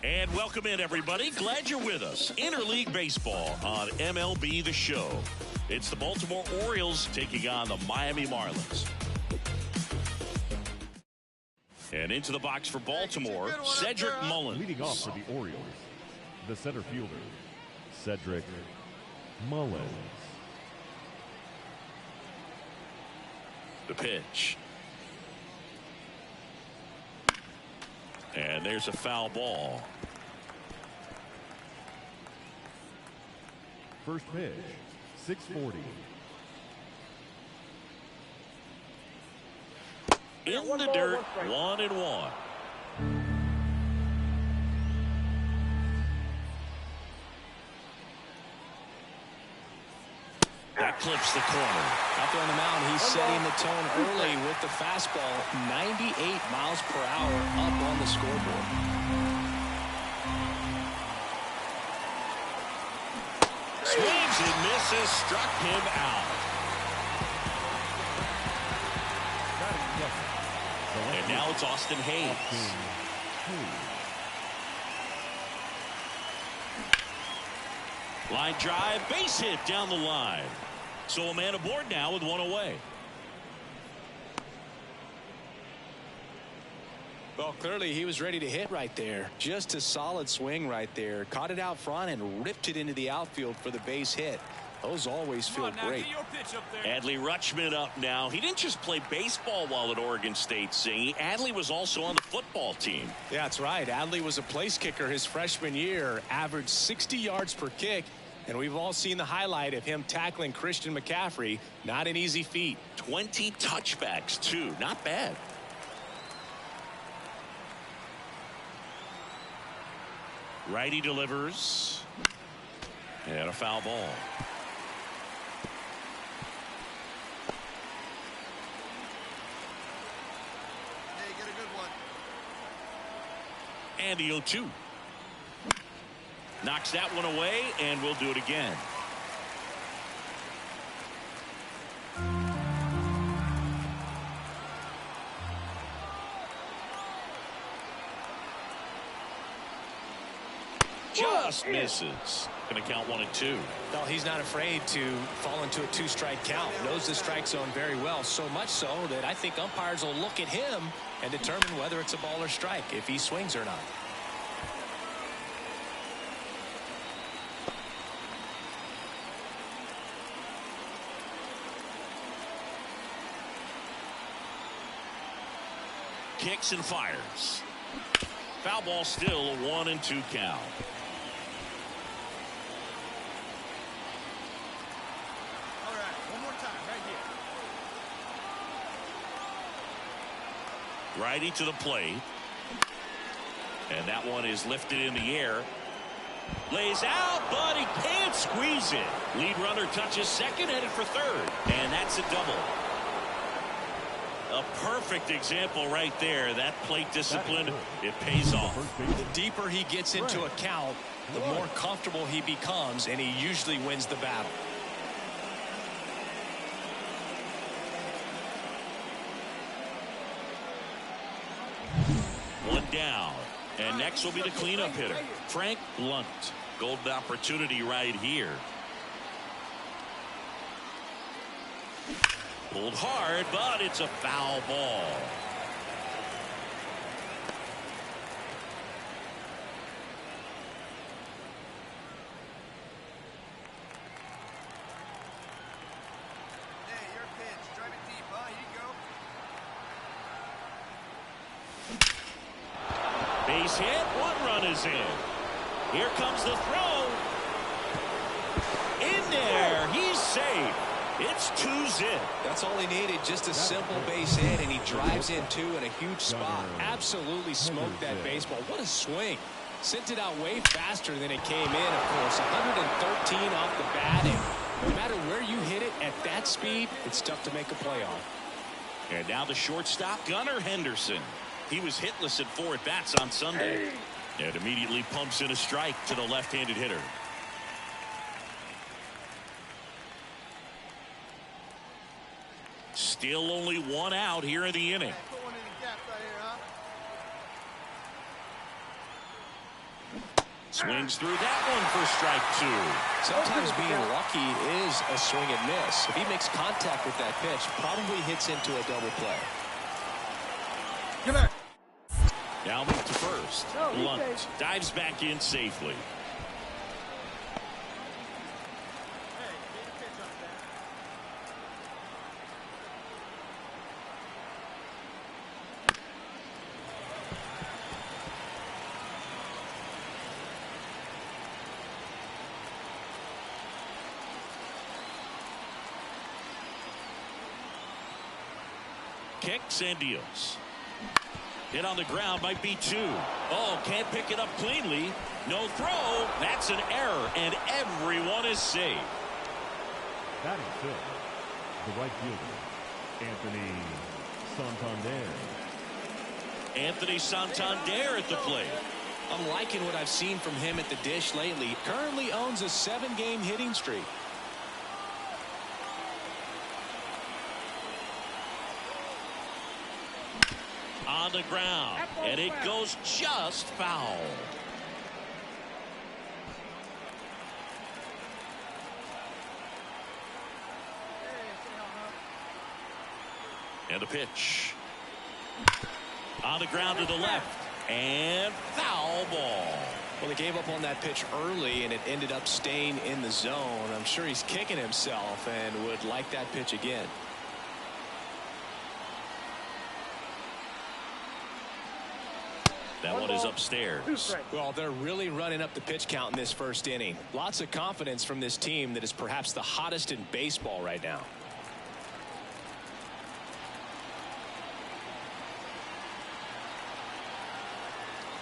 And welcome in, everybody. Glad you're with us. Interleague Baseball on MLB The Show. It's the Baltimore Orioles taking on the Miami Marlins. And into the box for Baltimore, Cedric Mullins. Leading off for the Orioles, the center fielder, Cedric Mullins. The pitch. And there's a foul ball. First pitch, 640. In the dirt, 1-1. That clips the corner. Out there on the mound, he's setting the tone early with the fastball. 98 miles per hour up on the scoreboard. Swings and misses, struck him out. And now it's Austin Hayes. Line drive, base hit down the line. So a man aboard now with one away. Well, clearly he was ready to hit right there. Just a solid swing right there. Caught it out front and ripped it into the outfield for the base hit. Those always feel great. Adley Rutschman up now. He didn't just play baseball while at Oregon State, Singh. Adley was also on the football team. Yeah, that's right. Adley was a place kicker his freshman year. Averaged 60 yards per kick. And we've all seen the highlight of him tackling Christian McCaffrey. Not an easy feat. 20 touchbacks, too. Not bad. Righty delivers. And a foul ball. Hey, get a good one. And the 0-2. Knocks that one away, and we'll do it again. Just misses. Going to count 1-2. Well, he's not afraid to fall into a two-strike count. Knows the strike zone very well. So much so that I think umpires will look at him and determine whether it's a ball or strike, if he swings or not. Kicks and fires. Foul ball, still a 1-2 count. All right, one more time, right here. Righty to the plate. And that one is lifted in the air. Lays out, but he can't squeeze it. Lead runner touches second, headed for third. And that's a double. A perfect example right there. That plate discipline, it pays off. The deeper he gets into a count, the more comfortable he becomes, and he usually wins the battle. One down. And next will be the cleanup hitter, Frank Lunt. Golden opportunity right here. Pulled hard, but it's a foul ball. Hey, your pitch. Drive it deep, huh? Here you go. Base hit, one run is in. Here comes the throw. In there, he's safe. It's 2-zip. That's all he needed, just a simple base hit, and he drives in two in a huge spot. Absolutely smoked that baseball. What a swing. Sent it out way faster than it came in, of course. 113 off the bat, and no matter where you hit it at that speed, it's tough to make a play on. And now the shortstop, Gunnar Henderson. He was hitless at 4 at-bats on Sunday. And immediately pumps in a strike to the left-handed hitter. Still only one out here in the inning. Put one in the gap right here, huh? Swings through that one for strike 2. Sometimes being lucky is a swing and miss. If he makes contact with that pitch, probably hits into a double play. Come here. Now move to first. Blunt dives back in safely. Kicks and deals. Hit on the ground, might be 2. Oh, can't pick it up cleanly. No throw. That's an error, and everyone is safe. Batting fifth, the right fielder, Anthony Santander. Anthony Santander at the plate. I'm liking what I've seen from him at the dish lately. Currently owns a 7-game hitting streak. On the ground, and it goes just foul. And a pitch. On the ground to the left, and foul ball. Well, he gave up on that pitch early, and it ended up staying in the zone. I'm sure he's kicking himself and would like that pitch again. That one is upstairs. Well, they're really running up the pitch count in this first inning. Lots of confidence from this team that is perhaps the hottest in baseball right now.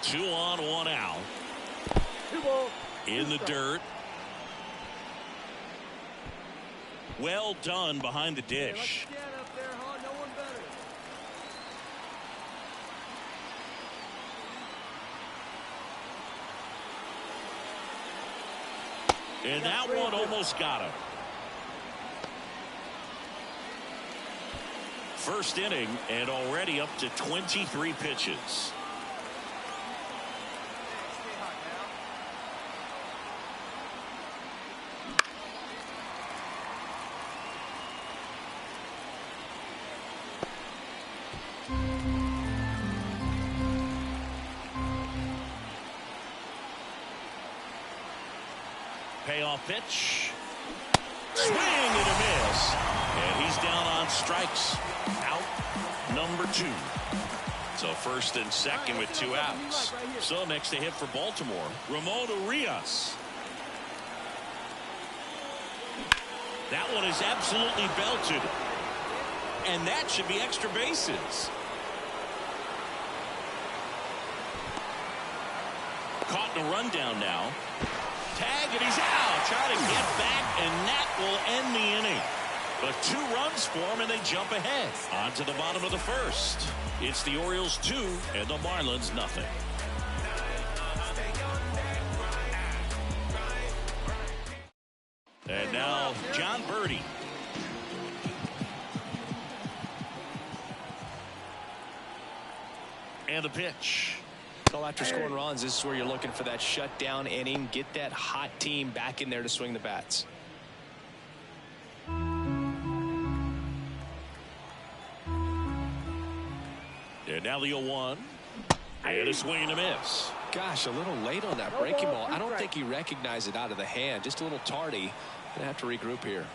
Two on, one out. In the dirt. Well done behind the dish. And that one almost got him. First inning and already up to 23 pitches. Payoff pitch. Swing and a miss. And he's down on strikes. Out number 2. So first and second with 2 outs. So next to hit for Baltimore, Ramon Urias. That one is absolutely belted. And that should be extra bases. Caught in a rundown now. Tag, and he's out. Trying to get back, and that will end the inning. But 2 runs for him, and they jump ahead. On to the bottom of the first. It's the Orioles 2 and the Marlins nothing. And now John Birdie. And the pitch. Well, after scoring runs, this is where you're looking for that shutdown inning. Get that hot team back in there to swing the bats. And now the 0-1. And a swing and a miss. Gosh, a little late on that breaking ball. I don't think he recognized it out of the hand. Just a little tardy. Gonna have to regroup here.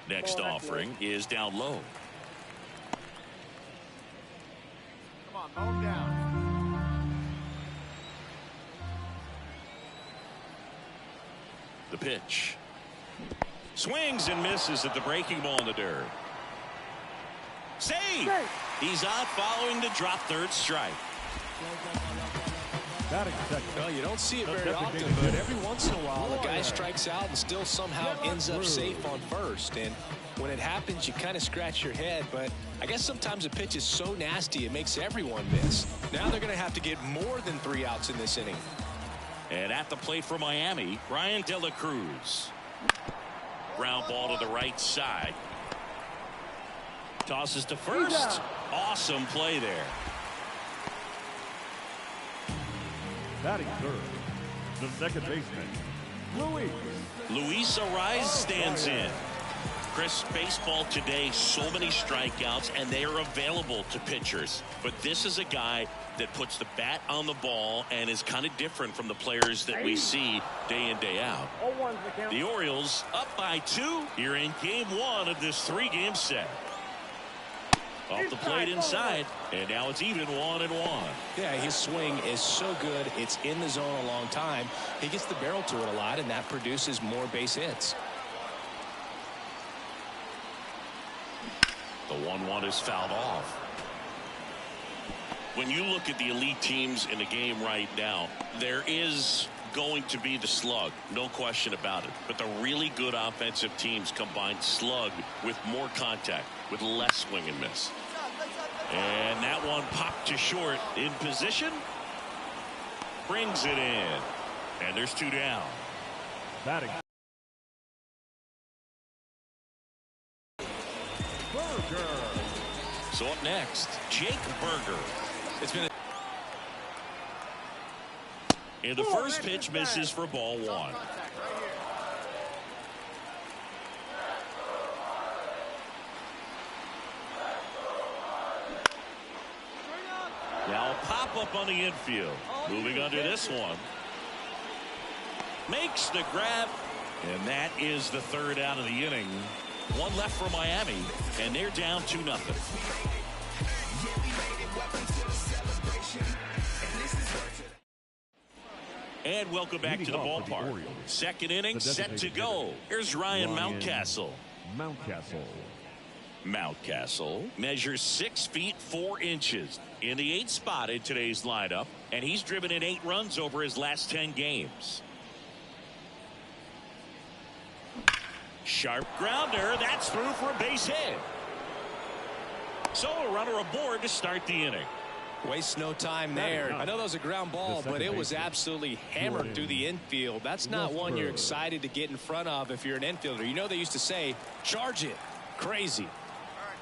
Next offering is down low. Bone down. The pitch. Swings and misses at the breaking ball in the dirt. Save! He's out following the drop third strike. Batting second. Well, you don't see it very often, but every once in a while, a guy strikes out and still somehow ends up safe on first. And when it happens, you kind of scratch your head, but I guess sometimes a pitch is so nasty it makes everyone miss. Now they're going to have to get more than 3 outs in this inning. And at the plate for Miami, Brian De La Cruz. Ground ball to the right side. Tosses to first. Awesome play there. Batting third, the second baseman, Luis Ariz stands in. Chris, baseball today, so many strikeouts, and they are available to pitchers. But this is a guy that puts the bat on the ball and is kind of different from the players that we see day in, day out. The Orioles up by 2 here in game 1 of this 3-game set. Off the plate inside, and now it's even 1-1. Yeah, his swing is so good. It's in the zone a long time. He gets the barrel to it a lot, and that produces more base hits. The 1-1 is fouled off. When you look at the elite teams in the game right now, there is going to be the slug, no question about it. But the really good offensive teams combine slug with more contact, with less swing and miss. And that one popped to short. In position, brings it in, and there's 2 down. batting Burger. So up next, Jake Berger. It's been and the first pitch misses for ball 1. Now a pop-up on the infield. Moving under this one. Makes the grab. And that is the 3rd out of the inning. 1 left for Miami. And they're down 2-0. And welcome back to the ballpark. Second inning set to go. Here's Ryan Mountcastle. Mountcastle measures 6 feet 4 inches in the 8th spot in today's lineup, and he's driven in 8 runs over his last 10 games. Sharp grounder, that's through for a base hit. So a runner aboard to start the inning. Wastes no time there. I know that was a ground ball, but it was absolutely hammered through the infield. That's not one you're excited to get in front of if you're an infielder. You know they used to say, charge it. Crazy.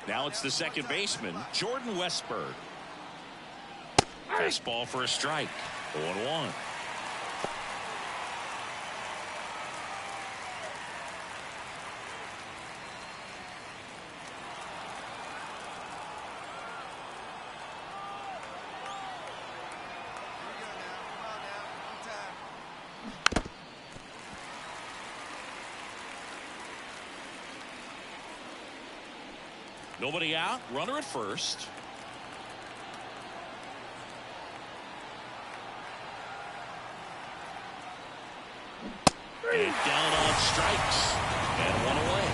Now it's the second baseman, Jordan Westberg. Fastball for a strike. 0-1. Nobody out, runner at first. And down on strikes. And 1 away.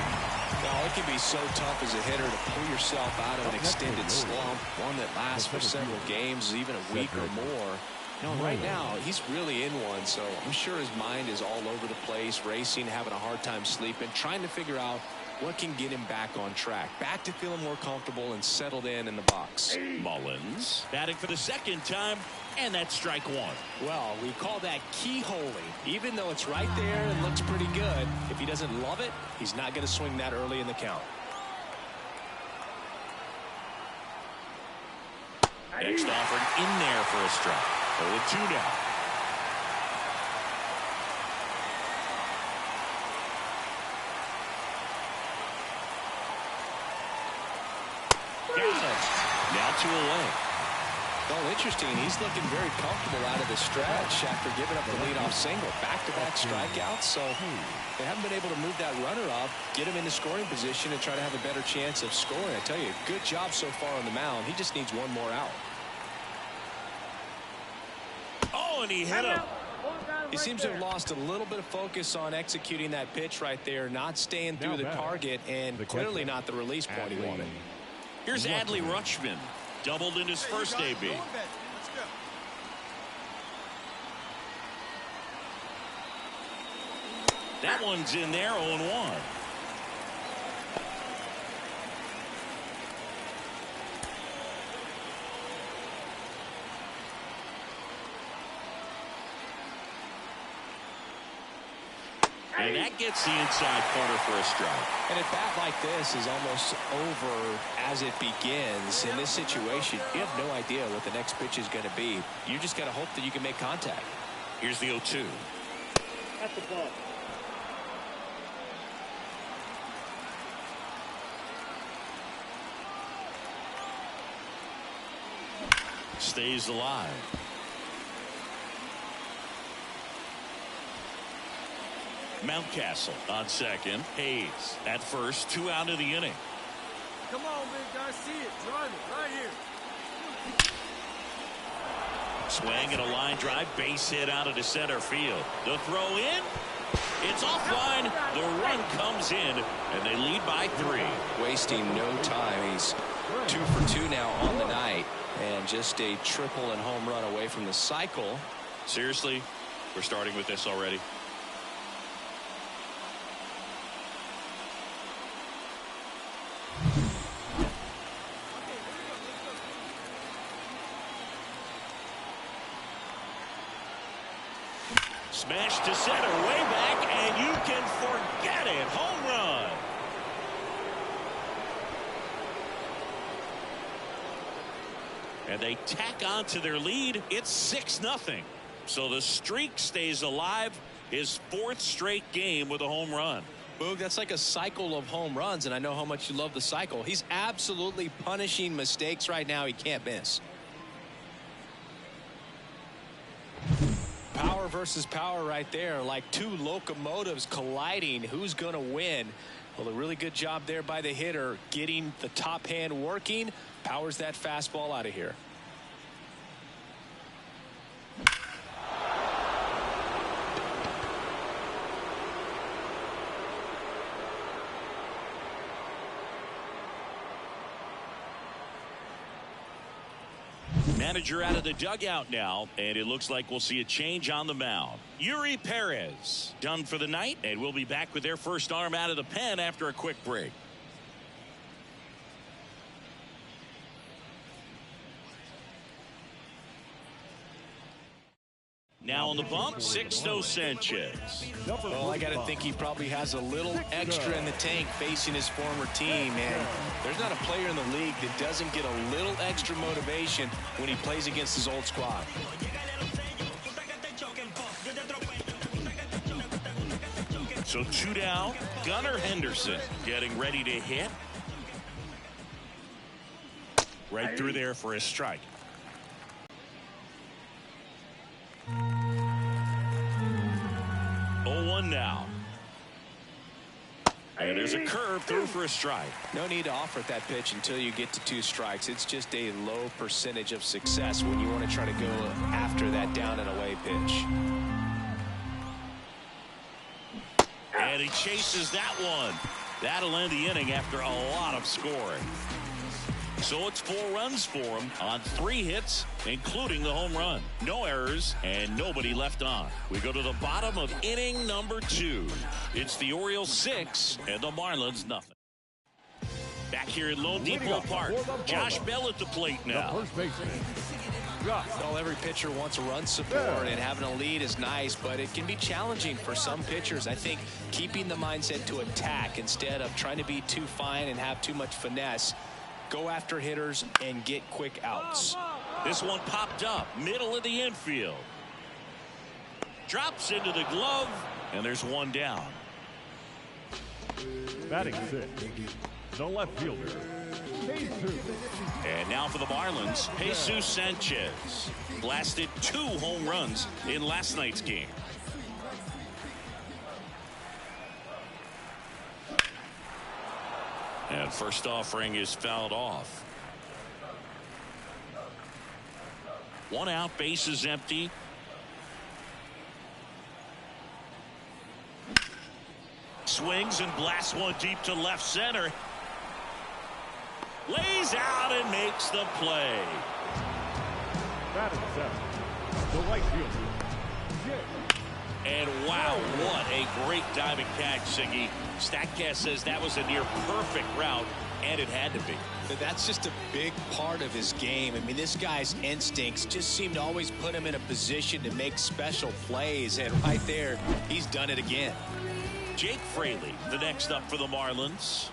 Well, it can be so tough as a hitter to pull yourself out of an extended slump, one that lasts for several games, even a week or more. You know, right now, he's really in one, so I'm sure his mind is all over the place, racing, having a hard time sleeping, trying to figure out what can get him back on track, back to feeling more comfortable and settled in the box. Mullins batting for the 2nd time, and that's strike 1. Well, we call that keyholing. Even though it's right there and looks pretty good, if he doesn't love it, he's not going to swing that early in the count. Next offered in there for a strike. 0-2 now. Now 2 away. Well, interesting. He's looking very comfortable out of the stretch after giving up the leadoff single. Back-to-back strikeouts, so they haven't been able to move that runner up, get him into scoring position, and try to have a better chance of scoring. I tell you, good job so far on the mound. He just needs 1 more out. Oh, and he hit him. He seems to have lost a little bit of focus on executing that pitch right there, not staying through the target, and clearly not the release point he wanted. Here's Adley Rutschman, doubled in his first AB. That one's in there, 0-1. And that gets the inside corner for a strike. And a bat like this is almost over as it begins. In this situation, you have no idea what the next pitch is going to be. You just got to hope that you can make contact. Here's the 0-2. At the ball. Stays alive. Mountcastle on second. Hayes at first. 2 out of the inning. Come on, big guy. See it. Drive it right here. Swing and a line drive. Base hit out into center field. The throw in. It's offline. The run comes in, and they lead by 3. Wasting no time. He's 2 for 2 now on the night. And just a triple and home run away from the cycle. Seriously, we're starting with this already. Smash to center, way back, and you can forget it. Home run. And they tack on to their lead. It's 6-0. So the streak stays alive. His 4th straight game with a home run. Boog, that's like a cycle of home runs, and I know how much you love the cycle. He's absolutely punishing mistakes right now he can't miss. Power versus power right there, like 2 locomotives colliding. Who's going to win? Well, a really good job there by the hitter, getting the top hand working. Powers that fastball out of here. Manager out of the dugout now, and it looks like we'll see a change on the mound. Yuri Perez done for the night, and we'll be back with their first arm out of the pen after a quick break. Now on the bump, Sixto Sanchez. Well, I got to think he probably has a little extra in the tank facing his former team, and there's not a player in the league that doesn't get a little extra motivation when he plays against his old squad. So 2 down. Gunnar Henderson getting ready to hit. Right through there for a strike. 0-1 now. And there's a curve through for a strike. No need to offer at that pitch until you get to 2 strikes. It's just a low percentage of success when you want to try to go after that down and away pitch. And he chases that one. That'll end the inning after a lot of scoring. So it's 4 runs for him on 3 hits, including the home run. No errors and nobody left on. We go to the bottom of inning number 2. It's the Orioles 6 and the Marlins nothing. Back here at Lone Depot Park, Josh Bell at the plate now. First baseman. Well, every pitcher wants run support, and having a lead is nice, but it can be challenging for some pitchers. I think keeping the mindset to attack instead of trying to be too fine and have too much finesse. Go after hitters and get quick outs. This one popped up, middle of the infield. Drops into the glove, and there's 1 down. Batting 6. The left fielder. And now for the Marlins, Jesus Sanchez. Blasted 2 home runs in last night's game. And first offering is fouled off. 1 out, bases empty. Swings and blasts one deep to left center. Lays out and makes the play. Batting 7. The right fielder. And wow, what a great diving catch, Siggy. StatCast says that was a near perfect route, and it had to be. That's just a big part of his game. I mean, this guy's instincts just seem to always put him in a position to make special plays, and right there, he's done it again. Jake Fraley, the next up for the Marlins.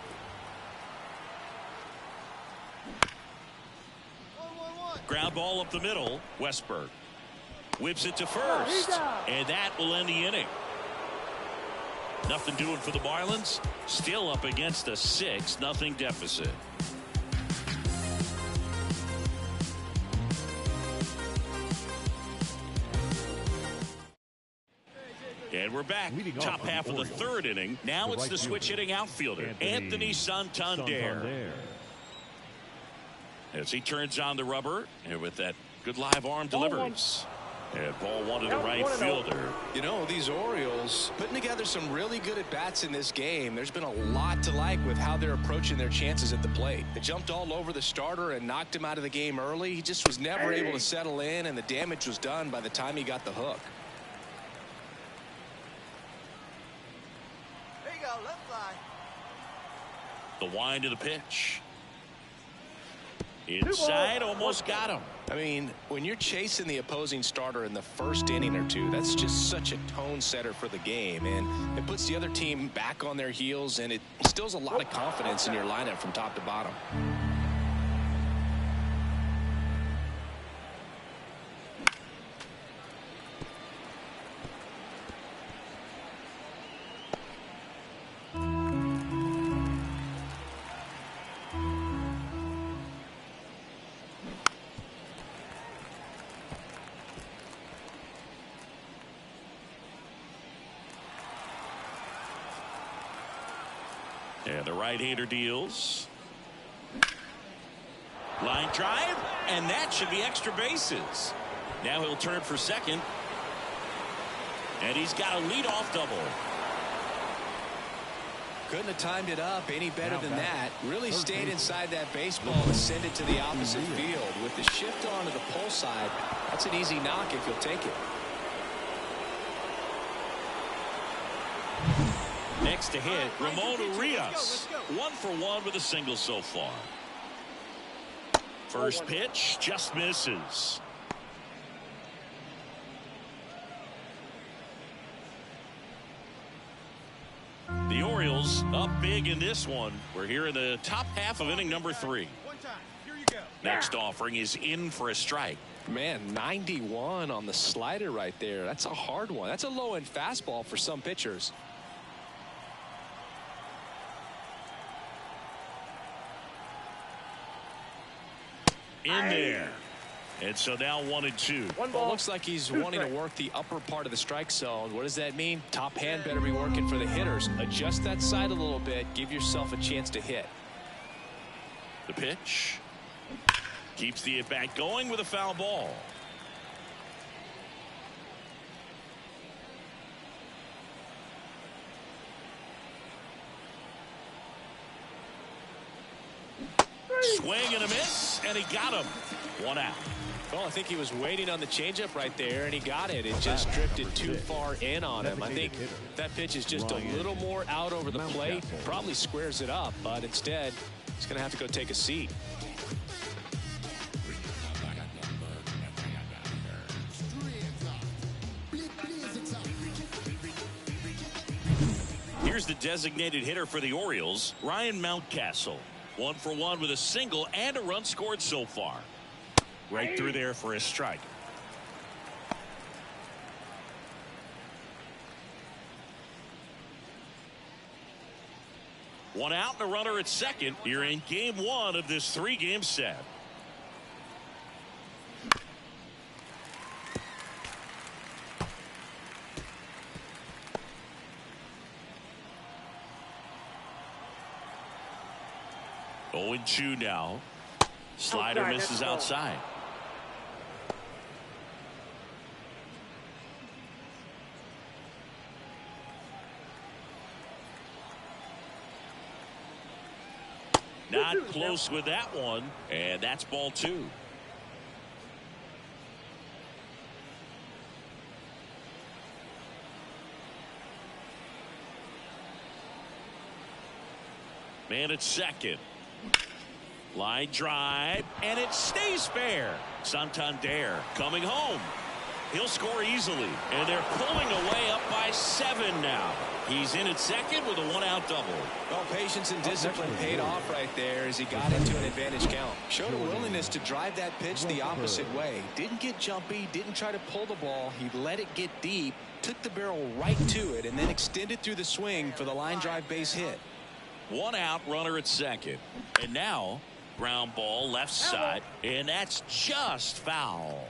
Ground ball up the middle. Westberg whips it to first, and that will end the inning. Nothing doing for the Marlins. Still up against a 6-0 deficit. And we're back. Top half of the third inning. Now it's the switch hitting outfielder, Anthony Santander. As he turns on the rubber, and with that good live arm deliveries. And ball one to the right fielder. You know, these Orioles putting together some really good at-bats in this game. There's been a lot to like with how they're approaching their chances at the plate. They jumped all over the starter and knocked him out of the game early. He just was never able to settle in, and the damage was done by the time he got the hook. There you go, let's fly. The wind of the pitch. Inside, almost got him. I mean, when you're chasing the opposing starter in the first inning or two, that's just such a tone setter for the game, and it puts the other team back on their heels, and it instills a lot of confidence in your lineup from top to bottom. And the right-hander deals. Line drive, and that should be extra bases. Now he'll turn for second. And he's got a leadoff double. Couldn't have timed it up any better than that. Really stayed inside that baseball and sent it to the opposite field. With the shift onto the pull side, that's an easy knock if you'll take it. Next to hit, Ramon Urias. 1 for 1 with a single so far. First pitch just misses. The Orioles up big in this one. We're here in the top half of inning number 3. Next offering is in for a strike. Man, 91 on the slider right there. That's a hard one. That's a low-end fastball for some pitchers. In there. And so now 1-2. Well, looks like he's wanting to work the upper part of the strike zone. What does that mean? Top hand better be working for the hitters. Adjust that side a little bit. Give yourself a chance to hit. The pitch. Keeps the at-bat going with a foul ball. Swing and a miss, and he got him. 1 out. Well, I think he was waiting on the changeup right there, and he got it. It just drifted too far in on him. I think that pitch is just a little more out over the plate. Probably squares it up, but instead, he's going to have to go take a seat. Here's the designated hitter for the Orioles, Ryan Mountcastle. 1 for 1 with a single and a run scored so far. Right through there for a strike. One out and a runner at second here in game 1 of this 3-game set. Oh, 0-2 now. Slider misses outside. Not close with that one, and that's ball 2. Man at second. Line drive, and it stays fair. Santander coming home. He'll score easily, and they're pulling away up by 7 now. He's in at second with a 1-out double. Well, patience and discipline paid off right there as he got into an advantage count. Showed a willingness to drive that pitch the opposite way. Didn't get jumpy, didn't try to pull the ball. He let it get deep, took the barrel right to it, and then extended through the swing for the line drive base hit. 1 out, runner at second. And now, ground ball left side, and that's just foul.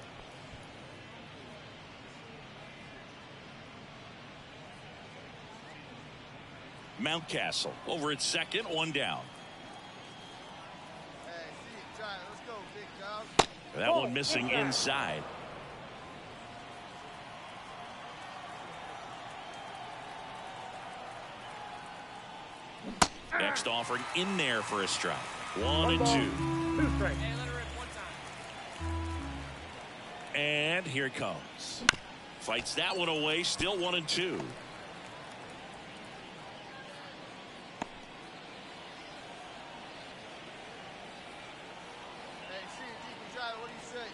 Mountcastle over at second, 1 down. Hey, see it, try it. Let's go, big dog. That one missing inside. Next offering in there for a strike. 1 and 2. Hey, let her rip one time. And here it comes. Fights that one away, still 1 and 2. Hey, see it, you can drive it. What do you say?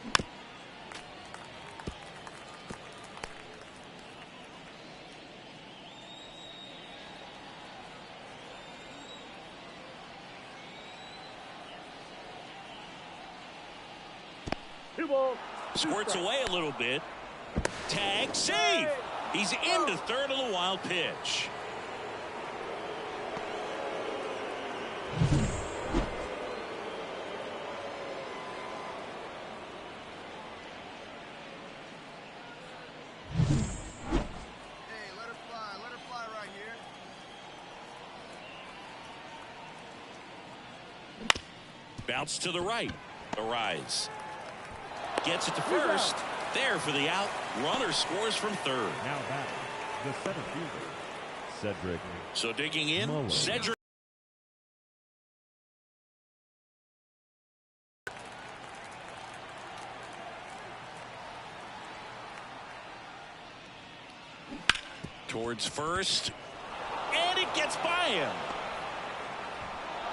Squirts away a little bit. Tag, save. He's into third on the wild pitch. Hey, let her fly right here. Bounce to the right. A rise. Gets it to first. There for the out. Runner scores from third. Now back, the center fielder, Cedric. So digging in, Muller. Cedric. Towards first. And it gets by him.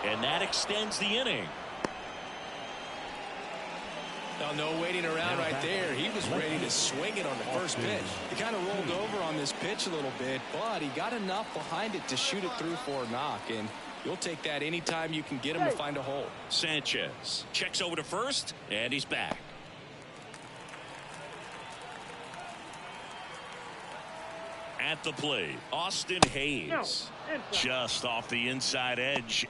And that extends the inning. No waiting around right there. He was ready to swing it on the first pitch. He kind of rolled over on this pitch a little bit, but he got enough behind it to shoot it through for a knock. And you'll take that anytime you can get him to find a hole. Sanchez checks over to first, and he's back. At the plate, Austin Hayes. Just off the inside edge.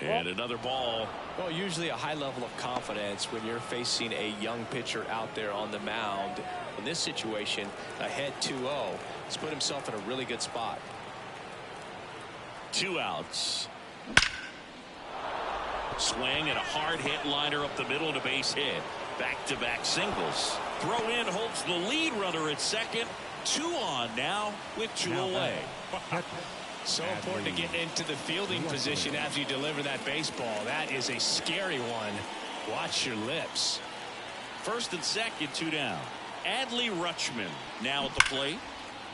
And another ball. Well, usually a high level of confidence when you're facing a young pitcher out there on the mound. In this situation, ahead 2-0. He's put himself in a really good spot. 2 outs. Swing and a hard hit liner up the middle and a base hit. Back-to-back singles. Throw in holds the lead runner at second. 2 on now with 2 away. So important to get into the fielding position as you deliver that baseball. That is a scary one. Watch your lips. First and second, 2 down. Adley Rutschman now at the plate.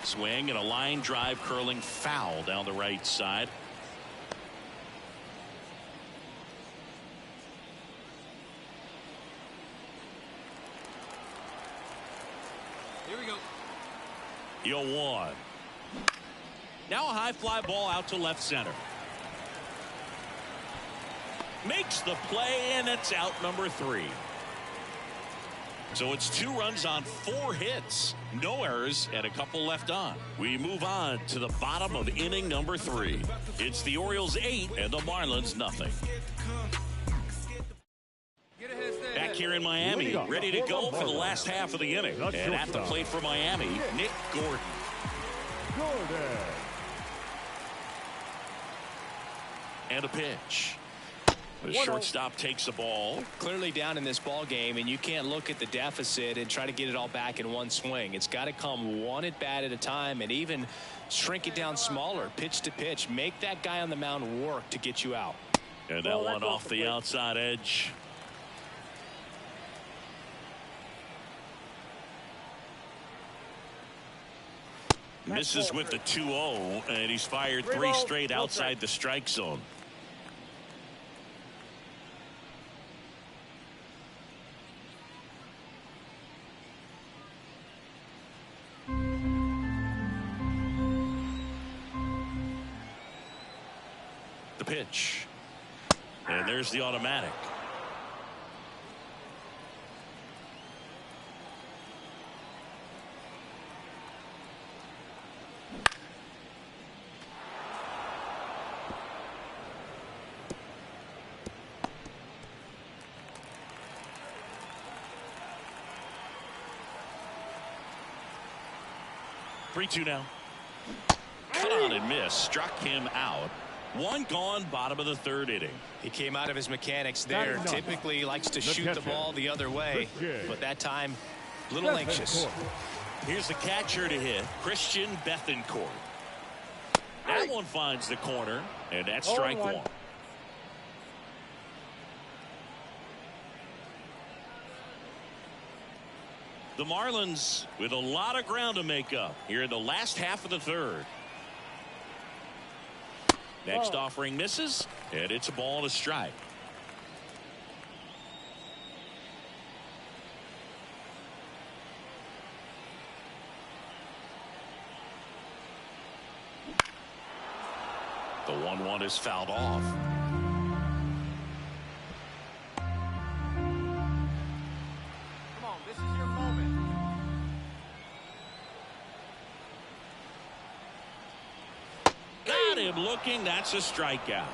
Swing and a line drive curling foul down the right side. Here we go. 0-1. Now a high fly ball out to left center. Makes the play, and it's out number 3. So it's 2 runs on 4 hits. No errors and a couple left on. We move on to the bottom of inning number 3. It's the Orioles 8 and the Marlins nothing. Back here in Miami, ready to go for the last half of the inning. And at the plate for Miami, Nick Gordon. And a pitch. The shortstop takes the ball. Clearly down in this ball game, and you can't look at the deficit and try to get it all back in one swing. It's got to come one at bat at a time, and even shrink it down smaller, pitch to pitch. Make that guy on the mound work to get you out. And that one off the outside edge. Misses with the 2-0, and he's fired 3 straight outside the strike zone. The pitch. And there's the automatic. Three-two now. Cut on and miss. Struck him out. One gone, bottom of the 3rd inning. He came out of his mechanics there. Typically likes to shoot the ball the other way, but that time a little anxious. Here's the catcher to hit, Christian Bethencourt. That one finds the corner, and that's strike 1. The Marlins with a lot of ground to make up here in the last half of the 3rd. Next offering misses, and it's a ball and a strike. The 1-1 is fouled off. Come on, this is your moment. Got him looking. That's a strikeout.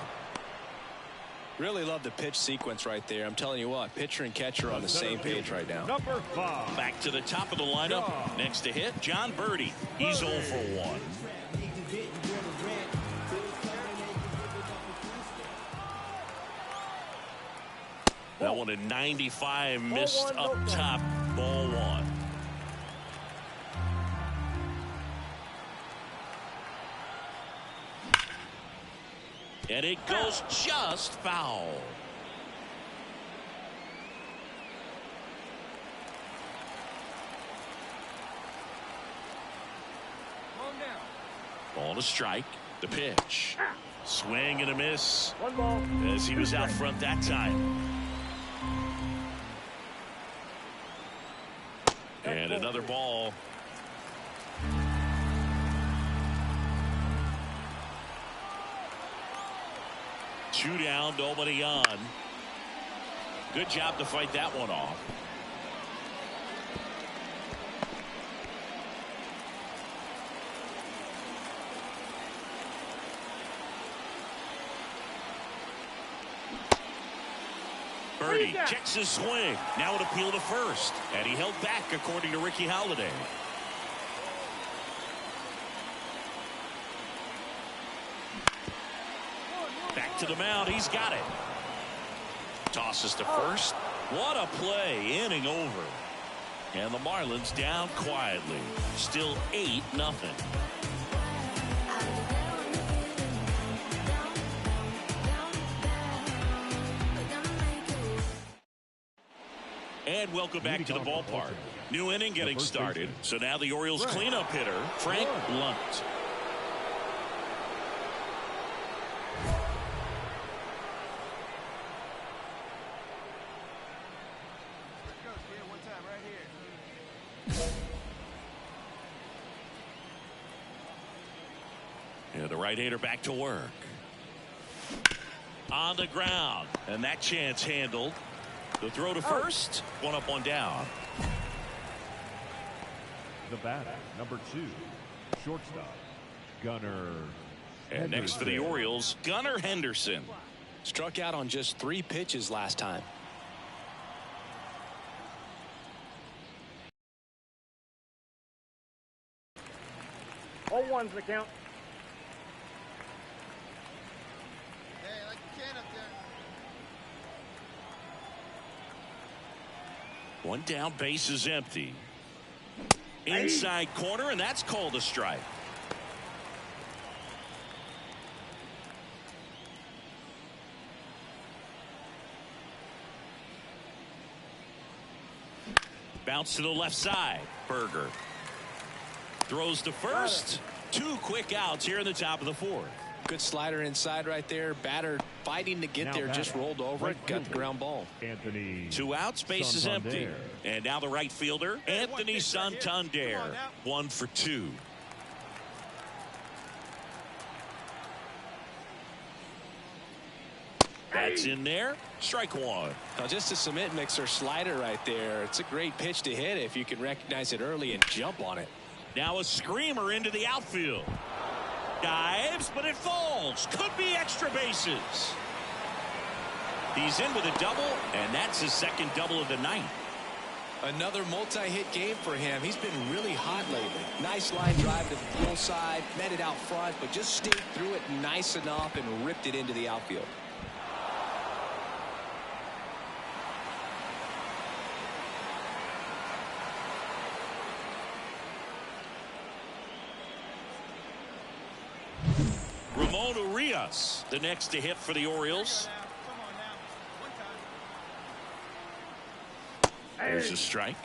Really love the pitch sequence right there. I'm telling you what, pitcher and catcher are on the same page right now. Number 5. Back to the top of the lineup. Next to hit, John Birdie. He's 0 for 1. That one at 95, missed up top, ball 1. And it goes just foul. Ball to strike. The pitch. Swing and a miss. 1 ball. As he was out front that time. And another ball. Two down, nobody on. Good job to fight that one off. Birdie checks his swing. Now an appeal to first. And he held back, according to Ricky Holiday. Back to the mound. He's got it. Tosses to first. What a play. Inning over. And the Marlins down quietly. Still 8-0. And welcome back to the ballpark. New inning getting started. So now the Orioles cleanup hitter, Frank Lunt. And the right-hander back to work. On the ground. And that chance handled. The throw to first. One up, one down. The batter, number 2, shortstop, Gunnar. And next for the Orioles, Gunnar Henderson. Struck out on just 3 pitches last time. All ones the count. Hey, like you can up there. One down, base is empty. Inside corner, and that's called a strike. Bounce to the left side. Berger throws to first. 2 quick outs here in the top of the 4th. Good slider inside right there. Batter fighting to get there, just rolled over it, got the ground ball. Anthony 2 outs, base is empty. And now the right fielder, Anthony Santander, 1 for 2. That's in there. Strike 1. Now just a cement mixer slider right there. It's a great pitch to hit if you can recognize it early and jump on it. Now a screamer into the outfield. Dives, but it falls. Could be extra bases. He's in with a double, and that's his second double of the night. Another multi-hit game for him. He's been really hot lately. Nice line drive to the full side, met it out front, but just stayed through it nice enough and ripped it into the outfield. Ramon Urias, the next to hit for the Orioles. There's a strike.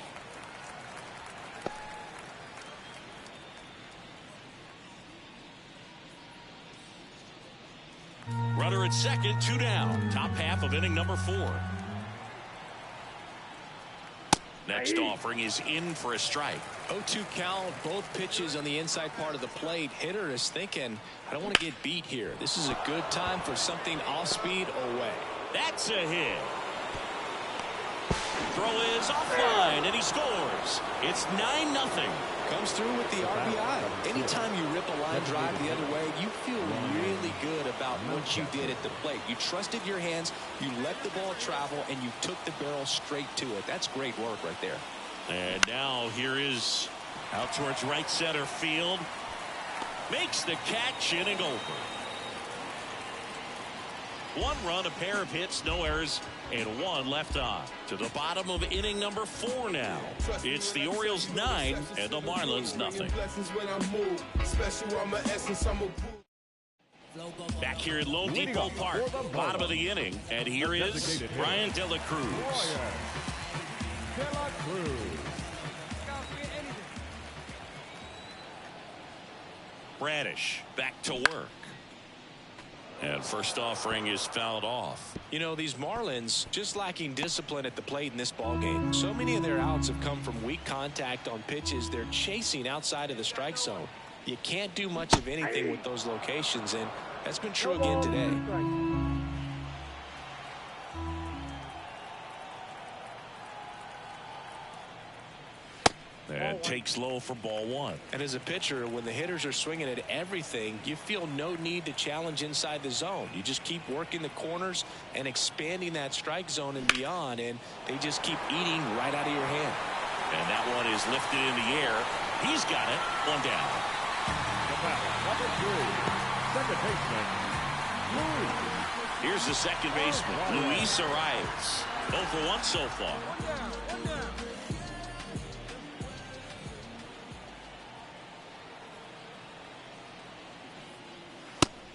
Runner at second, 2 down. Top half of inning number 4. Next offering is in for a strike. 0-2 count, both pitches on the inside part of the plate. Hitter is thinking, I don't want to get beat here. This is a good time for something off speed away. That's a hit. Throw is offline, and he scores. It's 9-0. Comes through with the RBI. Anytime you rip a line drive the other way, you feel really good about what you did at the plate. You trusted your hands, you let the ball travel, and you took the barrel straight to it. That's great work right there. And now here is out towards right center field. Makes the catch, inning over. 1 run, a pair of hits, no errors, and 1 left on. To the bottom of inning number 4 now. It's the Orioles 9 and the Marlins nothing. Back here at Lone Depot Park, bottom of the inning, and here is Brian De La Cruz. Bradish back to work. And first offering is fouled off. You know, these Marlins just lacking discipline at the plate in this ballgame. So many of their outs have come from weak contact on pitches they're chasing outside of the strike zone. You can't do much of anything with those locations, and that's been true again today. And takes low for ball 1. And as a pitcher, when the hitters are swinging at everything, you feel no need to challenge inside the zone. You just keep working the corners and expanding that strike zone and beyond, and they just keep eating right out of your hand. And that one is lifted in the air. He's got it. 1 down. Number 2, second baseman, Luis. Here's the second baseman, Luis Arias. 0 for 1 so far.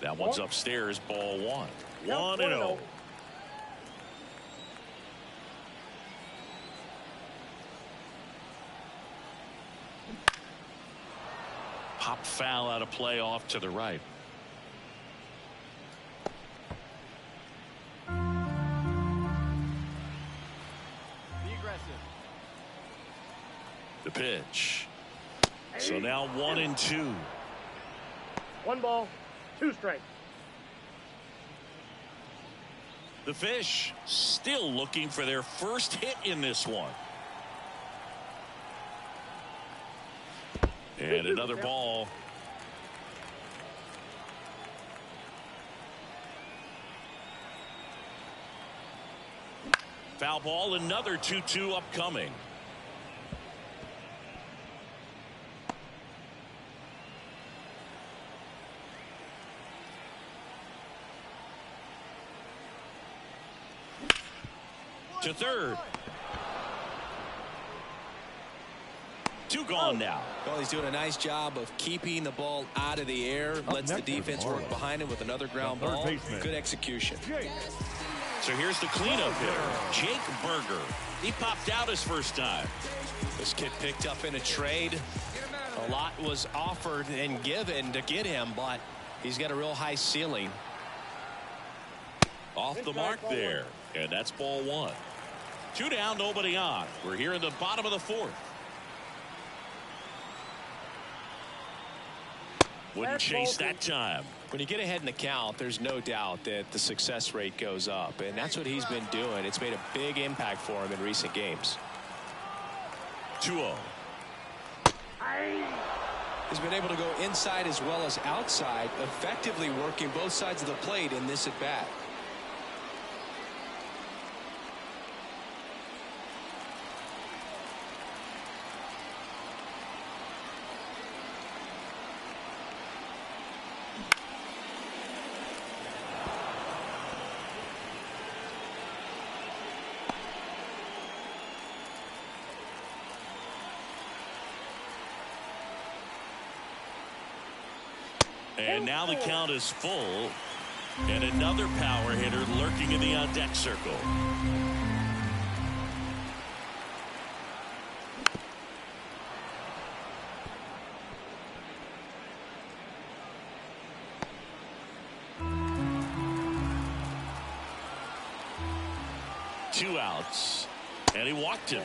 That one's upstairs, ball 1. 1-0. Pop foul out of play off to the right. Be aggressive. The pitch. So now 1-2. 1 ball, 2 strikes. The Fish still looking for their first hit in this one. And another ball. Foul ball, another 2-2 upcoming. To third. 2 gone now. Well, he's doing a nice job of keeping the ball out of the air. Lets the defense work behind him with another ground ball. Good execution. So here's the cleanup hitter, Jake Berger. He popped out his first time. This kid picked up in a trade. A lot was offered and given to get him, but he's got a real high ceiling. Off the mark there, and that's ball one. 2 down, nobody on. We're here in the bottom of the fourth. Wouldn't chase that time. When you get ahead in the count, there's no doubt that the success rate goes up, and that's what he's been doing. It's made a big impact for him in recent games. 2-0. He's been able to go inside as well as outside, effectively working both sides of the plate in this at bat. And now the count is full. And another power hitter lurking in the on-deck circle. Two outs. And he walked him.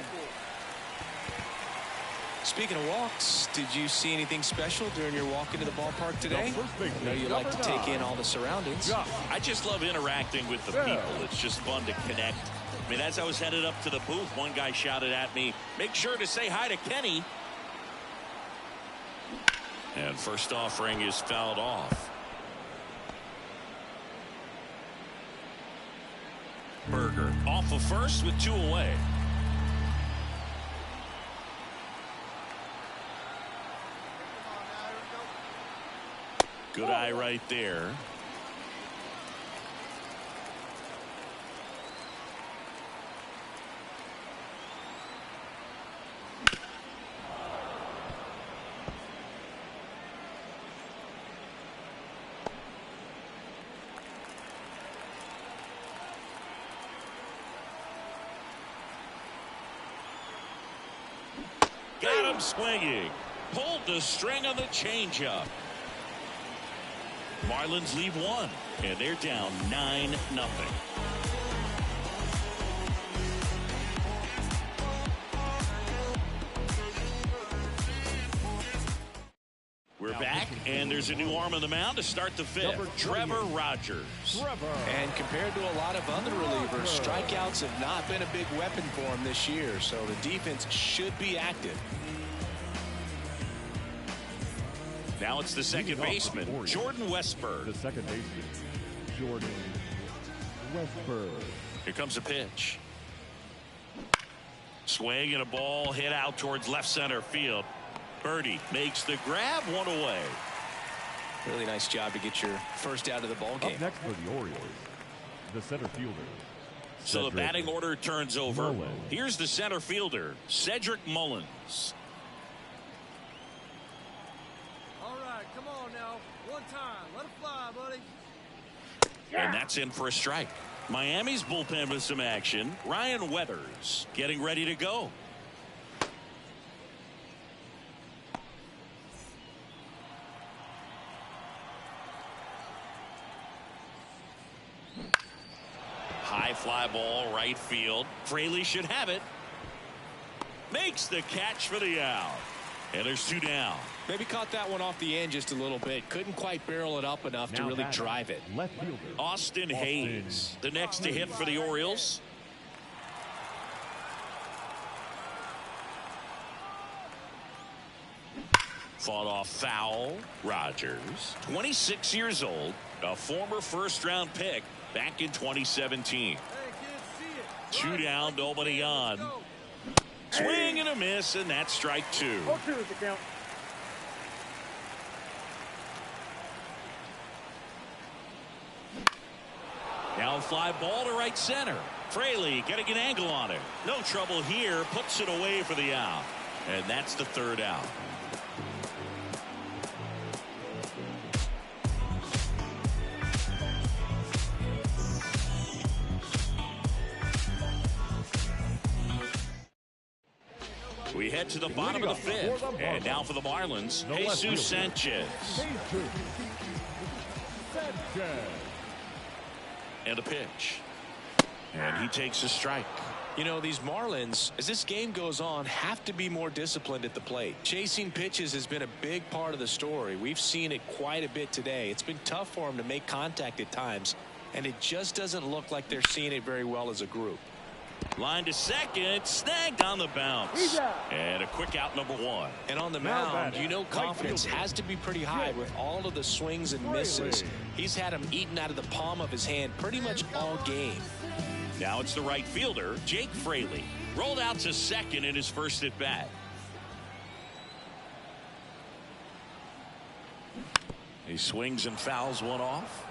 Speaking of walks, did you see anything special during your walk into the ballpark today? I know you like to take in all the surroundings. I just love interacting with the people. It's just fun to connect. I mean, as I was headed up to the booth, one guy shouted at me, "Make sure to say hi to Kenny." And first offering is fouled off. Berger off of first with 2 away. Good eye right there. Got him swinging. Pulled the string on the changeup. Marlins leave 1, and they're down 9-0. We're back, and there's a new arm on the mound to start the fifth. Trevor Rogers. And compared to a lot of other relievers, strikeouts have not been a big weapon for him this year, so the defense should be active. Now it's the second baseman, Jordan Westburg. The second baseman, Jordan Westburg. Here comes a pitch. Swing and a ball hit out towards left center field. Birdie makes the grab, 1 away. Really nice job to get your first out of the ball game. Up next for the Orioles, the center fielder. So the batting order turns over. Mullins. Here's the center fielder, Cedric Mullins. Come on now. One time. Let it fly, buddy. And that's in for a strike. Miami's bullpen with some action. Ryan Weathers getting ready to go. High fly ball right field. Fraley should have it. Makes the catch for the out. And there's 2 down. Maybe caught that one off the end just a little bit. Couldn't quite barrel it up enough to really drive it. Left fielder Austin Hayes, the next to hit for the Orioles. Fought off foul. Rogers, 26 years old, a former first-round pick back in 2017. Hey, kids, see it. 2 down, nobody on. Swing and a miss, and that's strike 2. 0-2 is the count. Now a fly ball to right center. Fraley getting an angle on it. No trouble here. Puts it away for the out. And that's the 3rd out. We We head to the bottom of the fifth. And now for the Marlins, Jesus Sanchez. And a pitch. And he takes a strike. You know, these Marlins, as this game goes on, have to be more disciplined at the plate. Chasing pitches has been a big part of the story. We've seen it quite a bit today. It's been tough for them to make contact at times, and it just doesn't look like they're seeing it very well as a group. Line to second, snagged on the bounce. And a quick out, number one. And on the mound, you know confidence has to be pretty high with all of the swings and misses. He's had them eaten out of the palm of his hand pretty much all game. Now it's the right fielder, Jake Fraley. Rolled out to second in his first at bat. He swings and fouls one off.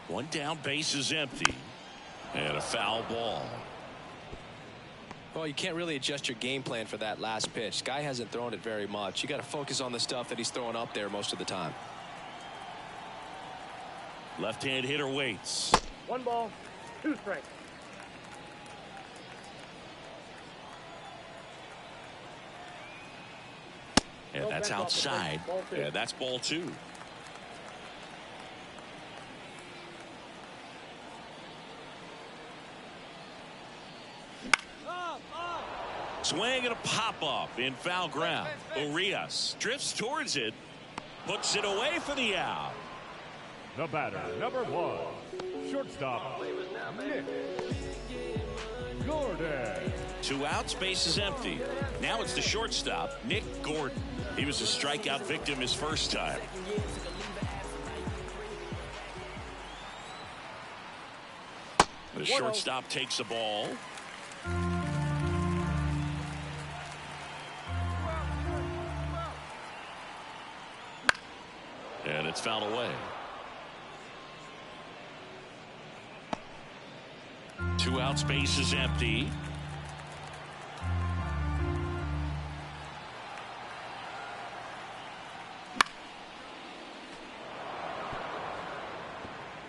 One down, base is empty. And a foul ball. Well, you can't really adjust your game plan for that last pitch. Guy hasn't thrown it very much. You got to focus on the stuff that he's throwing up there most of the time. Left-hand hitter waits. 1 ball, 2 strikes. And that's outside. Yeah, that's ball 2. Swing and a pop-up in foul ground. Urias drifts towards it. Puts it away for the out. The batter, number 1, shortstop, Nick Gordon. 2 outs, base is empty. Now it's the shortstop, Nick Gordon. He was a strikeout victim his first time. The shortstop takes the ball. And it's fouled away. 2 outs, base is empty.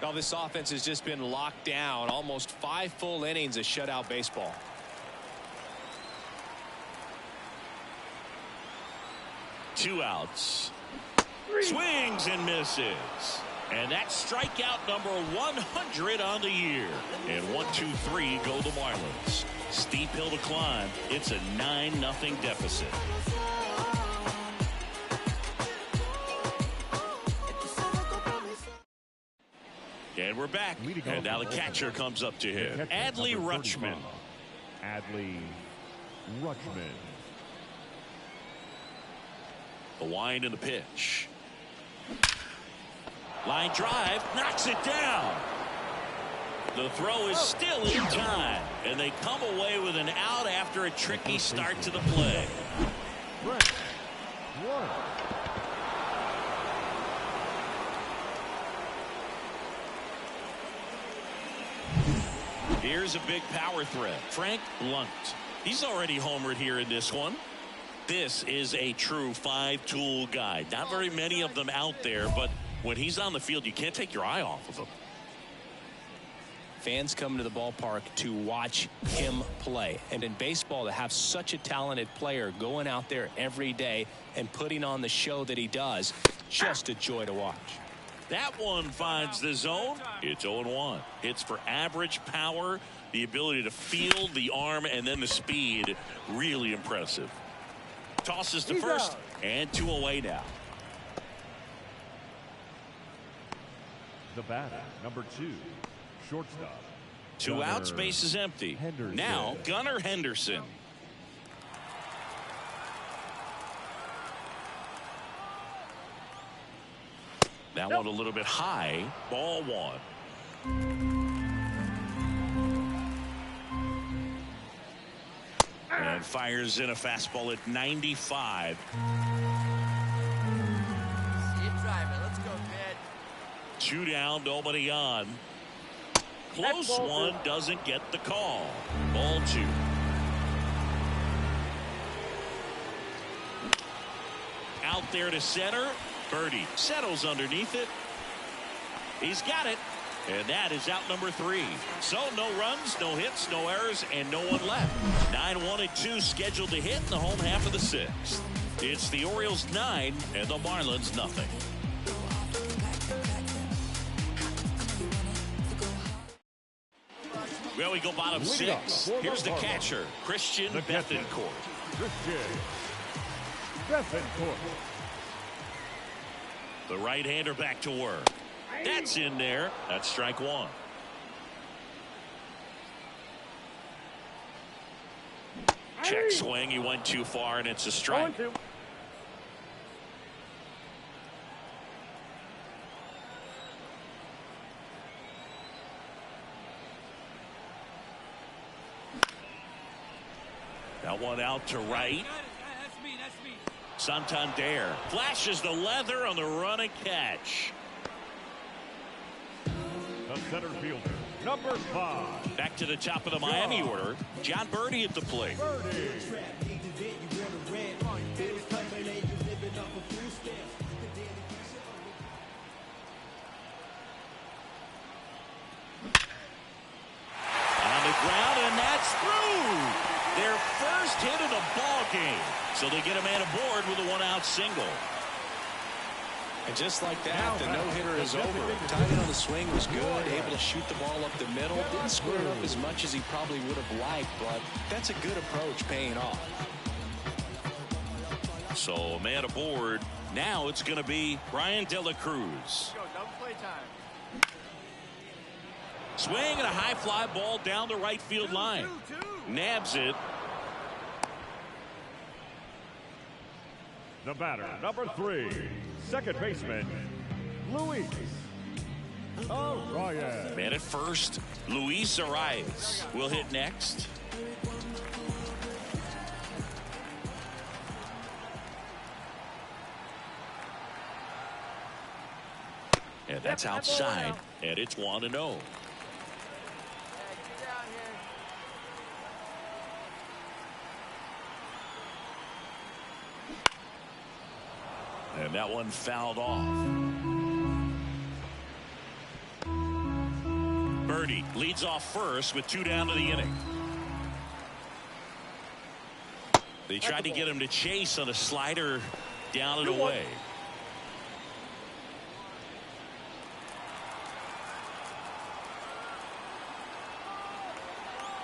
Well, this offense has just been locked down. Almost 5 full innings of shutout baseball. Two outs. Swings and misses. And that's strikeout number 100 on the year. And 1, 2, 3 go the Marlins. Steep hill to climb. It's a 9-0 deficit. And we're back. And now the catcher comes up to him. Adley Rutschman. Adley Rutschman. The wind and the pitch. Line drive, knocks it down. The throw is still in time, and they come away with an out after a tricky start to the play. Here's a big power threat, Frank Lunt. He's already homered here in this one. This is a true 5-tool guy. Not very many of them out there, but when he's on the field, you can't take your eye off of him. Fans come to the ballpark to watch him play. And in baseball, to have such a talented player going out there every day and putting on the show that he does, just a joy to watch. That one finds the zone. It's 0-1. It's for average power, the ability to field, the arm, and then the speed. Really impressive. Tosses to first, and 2 away now. The batter, number 2, shortstop. 2 outs, base is empty. Henderson. Now Gunnar Henderson. That one a little bit high. Ball 1. And fires in a fastball at 95. Let's go, kid. 2 down, nobody on. Close one, doesn't get the call. Ball 2. Out there to center. Birdie settles underneath it. He's got it. And that is out number 3. So no runs, no hits, no errors, and no one left. 9-1 and 2 scheduled to hit in the home half of the 6th. It's the Orioles 9 and the Marlins nothing. Well, we go bottom 6. Here's the catcher, Christian Bethancourt. The right-hander back to work. That's in there. That's strike 1. Check swing. He went too far, and it's a strike. That one out to right. That's me. Santander flashes the leather on the run and catch. The center fielder, number 5. Back to the top of the Miami order. John Birdie at the plate. On the ground, and that's through. Their first hit of the ball game. So they get a man aboard with a 1-out single. And just like that, the no-hitter is over. Timing on the swing was good, able to shoot the ball up the middle. Didn't square it up as much as he probably would have liked, but that's a good approach paying off. So a man aboard. Now it's going to be Brian De La Cruz. Go, double play time. Swing and a high fly ball down the right field line. Nabs it. The batter, number 3, second baseman, Luis Arias. Man at first, Luis Arias will hit next. And that's outside, and it's 1-0. And that one fouled off. Birdie leads off first with 2 down to the inning. They tried to get him to chase on a slider down and away.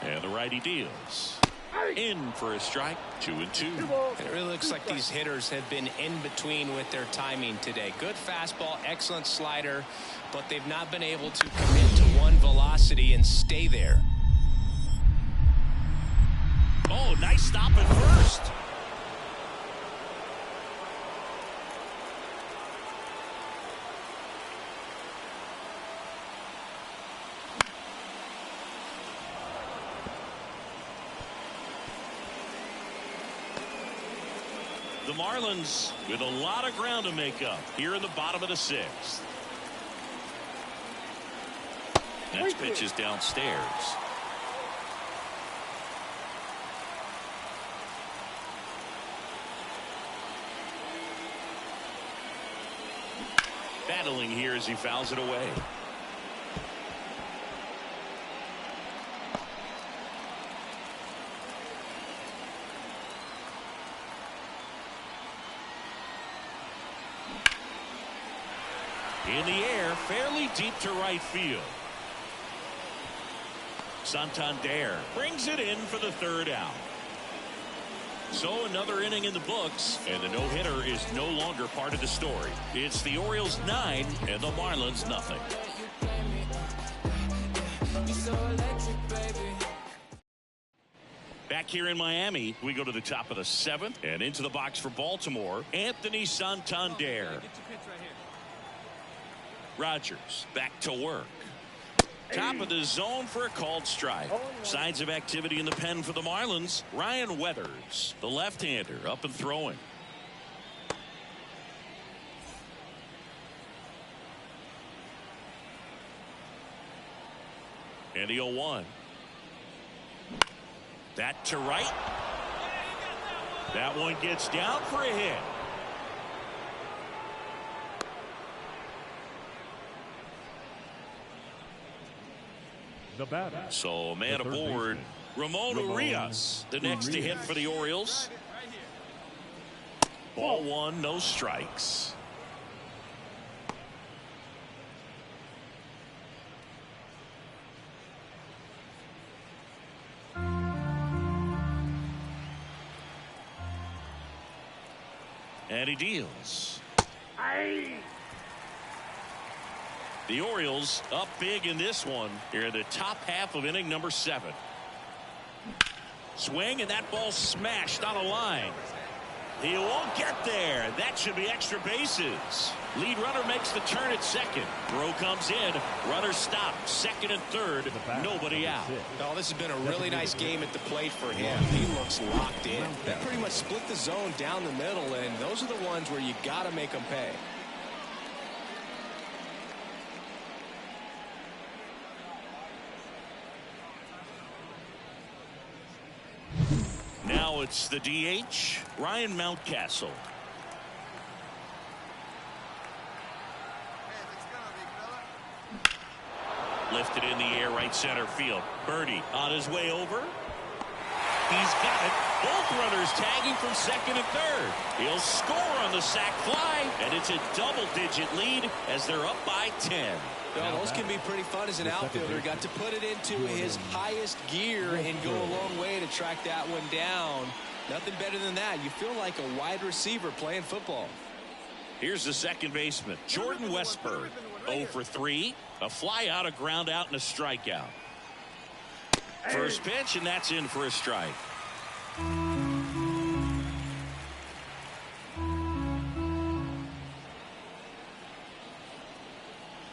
And the righty deals. In for a strike, 2-2. And it really looks like these hitters have been in between with their timing today. Good fastball, excellent slider, but they've not been able to commit to one velocity and stay there. Oh, nice stop at first. The Marlins with a lot of ground to make up here in the bottom of the 6th. Next pitch is downstairs. Battling here as he fouls it away. In the air, fairly deep to right field. Santander brings it in for the 3rd out. So another inning in the books, and the no-hitter is no longer part of the story. It's the Orioles 9 and the Marlins nothing. Back here in Miami, we go to the top of the 7th and into the box for Baltimore, Anthony Santander. Rogers back to work. Top of the zone for a called strike. Signs of activity in the pen for the Marlins. Ryan Weathers, the left-hander, up and throwing. And the 0-1. That to right. That one gets down for a hit. The batter. So man The third aboard. Ramon Urias, the next to hit for the Orioles. Ball one, no strikes. And he deals. The Orioles up big in this one. Here in the top half of inning number 7. Swing, and that ball smashed on a line. He won't get there. That should be extra bases. Lead runner makes the turn at second. Throw comes in. Runner stopped. Second and third. Nobody out. Oh, this has been a really nice game at the plate for him. He looks locked in. They pretty much split the zone down the middle, and those are the ones where you got to make them pay. Now it's the DH, Ryan Mountcastle. Hey, let's go, big fella. Lifted in the air, right center field. Birdie on his way over. He's got it. Both runners tagging from second and third. He'll score on the sac fly, and it's a double-digit lead as they're up by 10. Well, those can be pretty fun as an outfielder. Got to put it into his highest gear and go a long way to track that one down. Nothing better than that. You feel like a wide receiver playing football. Here's the second baseman, Jordan Westberg. 0 for 3. A fly out, a ground out, and a strikeout. First pitch, and that's in for a strike.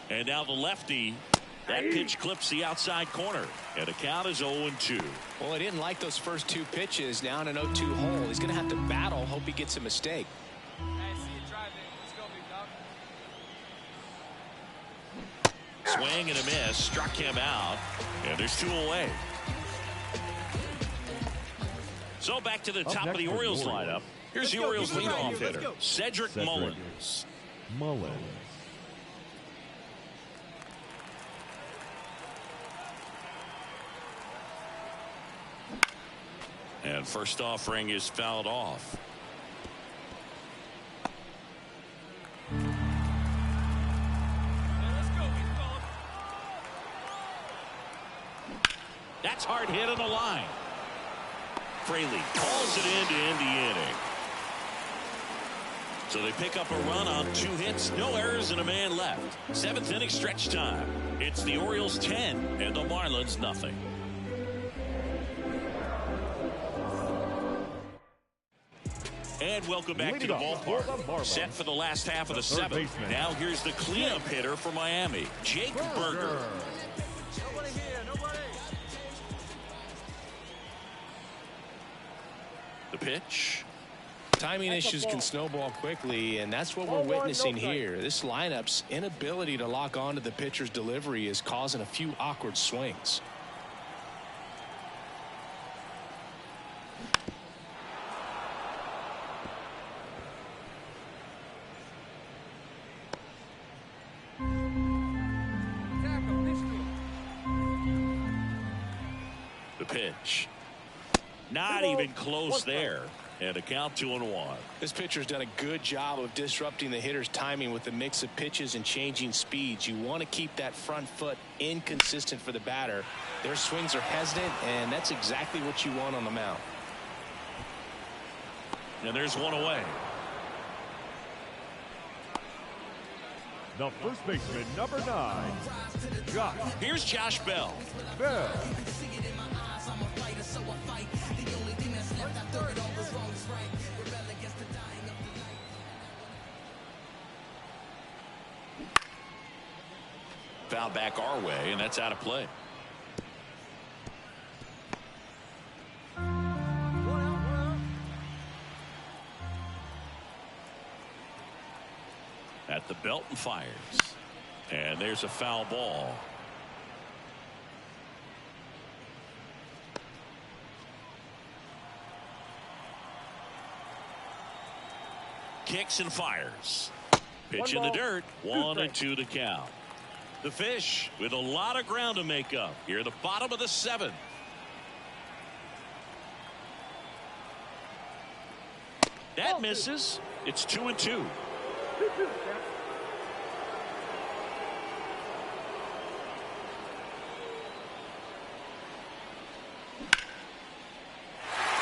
And now the lefty. That pitch clips the outside corner. And the count is 0-2. Well, he didn't like those first 2 pitches. Now in an 0-2 hole. He's going to have to battle. Hope he gets a mistake. Hey, see you driving. Let's go, big dog. Swing and a miss. Struck him out. And there's 2 away. So back to the top of the Orioles lineup. Here's the Orioles leadoff hitter, Cedric Mullins. And first offering is fouled off. That's hard hit on the line. Fraley calls it in to end the inning. So they pick up a run on 2 hits, no errors, and a man left. 7th inning stretch time. It's the Orioles 10 and the Marlins nothing. And welcome back to the ballpark. Set for the last half of the 7th. Now here's the cleanup hitter for Miami, Jake Berger. Nobody here, nobody. The pitch. Timing issues can snowball quickly, and that's what we're witnessing here. This lineup's inability to lock onto the pitcher's delivery is causing a few awkward swings. The pitch. Not even close there. And a count 2-1. This pitcher's done a good job of disrupting the hitter's timing with a mix of pitches and changing speeds. You want to keep that front foot inconsistent for the batter. Their swings are hesitant, and that's exactly what you want on the mound. And there's one away. The first baseman, number 9, Josh. Here's Josh Bell. Foul back our way, and that's out of play. At the belt and fires. And there's a foul ball. Kicks and fires. Pitch in the dirt. 1-2 the count. The Fish with a lot of ground to make up here at the bottom of the 7th. That misses. It's 2-2.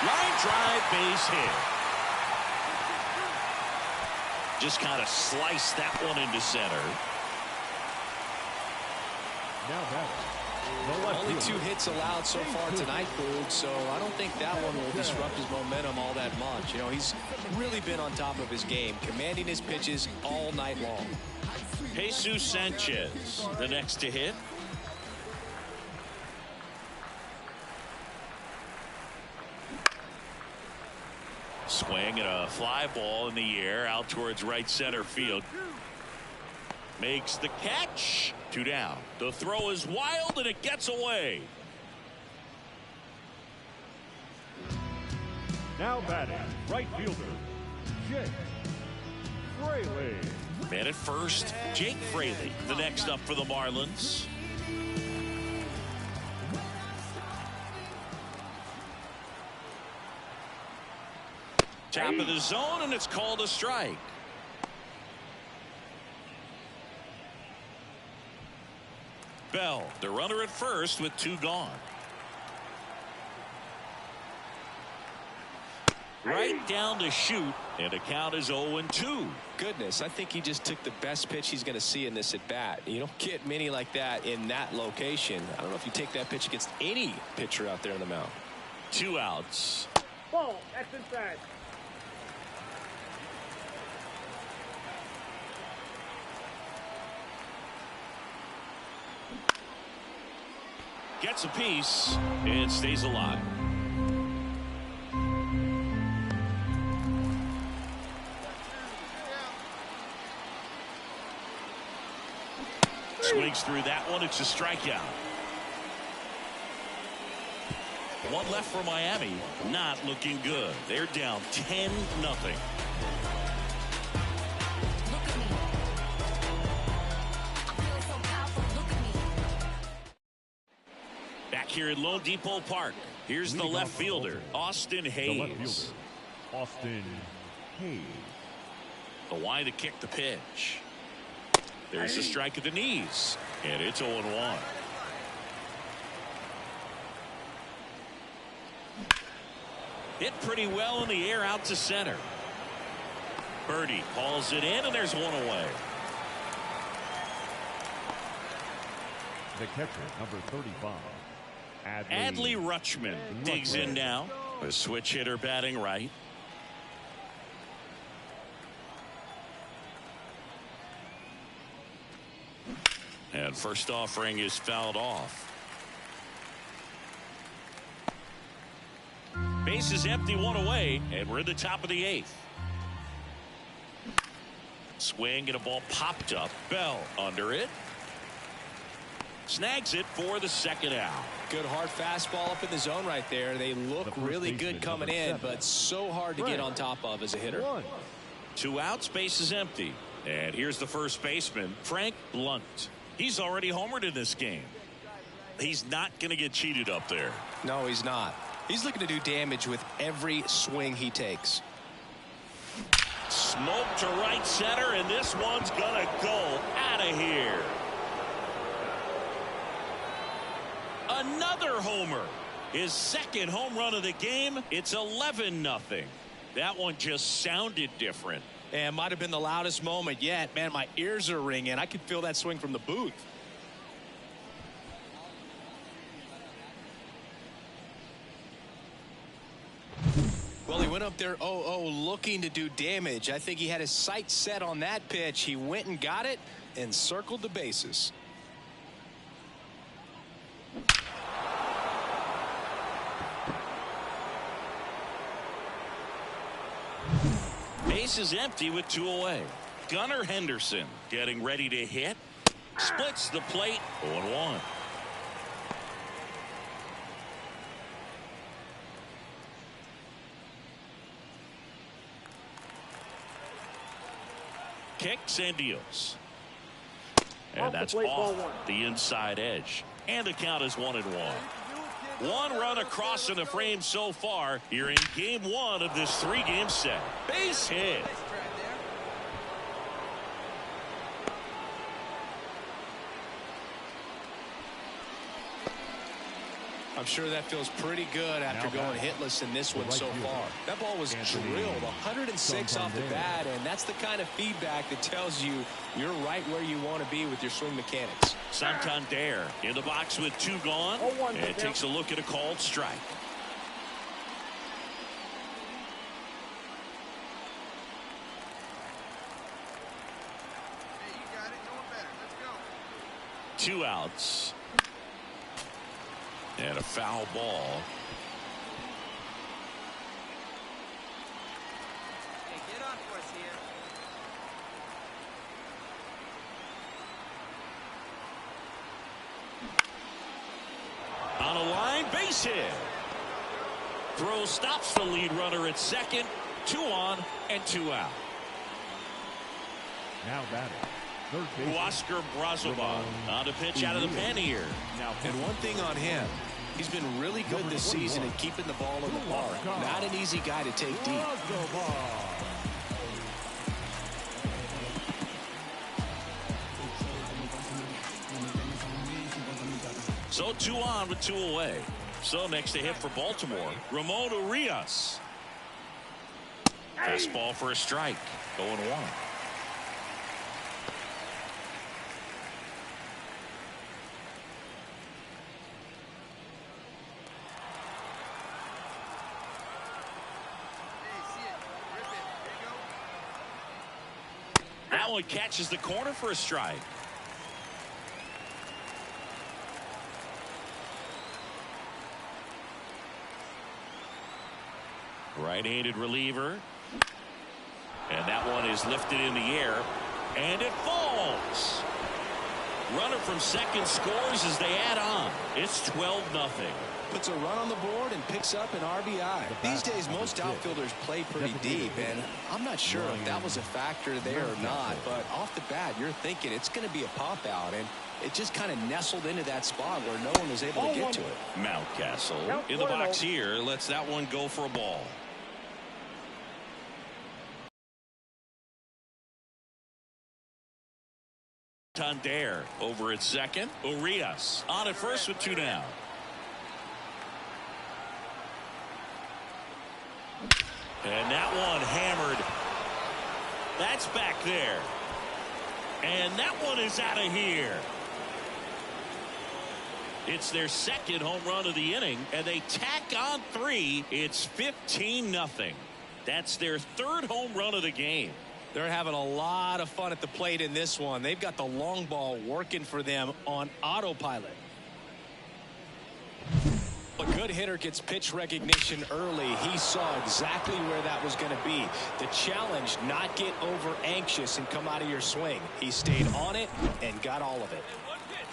Line drive, base hit. Just kind of sliced that one into center. Now batting. Only 2 hits allowed so far tonight, Boog, so I don't think that one will disrupt his momentum all that much. You know, he's really been on top of his game, commanding his pitches all night long. Jesus Sanchez, the next to hit. Swing and a fly ball in the air out towards right center field. Makes the catch. 2 down. The throw is wild and it gets away. Now batting, right fielder, Jake Fraley. Man at first, Jake Fraley, the next up for the Marlins. Top of the zone, and it's called a strike. Bell, the runner at first with 2 gone. Right down to shoot, and the count is 0-2. Goodness, I think he just took the best pitch he's going to see in this at bat. You don't get many like that in that location. I don't know if you take that pitch against any pitcher out there on the mound. 2 outs. Ball. That's inside. Gets a piece and stays alive. Swings through that one. It's a strikeout. 1 left for Miami. Not looking good. They're down 10-0. Back here at Lone Depot Park. Here's the left fielder, Austin Hayes. Austin Hayes. The line to kick the pitch. There's a strike at the knees, and it's 0-1. Hit pretty well in the air out to center. Birdie calls it in, and there's 1 away. The catcher, number 35. Adley Rutschman digs in now. A switch hitter batting right. And first offering is fouled off. Base is empty, 1 away, and we're at the top of the 8th. Swing and a ball popped up. Bell under it. Snags it for the 2nd out. Good hard fastball up in the zone right there. They look really good coming in, but so hard to get on top of as a hitter. 2 outs, base is empty. And here's the first baseman, Frank Blunt. He's already homered in this game. He's not going to get cheated up there. No, he's not. He's looking to do damage with every swing he takes. Smoke to right center, and this one's going to go out of here. Another homer. His 2nd home run of the game. It's 11-0. That one just sounded different. And might have been the loudest moment yet. Man, my ears are ringing. I could feel that swing from the booth. Well, he went up there 0-0 looking to do damage. I think he had his sights set on that pitch. He went and got it and circled the bases. Base is empty with 2 away. Gunnar Henderson getting ready to hit. Splits the plate. 0-1. Kicks and deals. And that's off the inside edge. And the count is 1-1. One run across in the frame so far here in game one of this 3-game set. Base hit. I'm sure that feels pretty good after going hitless in this one so far. That ball was drilled 106 off the bat, and that's the kind of feedback that tells you you're right where you want to be with your swing mechanics. Santander in the box with 2 gone, and takes a look at a called strike. Hey, you got it. Going better. Let's go. 2 outs. And a foul ball. Hey, get on for us here. On a line, base hit. Throw stops the lead runner at second. 2 on and 2 out. Now batting. Third base. Oscar Brazoban on to pitch out of the pen here. And one thing on him, he's been really good this season at keeping the ball in the park. Not an easy guy to take deep. So 2 on with 2 away. So next to hit for Baltimore, Ramon Urias. Fastball for a strike. Going 1. That one catches the corner for a strike. Right-handed reliever. And that one is lifted in the air. And it falls. Runner from second scores as they add on. It's 12-0. Puts a run on the board and picks up an RBI. These days, most outfielders play pretty deep, and I'm not sure if that was a factor there or not, but off the bat, you're thinking it's going to be a pop-out, and it just kind of nestled into that spot where no one was able to get to it. Mountcastle in the box here lets that one go for a ball. Santander over at second. Urias on at first with 2 down. And that one hammered. That's back there. And that one is out of here. It's their second home run of the inning, and they tack on 3. It's 15-0. That's their 3rd home run of the game. They're having a lot of fun at the plate in this one. They've got the long ball working for them on autopilot. A good hitter gets pitch recognition early. He saw exactly where that was going to be. The challenge, not get over anxious and come out of your swing. He stayed on it and got all of it.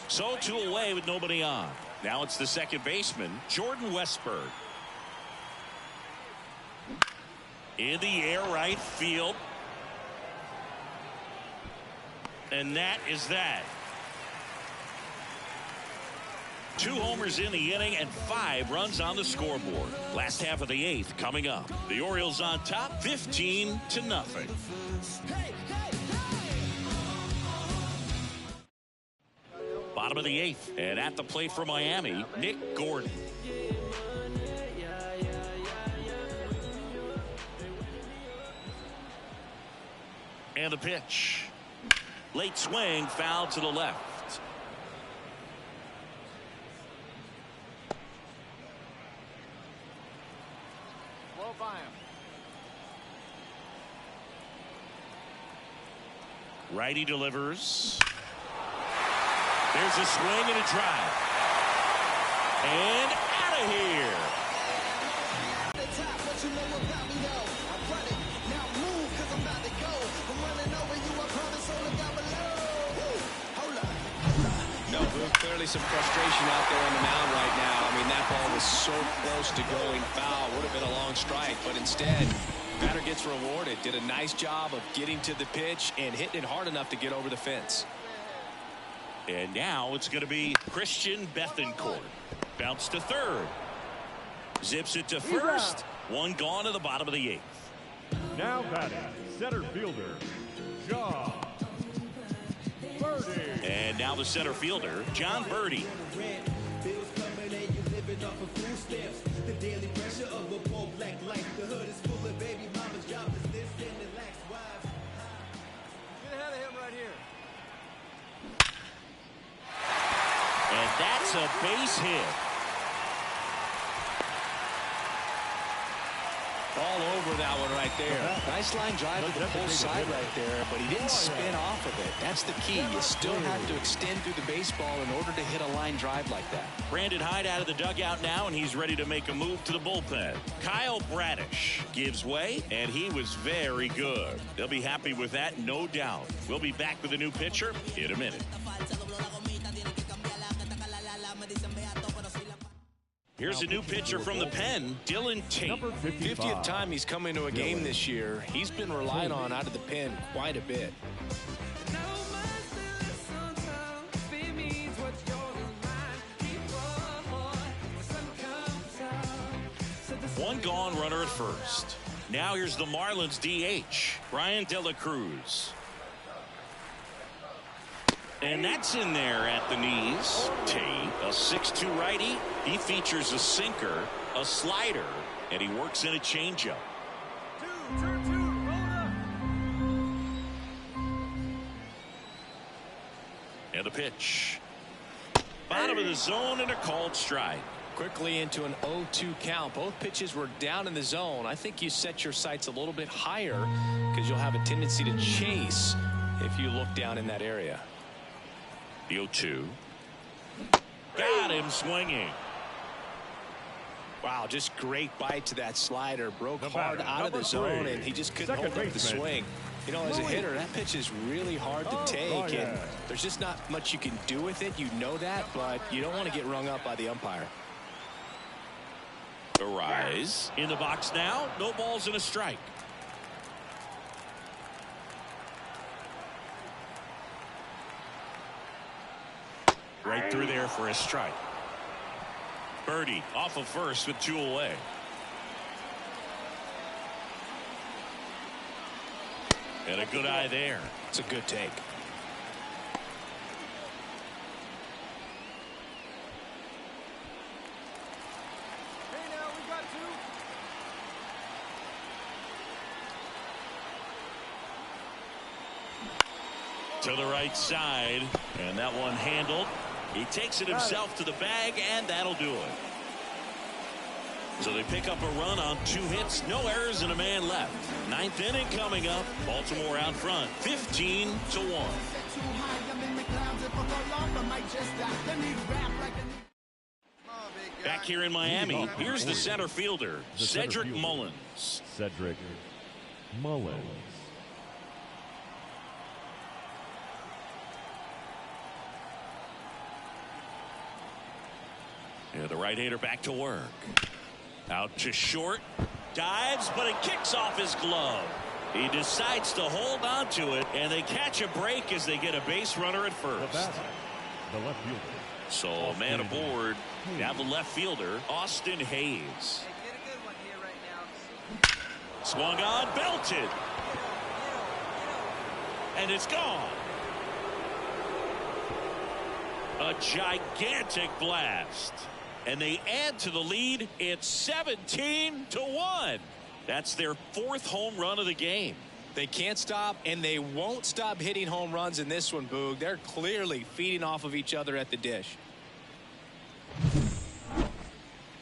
So 2 away with nobody on. Now it's the second baseman, Jordan Westburg. In the air, right field. And that is that. 2 homers in the inning and 5 runs on the scoreboard. Last half of the 8th coming up. The Orioles on top 15-0. Bottom of the 8th, and at the plate for Miami, Nick Gordon. And the pitch. Late swing, foul to the left. Well by him. Righty delivers. There's a swing and a drive. And out of here. Clearly some frustration out there on the mound right now. I mean, that ball was so close to going foul. Would have been a long strike, but instead, batter gets rewarded. Did a nice job of getting to the pitch and hitting it hard enough to get over the fence. And now it's going to be Christian Bethancourt. Bounce to third. Zips it to first. One gone to the bottom of the eighth. Now batting, center fielder, John Birdie. And now the center fielder, John Birdie. And that's a base hit. All over that one right there. Nice line drive to the pull side right there, but he didn't spin off of it. That's the key. You still have to extend through the baseball in order to hit a line drive like that. Brandon Hyde out of the dugout now, and he's ready to make a move to the bullpen. Kyle Bradish gives way, and he was very good. They'll be happy with that, no doubt. We'll be back with a new pitcher in a minute. Here's a new pitcher from the pen, Dylan Tate. 50th time he's come into a game this year. He's been relied on out of the pen quite a bit. One gone, runner at first. Now here's the Marlins DH, Brian De La Cruz. And that's in there at the knees. Tate, a 6'2 righty. He features a sinker, a slider, and he works in a changeup. And the pitch. Bottom of the zone and a called strike. Quickly into an 0-2 count. Both pitches were down in the zone. I think you set your sights a little bit higher because you'll have a tendency to chase if you look down in that area. The 0-2. Got him swinging. Wow, just great bite to that slider. Broke hard out of the zone, and he just couldn't hold up the swing. You know, as a hitter, that pitch is really hard to take, and there's just not much you can do with it. You know that, but you don't want to get rung up by the umpire. A rise. In the box now. No balls and a strike. Right through there for a strike. Birdie off of first with 2 away. And a good eye there. It's a good take. Hey, now we got two. To the right side, and that one handled. He takes it himself to the bag, and that'll do it. So they pick up a run on 2 hits, no errors, and a man left. 9th inning coming up. Baltimore out front, 15-1. Back here in Miami, here's the center fielder, Cedric Mullins. Cedric Mullins. Yeah, the right-hander back to work. Out to short. Dives, but it kicks off his glove. He decides to hold on to it, and they catch a break as they get a base runner at first. The left fielder. So a man aboard. Now the left fielder, Austin Hayes. Hey, get a good one here right now. Swung on, belted. And it's gone. A gigantic blast. And they add to the lead. It's 17-1. That's their 4th home run of the game. They can't stop, and they won't stop hitting home runs in this one, Boog. They're clearly feeding off of each other at the dish.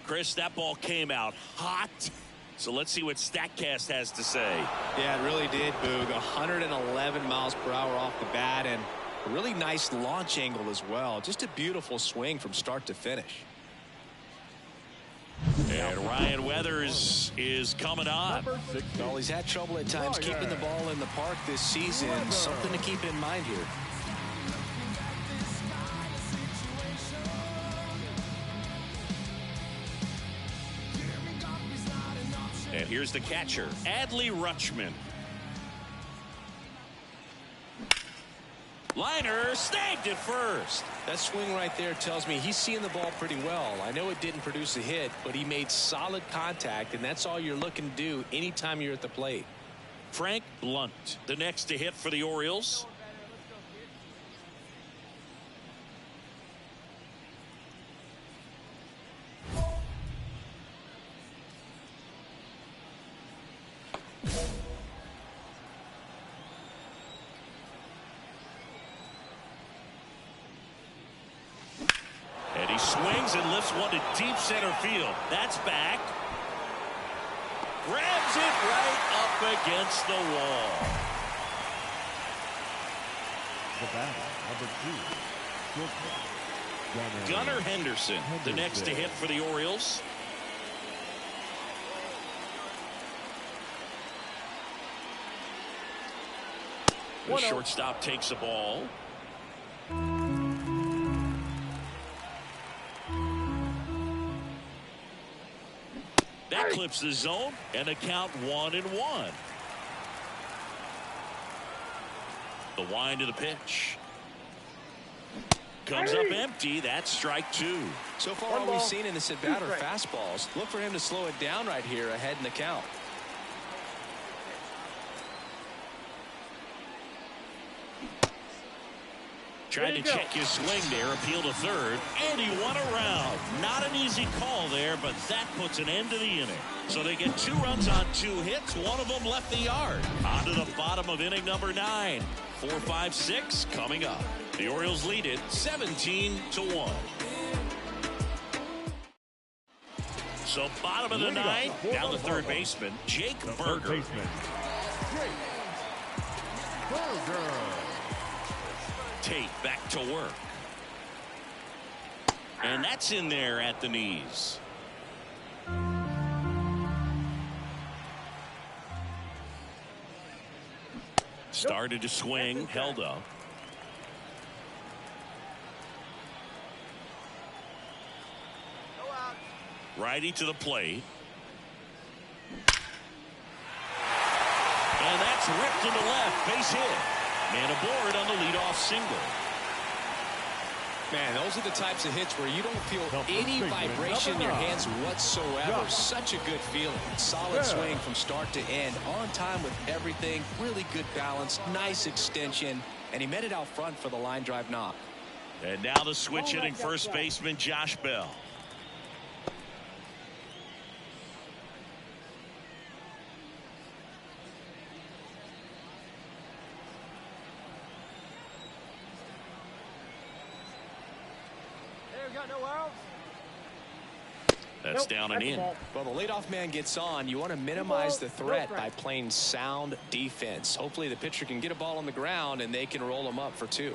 Chris, that ball came out hot. So let's see what StatCast has to say. Yeah, it really did, Boog. 111 miles per hour off the bat, and a really nice launch angle as well. Just a beautiful swing from start to finish. And Ryan Weathers is coming on. Well, he's had trouble at times keeping the ball in the park this season. Something to keep in mind here. And here's the catcher, Adley Rutschman. Liner snagged at first. That swing right there tells me he's seeing the ball pretty well. I know it didn't produce a hit, but he made solid contact, and that's all you're looking to do anytime you're at the plate. Frank Blunt, the next to hit for the Orioles. And he swings and lifts one to deep center field. That's back. Grabs it right up against the wall. The batter, number 2, shortstop, Gunnar Henderson, the next to hit for the Orioles. The shortstop takes the ball. That clips the zone, and a count 1-1. The wind of the pitch. Comes up empty. That's strike 2. So far, all we've seen in this at-bat are fastballs. Look for him to slow it down right here ahead in the count. Tried to check his swing there, appeal to third, and he won around. Not an easy call there, but that puts an end to the inning. So they get 2 runs on 2 hits. One of them left the yard. On to the bottom of inning number 9. 4, 5, 6 coming up. The Orioles lead it 17-1. So bottom of the 9th, down the third baseman, Jake Burger. Tate back to work. And that's in there at the knees. Started to swing, held up. Righty to the plate. And that's ripped into left. Base hit. Man aboard on the leadoff single. Man, those are the types of hits where you don't feel any vibration in your hands whatsoever. Such a good feeling. Solid swing from start to end. On time with everything. Really good balance. Nice extension. And he met it out front for the line drive knock. And now the switch hitting first baseman Josh Bell. That's down and in. Well, the leadoff man gets on. You want to minimize the threat by playing sound defense. Hopefully the pitcher can get a ball on the ground and they can roll him up for 2.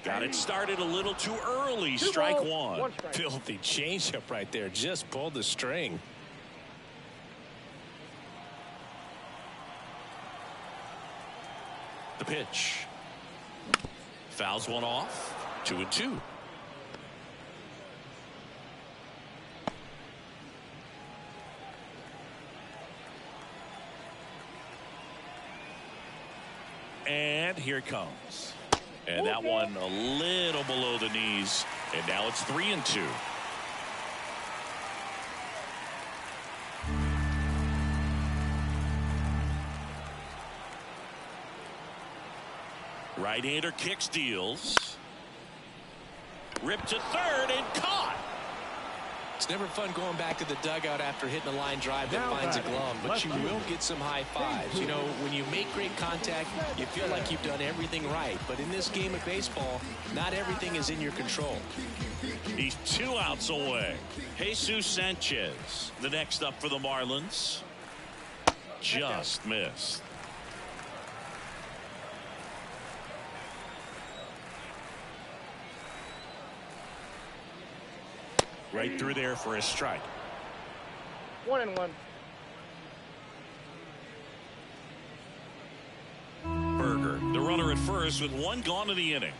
Got it started a little too early. Strike 1. Filthy changeup right there. Just pulled the string. The pitch. Fouls one off. 2-2. And here it comes. And that one a little below the knees. And now it's 3-2. Right-hander kicks, deals. Ripped to third and caught. It's never fun going back to the dugout after hitting a line drive that finds a glove, but you will get some high fives. You know, when you make great contact, you feel like you've done everything right. But in this game of baseball, not everything is in your control. He's 2 outs away. Jesus Sanchez, the next up for the Marlins. Just missed. Right through there for a strike. 1-1. Berger, the runner at first with 1 gone in the inning.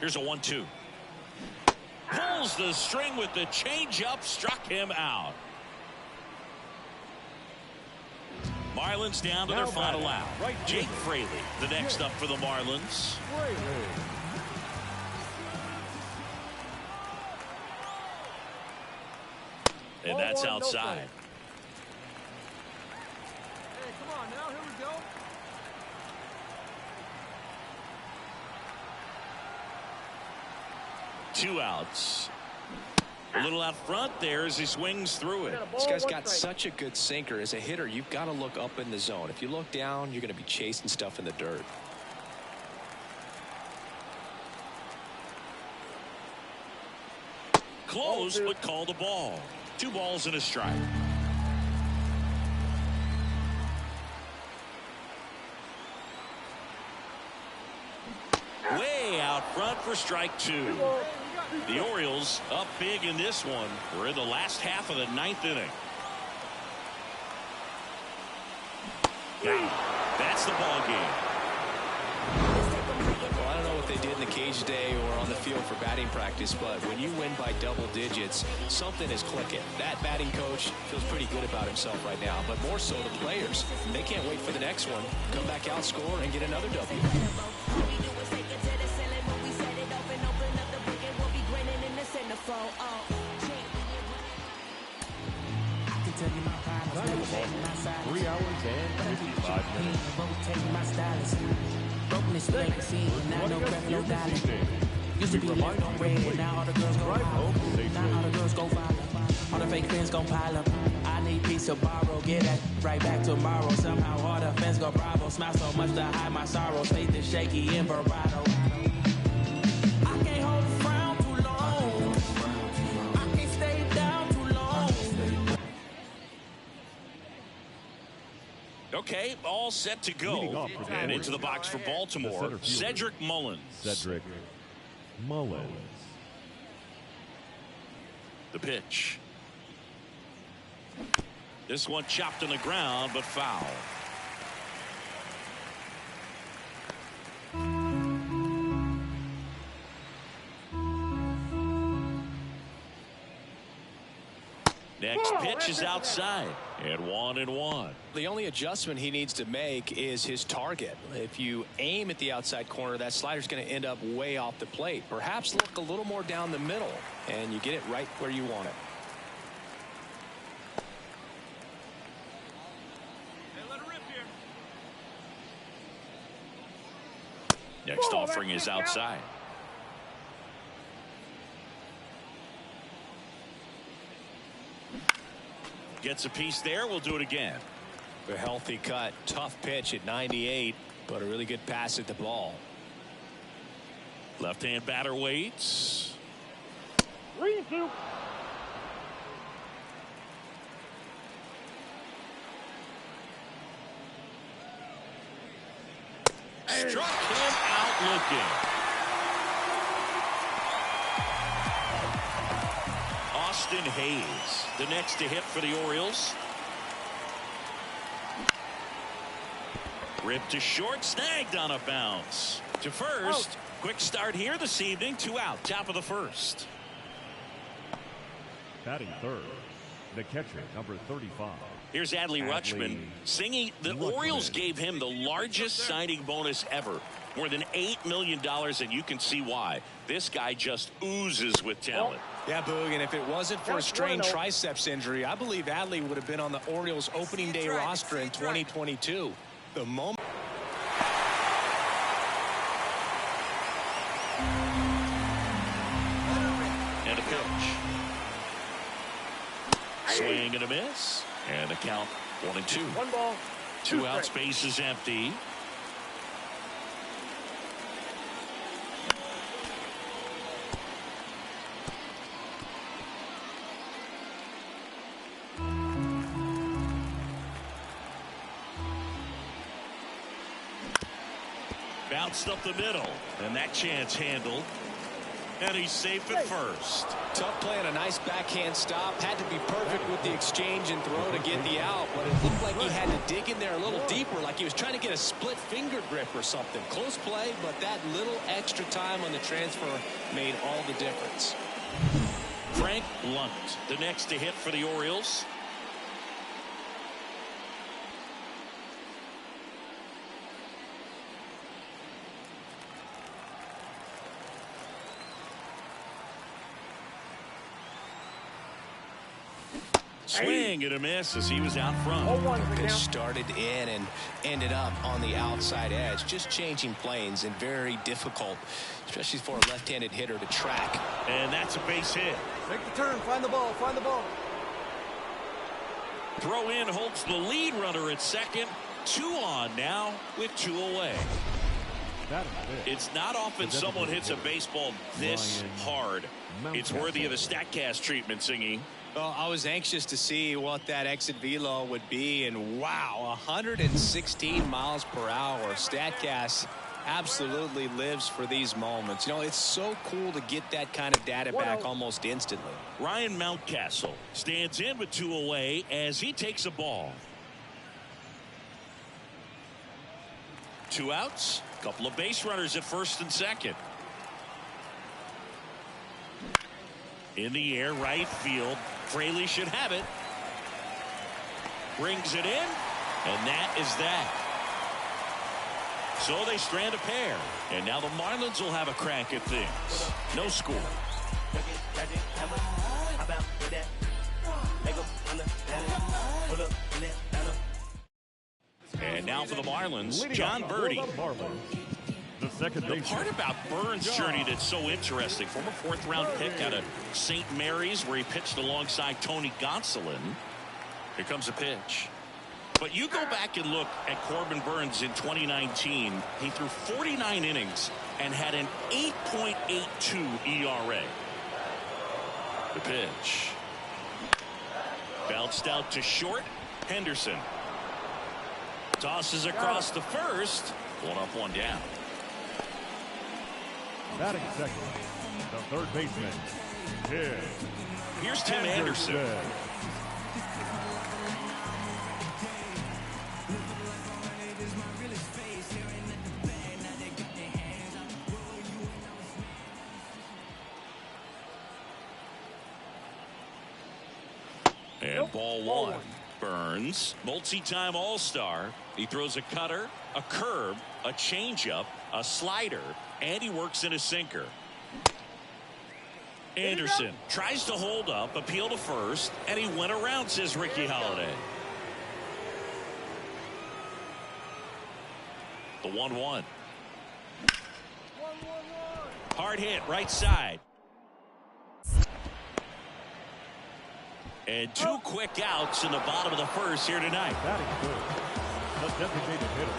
Here's a 1-2. Pulls the string with the changeup, struck him out. Marlins down to their final out. Jake Fraley, the next up for the Marlins. And that's outside. Hey, come on now. Here we go. Two outs. A little out front there as he swings through it. This guy's got such a good sinker. As a hitter, you've got to look up in the zone. If you look down, you're going to be chasing stuff in the dirt. Close, but called a ball. 2 balls and a strike. Way out front for strike 2. The Orioles up big in this one. We're in the last half of the 9th inning. That's the ball game. Well, I don't know what they did in the cage today or on the field for batting practice, but when you win by double digits, something is clicking. That batting coach feels pretty good about himself right now, but more so the players. They can't wait for the next one. Come back out, score, and get another W. Time of the ball, 3 hours and 55 minutes. What do you guys here this evening? Used to be left on red, now all the girls go home safely. Now all the girls go follow. All the fake fans gon' pile up. I need peace to borrow, get that right back tomorrow. Somehow all the fans go bravo. Smile so much to hide my sorrows. Faith is shaky in bravado. I can't hold a frown too long. I can't stay down too long. Okay, all set to go. And into the box for Baltimore, Cedric Mullins. Cedric Mullins. The pitch. This one chopped on the ground, but foul. Next pitch is outside, and 1-1. The only adjustment he needs to make is his target. If you aim at the outside corner, that slider's going to end up way off the plate. Perhaps look a little more down the middle, and you get it right where you want it. Hey, let her rip here. Next offering is outside. Gets a piece there. We'll do it again. A healthy cut. Tough pitch at 98, but a really good pass at the ball. Left-hand batter waits. 3-2. Struck him out looking. Austin Hayes, the next to hit for the Orioles. Ripped to short, snagged on a bounce. To first. Quick start here this evening. 2 out, top of the first. Batting third, the catcher, number 35. Here's Adley Rutschman singing. The Orioles gave him the largest signing bonus ever, more than $8 million, and you can see why. This guy just oozes with talent. Yeah, Boog, and if it wasn't for a strained triceps injury, I believe Adley would have been on the Orioles opening day roster in 2022. The moment. And a pitch. Swing and a miss. And the count 1-2. 1 ball. 2 out, space is empty. Bounced up the middle, and that chance handled. And he's safe at first. Tough play and a nice backhand stop. Had to be perfect with the exchange and throw to get the out, but it looked like he had to dig in there a little deeper, like he was trying to get a split finger grip or something. Close play, but that little extra time on the transfer made all the difference. Frank Lunt, the next to hit for the Orioles. Swing and a miss as he was out front. The pitch started in and ended up on the outside edge. Just changing planes and very difficult, especially for a left-handed hitter to track. And that's a base hit. Make the turn. Find the ball. Find the ball. Throw in holds the lead runner at second. 2 on now with 2 away. It's not often someone hits a baseball this hard. It's worthy of a StatCast treatment, Singy. Well, I was anxious to see what that exit velo would be, and wow, 116 miles per hour. StatCast absolutely lives for these moments. You know, it's so cool to get that kind of data back almost instantly. Ryan Mountcastle stands in with 2 away as he takes a ball. 2 outs, couple of base runners at first and second. In the air, right field. Fraley should have it. Brings it in, and that is that. So they strand a pair, and now the Marlins will have a crack at things. No score. And now for the Marlins, John Birdie. The part about Burns' journey that's so interesting, former 4th-round pick out of St. Mary's, where he pitched alongside Tony Gonsolin. Here comes a pitch. But you go back and look at Corbin Burns in 2019. He threw 49 innings and had an 8.82 ERA. The pitch. Bounced out to short. Henderson. Tosses across the first. 1 up, 1 down. Batting second, the third baseman, Here's Tim Anderson. And ball 1. Burns, multi-time All-Star. He throws a cutter, a curve, a changeup, a slider, and he works in a sinker. Anderson tries to hold up, appeal to first, and he went around, says Ricky Holiday. The 1-1. Hard hit, right side. And 2 quick outs in the bottom of the first here tonight. Batting third, the designated hitter,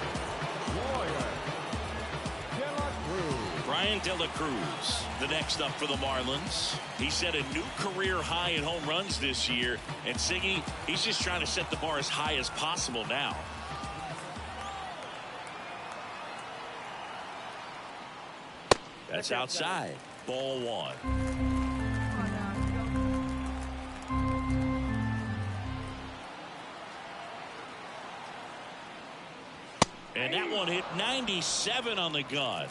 Brian De La Cruz, the next up for the Marlins. He set a new career high in home runs this year, and Siggy, he's just trying to set the bar as high as possible now. That's outside. Ball 1. And that one hit 97 on the gun.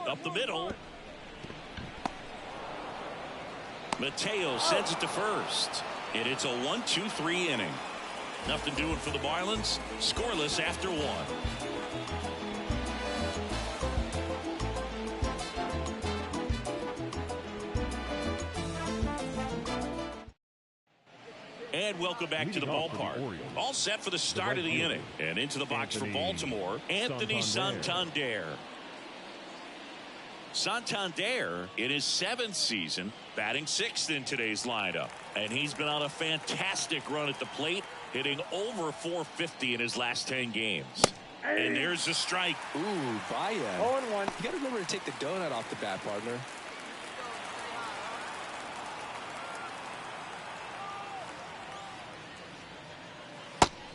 Up the middle. Mateo sends it to first. And it's a 1-2-3 inning. Nothing doing for the Marlins. Scoreless after 1. And welcome back to the ballpark. All set for the start of the inning. And into the box for Baltimore, Anthony Santander. Santander in his 7th season, batting 6th in today's lineup. And he's been on a fantastic run at the plate, hitting over 450 in his last 10 games. And there's a strike. Ooh, Baez. 0-1. You got to remember to take the donut off the bat, partner.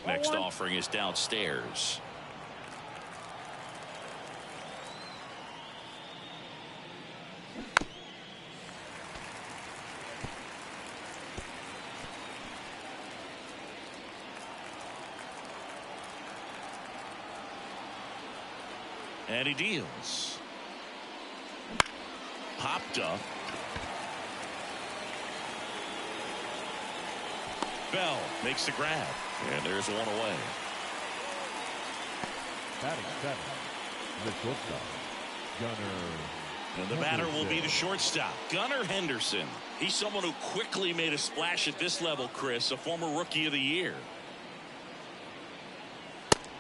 Next offering is downstairs. And he deals. Popped up. Bell makes the grab. And there's one away. Batting seven, the shortstop, Gunnar. And the batter will be the shortstop, Gunnar Henderson. He's someone who quickly made a splash at this level, Chris, a former Rookie of the Year.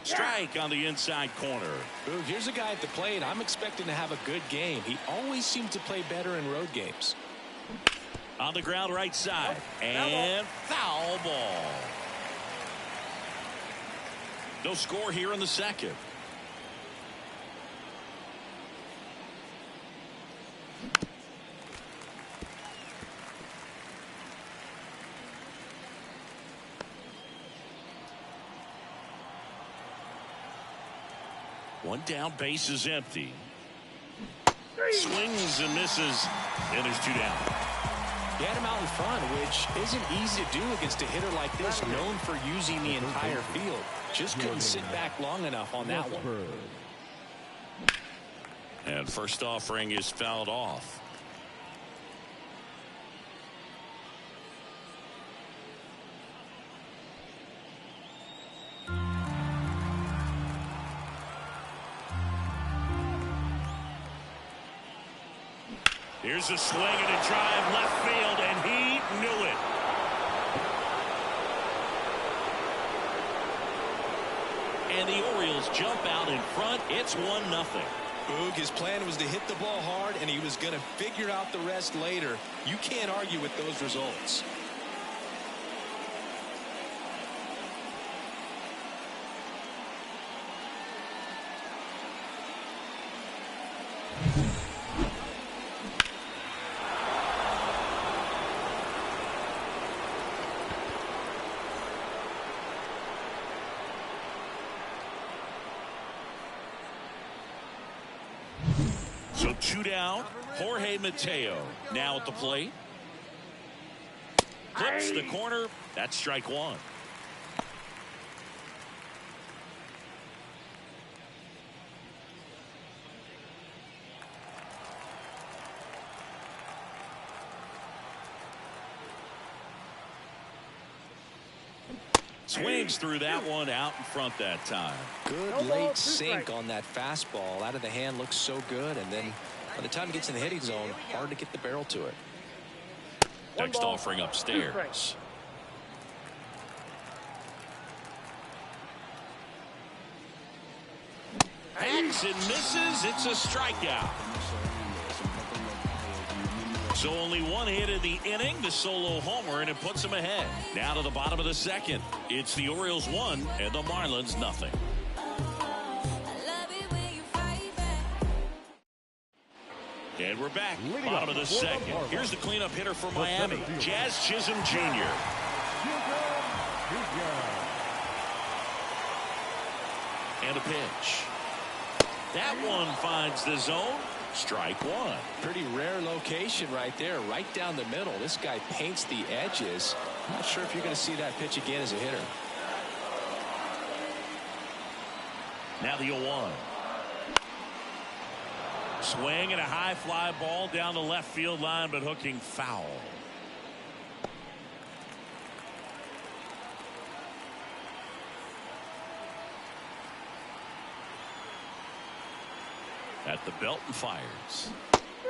Strike on the inside corner. Ooh, here's a guy at the plate. I'm expecting to have a good game. He always seems to play better in road games. On the ground right side. And foul ball. No score here in the second. One down, base is empty. Swings and misses, and there's two down. He had him out in front, which isn't easy to do against a hitter like this, known for using the entire field. Just couldn't sit back long enough on that one. And first offering is fouled off. Here's a swing and a drive left field, and he knew it. And the Orioles jump out in front. It's 1-0. Boog, his plan was to hit the ball hard, and he was going to figure out the rest later. You can't argue with those results. So two down. Jorge Mateo now at the plate. Clips the corner. That's strike one. Swings through that one, out in front that time. Good late sink on that fastball. Out of the hand, looks so good, and then by the time it gets in the hitting zone, hard to get the barrel to it. Next offering upstairs. Hacks and misses. It's a strikeout. So only one hit in the inning, the solo homer, and it puts them ahead. Now to the bottom of the second. It's the Orioles 1 and the Marlins nothing. And we're back. Bottom of the second. Here's the cleanup hitter for Miami, Jazz Chisholm Jr. And a pitch. That one finds the zone. Strike one. Pretty rare location right there, right down the middle. This guy paints the edges. I'm not sure if you're going to see that pitch again as a hitter. Now the 0-1. Swing and a high fly ball down the left field line, but hooking foul. At the belt and fires.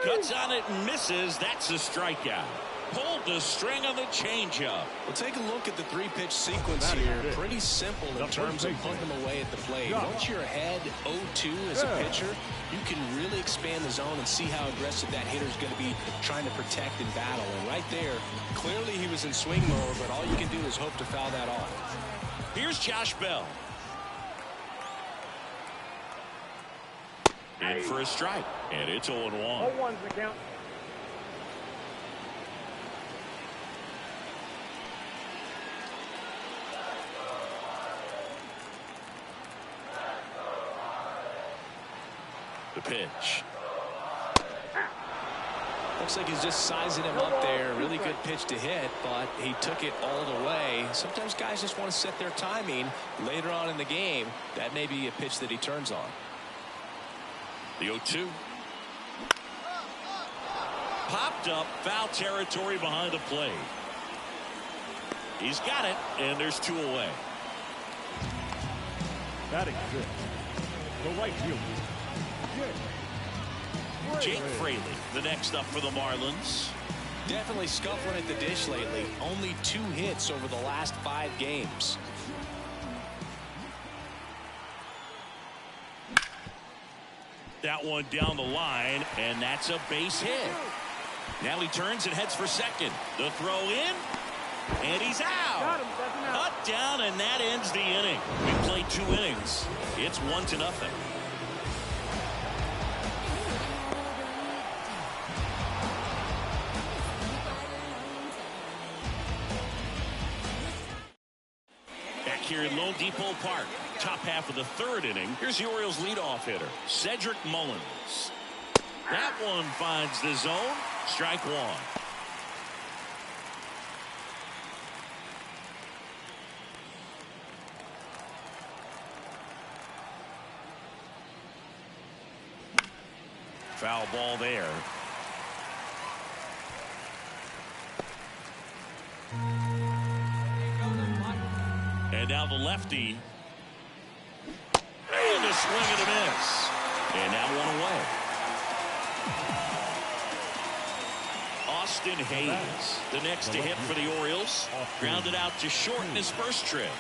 Cuts on it and misses. That's a strikeout. Pulled the string on the changeup. Well, take a look at the three-pitch sequence here. Pretty simple in terms of putting them away at the plate. Once you're ahead 0-2 as a pitcher, you can really expand the zone and see how aggressive that hitter is going to be trying to protect and battle. And right there, clearly he was in swing mode, but all you can do is hope to foul that off. Here's Josh Bell. In for a strike, and it's 0-1. 0-1's the count. The pitch. Looks like he's just sizing him up there. Really good pitch to hit, but he took it all the way. Sometimes guys just want to set their timing later on in the game. That may be a pitch that he turns on. The 0-2. Popped up, foul territory behind the plate. He's got it, and there's 2 away. Batting 6. The right fielder, Jake Fraley, the next up for the Marlins. Definitely scuffling at the dish lately. Only 2 hits over the last 5 games. That one down the line, and that's a base hit. Now he turns and heads for second. The throw in, and he's out. Got him. That's him out. Cut down, and that ends the inning. We played 2 innings. It's 1-0. Back here in Lone Depot Park, top half of the 3rd inning. Here's the Orioles leadoff hitter, Cedric Mullins. That one finds the zone. Strike 1. Foul ball there. And now the lefty. And a swing and a miss. And now 1 away. Austin Hayes, the next to hit for the Orioles. Grounded out to short in his first trip.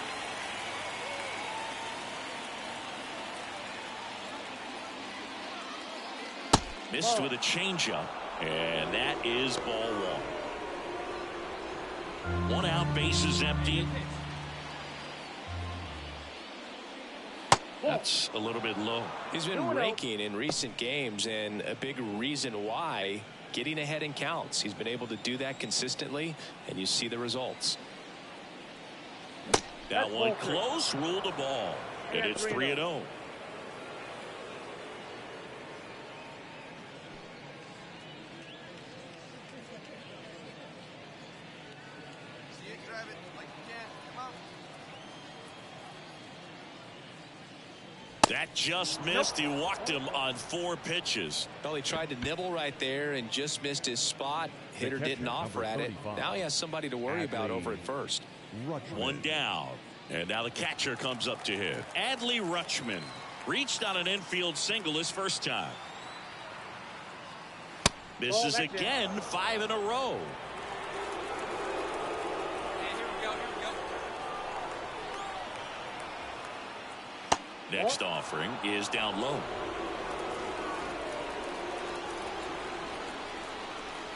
Missed with a changeup, and that is ball 1. 1 out, bases empty. That's a little bit low. He's been raking in recent games, and a big reason why, getting ahead in counts. He's been able to do that consistently, and you see the results. That one close, ruled a ball, and it's 3-0. See it, drive it like you can. Come on. That just missed. He walked him on 4 pitches. Well, he tried to nibble right there and just missed his spot. Hitter didn't offer at it. Now he has somebody to worry about over at first. 1 down. And now the catcher comes up to hit. Adley Rutschman reached on an infield single his first time. Misses again, 5 in a row. Next offering is down low.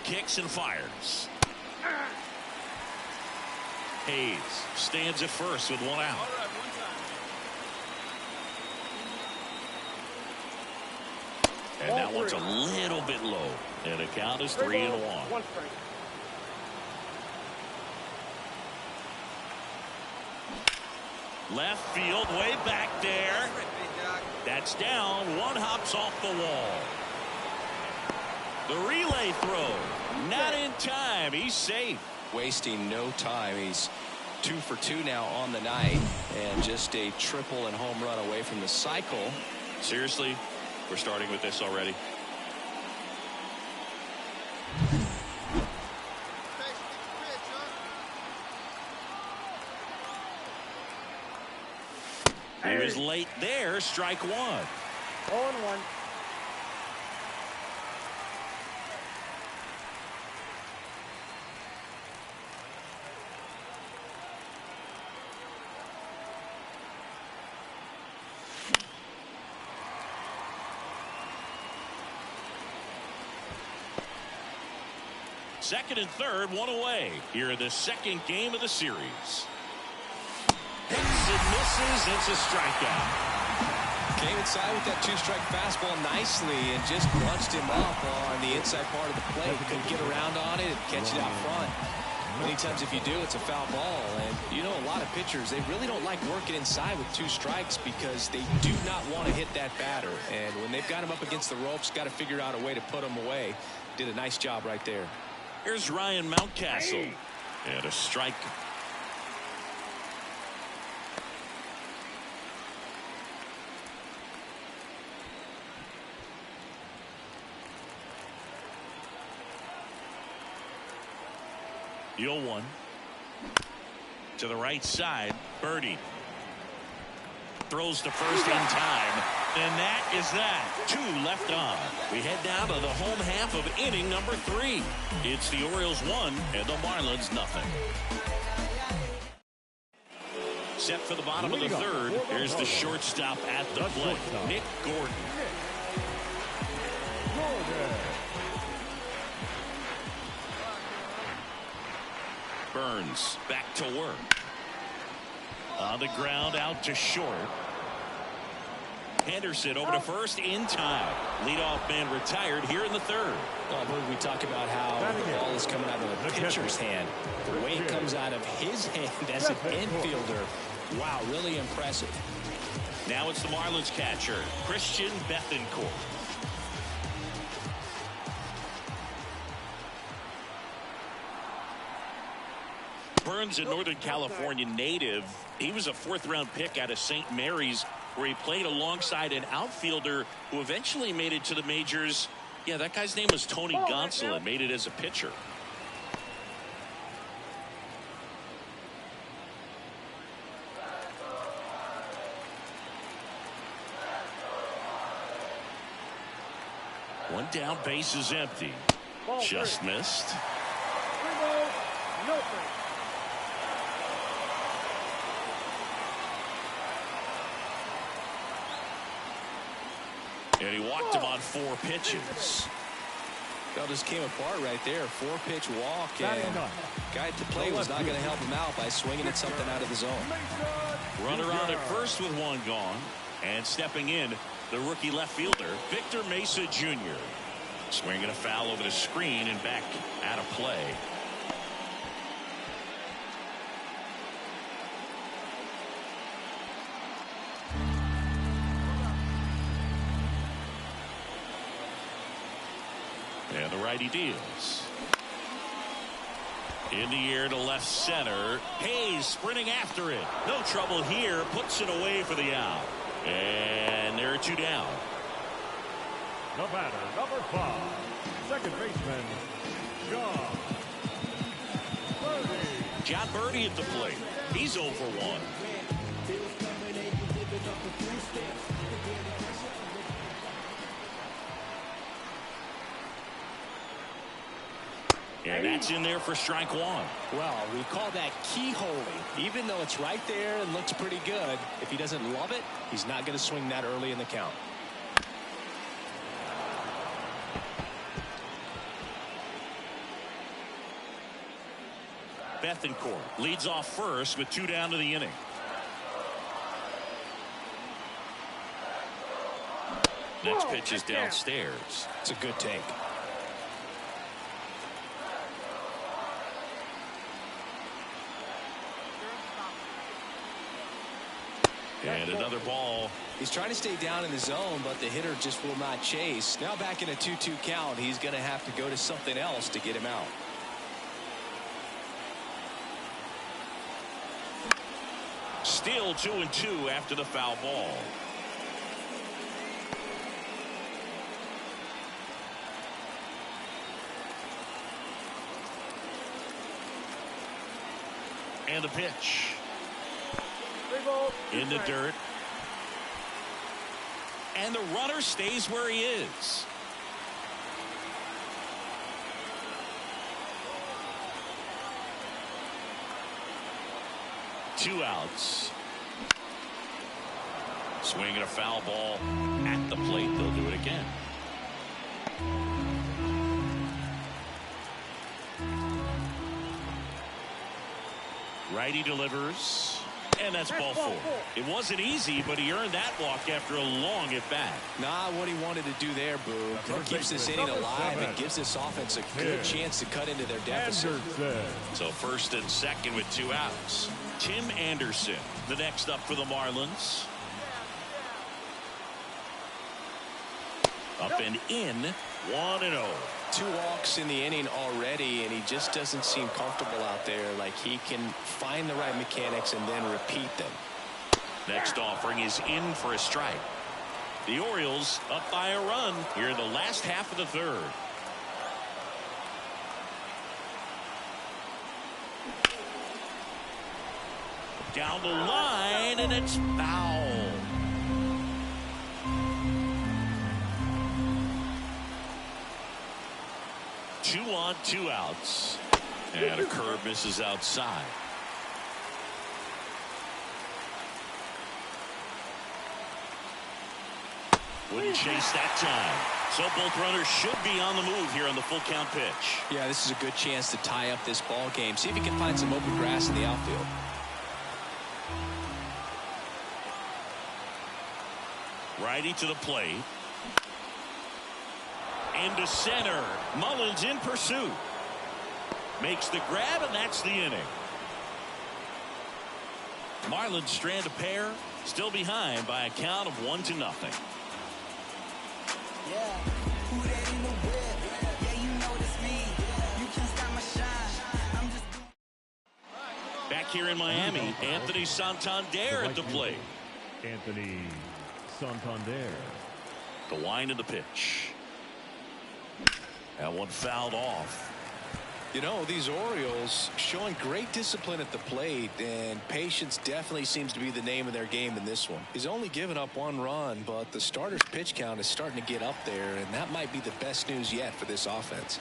Kicks and fires. Hayes stands at first with 1 out. All right, 1 time. And that one's a little bit low. And the count is 3-1. Left field, way back there. That's down. 1 hops off the wall. The relay throw, not in time. He's safe. Wasting no time. He's 2 for 2 now on the night, and just a triple and home run away from the cycle. Seriously, we're starting with this already. He was late there. Strike 1. 0-1. Second and third, 1 away. Here in the 2nd game of the series. Hits and misses. It's a strikeout. Came inside with that 2-strike fastball nicely and just bunched him up on the inside part of the plate. Couldn't get around on it and catch it out front. Many times if you do, it's a foul ball. And you know, a lot of pitchers, they really don't like working inside with 2 strikes because they do not want to hit that batter. And when they've got him up against the ropes, got to figure out a way to put him away. Did a nice job right there. Here's Ryan Mountcastle. And a strike. The 0-1 to the right side. Birdie throws to first in time, and that is that. 2 left on. We head down to the home half of inning number 3. It's the Orioles 1 and the Marlins nothing. Set for the bottom of the 3rd. Here's the shortstop at the plate, Nick Gordon. Burns back to work. On the ground, out to short. Henderson over to first in time. Leadoff man retired here in the 3rd. Well, we talk about how the ball is coming out of the pitcher's hand. The way it comes out of his hand as an infielder. Wow, really impressive. Now it's the Marlins catcher, Christian Bethancourt. Burns, a Northern California native. He was a 4th-round pick out of St. Mary's, where he played alongside an outfielder who eventually made it to the majors. Yeah, that guy's name was Tony Gonsolin, made it as a pitcher. One down, base is empty. Just missed. 3 balls, no strikes. And he walked him on 4 pitches. Well, just came apart right there. 4-pitch walk, and guy at the plate was not going to help him out by swinging at something out of the zone. Runner on at first with 1 gone. And stepping in, the rookie left fielder, Victor Mesa Jr. Swinging a foul over the screen and back out of play. And the righty deals. In the air to left center. Hayes sprinting after it. No trouble here. Puts it away for the out. And there are 2 down. The batter, number 5, second baseman, John Birdie at the plate. He's 0 for 1. And that's in there for strike 1. Well, we call that keyholing. Even though it's right there and looks pretty good, if he doesn't love it, he's not going to swing that early in the count. Bethancourt leads off first with 2 down to the inning. Next pitch is downstairs. It's a good take. And another ball. He's trying to stay down in the zone, but the hitter just will not chase. Now back in a 2-2 count, he's going to have to go to something else to get him out. Still 2-2 after the foul ball. And the pitch. In the dirt. And the runner stays where he is. Two outs. Swinging a foul ball at the plate. They'll do it again. Righty delivers. And that's ball 4. It wasn't easy, but he earned that walk after a long at-bat. Not what he wanted to do there, Boo. That keeps this inning alive and gives this offense a good chance to cut into their deficit. So first and second with 2 outs. Tim Anderson, the next up for the Marlins. Up and in, 1-0. 2 walks in the inning already, and he just doesn't seem comfortable out there. Like he can find the right mechanics and then repeat them. Next offering is in for a strike. The Orioles up by a run here in the last half of the 3rd. Down the line, and it's foul. Two on, 2 outs. And a curve misses outside. Wouldn't chase that time. So both runners should be on the move here on the full count pitch. Yeah, this is a good chance to tie up this ball game. See if he can find some open grass in the outfield. Righty to the plate. Into center. Mullins in pursuit. Makes the grab, and that's the inning. Marlins strand a pair. Still behind by a count of 1-0. Back here in Miami, Anthony Santander at the plate. Anthony Santander. The wind of the pitch. That one fouled off. You know, these Orioles showing great discipline at the plate, and patience definitely seems to be the name of their game in this one. He's only given up 1 run, but the starter's pitch count is starting to get up there, and that might be the best news yet for this offense.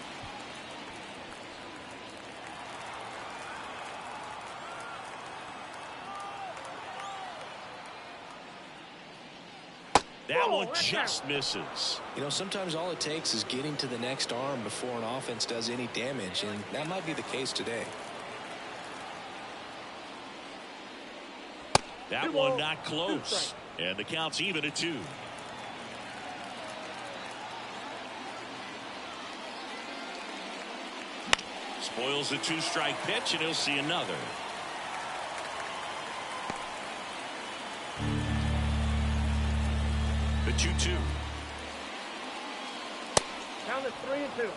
That one just misses. You know, sometimes all it takes is getting to the next arm before an offense does any damage, and that might be the case today. That one not close. And the count's even at 2. Spoils the 2-strike pitch, and he'll see another. The 2-2. Count it 3-2.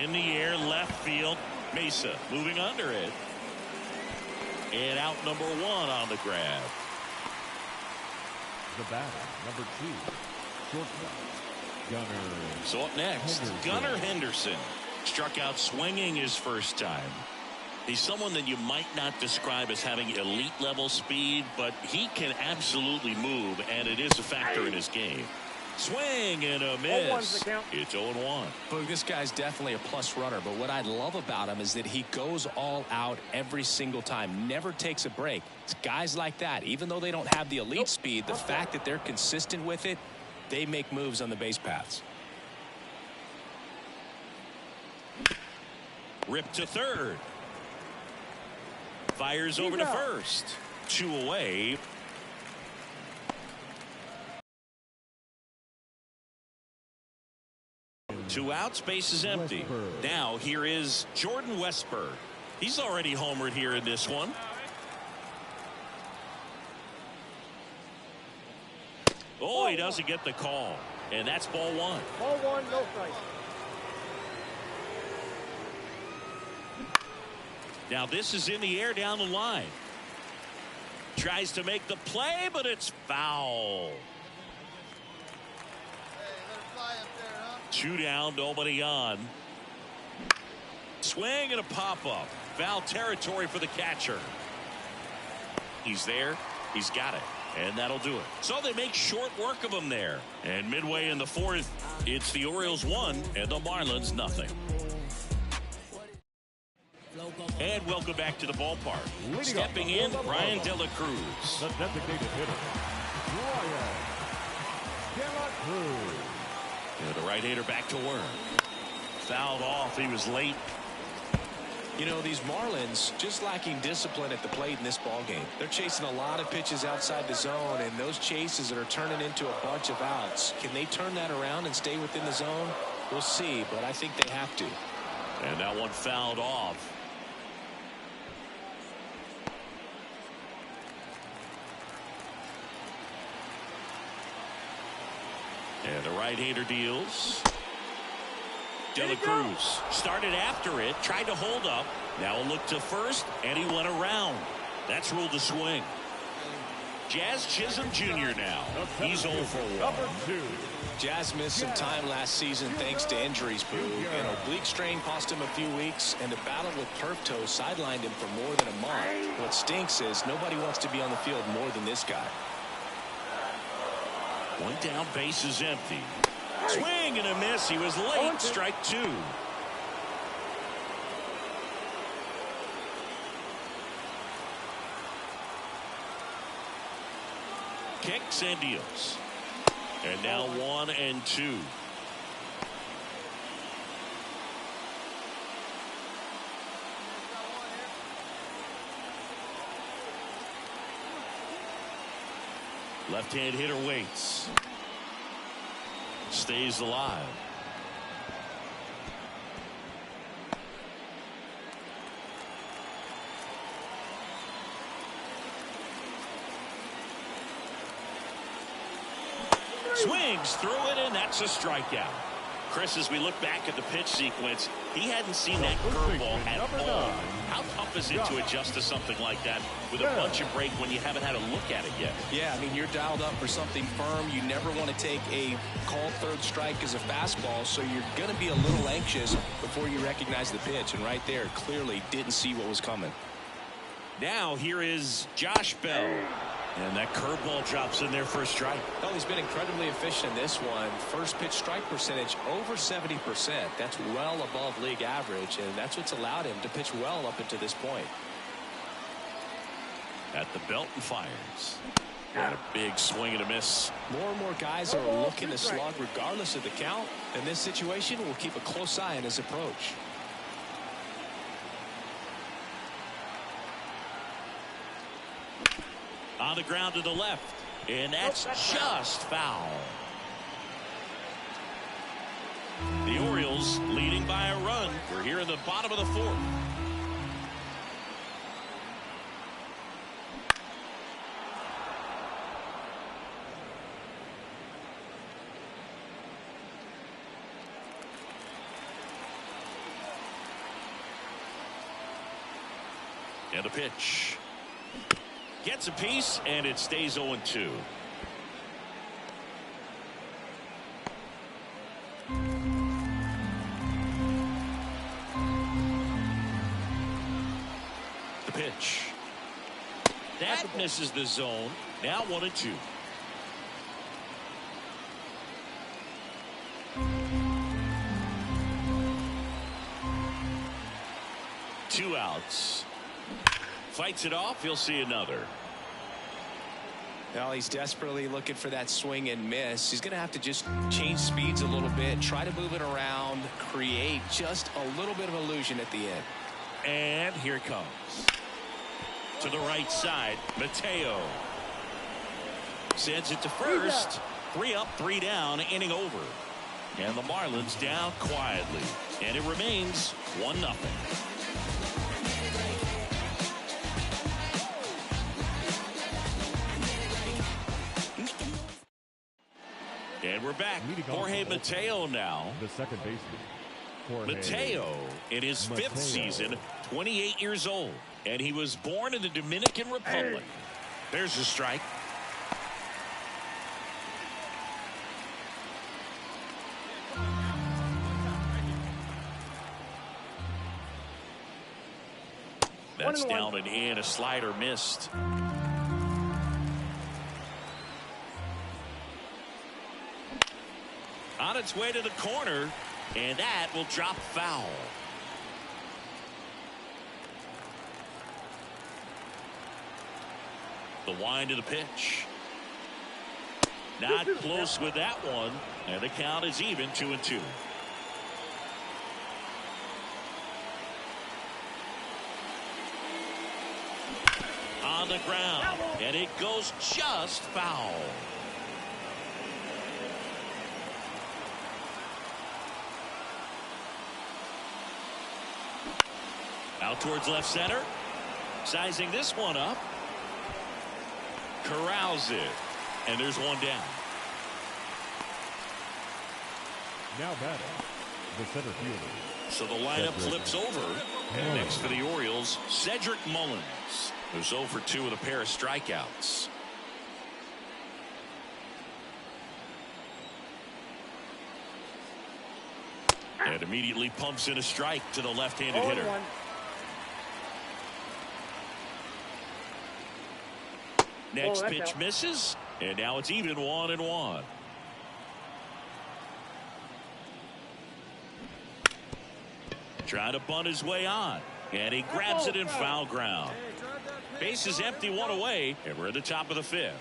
In the air, left field. Mesa moving under it. And out number 1 on the grab. The batter, number 2, shortstop, Gunnar. So up next, Gunnar Henderson. Struck out swinging his first time. He's someone that you might not describe as having elite level speed, but he can absolutely move, and it is a factor in his game. Swing and a miss. It's 0-1. Boog, this guy's definitely a plus runner, but what I love about him is that he goes all out every single time, never takes a break. It's guys like that, even though they don't have the elite speed, the fact that they're consistent with it, they make moves on the base paths. Ripped to third. Fires over to first. 2 away. Two outs, base is empty. Now here is Jordan Westburg. He's already homered here in this one. Oh, he doesn't get the call. And that's ball 1. Ball 1, no strike. Now this is in the air down the line. Tries to make the play, but it's foul. Hey, let it fly up there, huh? 2 down, nobody on. Swing and a pop-up. Foul territory for the catcher. He's there. He's got it. And that'll do it. So they make short work of him there. And midway in the 4th, it's the Orioles 1 and the Marlins nothing. And welcome back to the ballpark. Stepping in, Brian De La Cruz. The designated hitter, Brian De La Cruz. And the right-hander back to work. Fouled off. He was late. You know, these Marlins just lacking discipline at the plate in this ball game. They're chasing a lot of pitches outside the zone, and those chases that are turning into a bunch of outs. Can they turn that around and stay within the zone? We'll see, but I think they have to. And that one fouled off. And the right-hander deals. De La Cruz started after it, tried to hold up. Now a look to first, and he went around. That's ruled a swing. Jazz Chisholm Jr. now. He's 0 for 1. Jazz missed some time last season thanks to injuries, Boo. An oblique strain cost him a few weeks, and the battle with turf toe sidelined him for more than a month. What stinks is nobody wants to be on the field more than this guy. One down, base is empty. Swing and a miss. He was late. Strike 2. Kicks and deals. And now 1-2. Left-hand hitter waits. Stays alive. Swings through it, and that's a strikeout. Chris, as we look back at the pitch sequence, he hadn't seen that curveball at all. How tough is it to adjust to something like that with a bunch of break when you haven't had a look at it yet? Yeah, I mean, you're dialed up for something firm. You never want to take a called third strike as a fastball, so you're going to be a little anxious before you recognize the pitch. And right there, clearly didn't see what was coming. Now here is Josh Bell. And that curveball drops in there for a strike. Well, he's been incredibly efficient in this one. First pitch strike percentage over 70%. That's well above league average, and that's what's allowed him to pitch well up until this point. At the belt and fires. And a big swing and a miss. More and more guys are looking to slug regardless of the count. In this situation, we'll keep a close eye on his approach. On the ground to the left, and that's just foul. The Orioles leading by a run. We're here in the bottom of the 4th. And the pitch. Gets a piece, and it stays 0-2. The pitch. That misses the zone. Now 1-2. Two outs. Fights it off. He'll see another. Now he's desperately looking for that swing and miss. He's going to have to just change speeds a little bit, try to move it around, create just a little bit of illusion at the end. And here it comes. To the right side, Mateo. Sends it to first. 3 up, 3 down, inning over. And the Marlins down quietly. And it remains 1-0. And we're back. Jorge Mateo now. The second baseman. Mateo in his 5th season, 28 years old. And he was born in the Dominican Republic. There's a strike. That's down and in. A slider missed. On its way to the corner, and that will drop foul. The wind of the pitch. Not close with that one. And the count is even, 2-2. On the ground. And it goes just foul. Out towards left center. Sizing this one up. Corrals it. And there's one down. Now batting, the center fielder. So the lineup flips over. And next for the Orioles, Cedric Mullins, who's 0 for 2 with a pair of strikeouts. And immediately pumps in a strike to the left-handed hitter. Next pitch misses, and now it's even 1-1. Trying to bunt his way on, and he grabs it in foul ground. Base is empty, one away, and we're at the top of the 5th.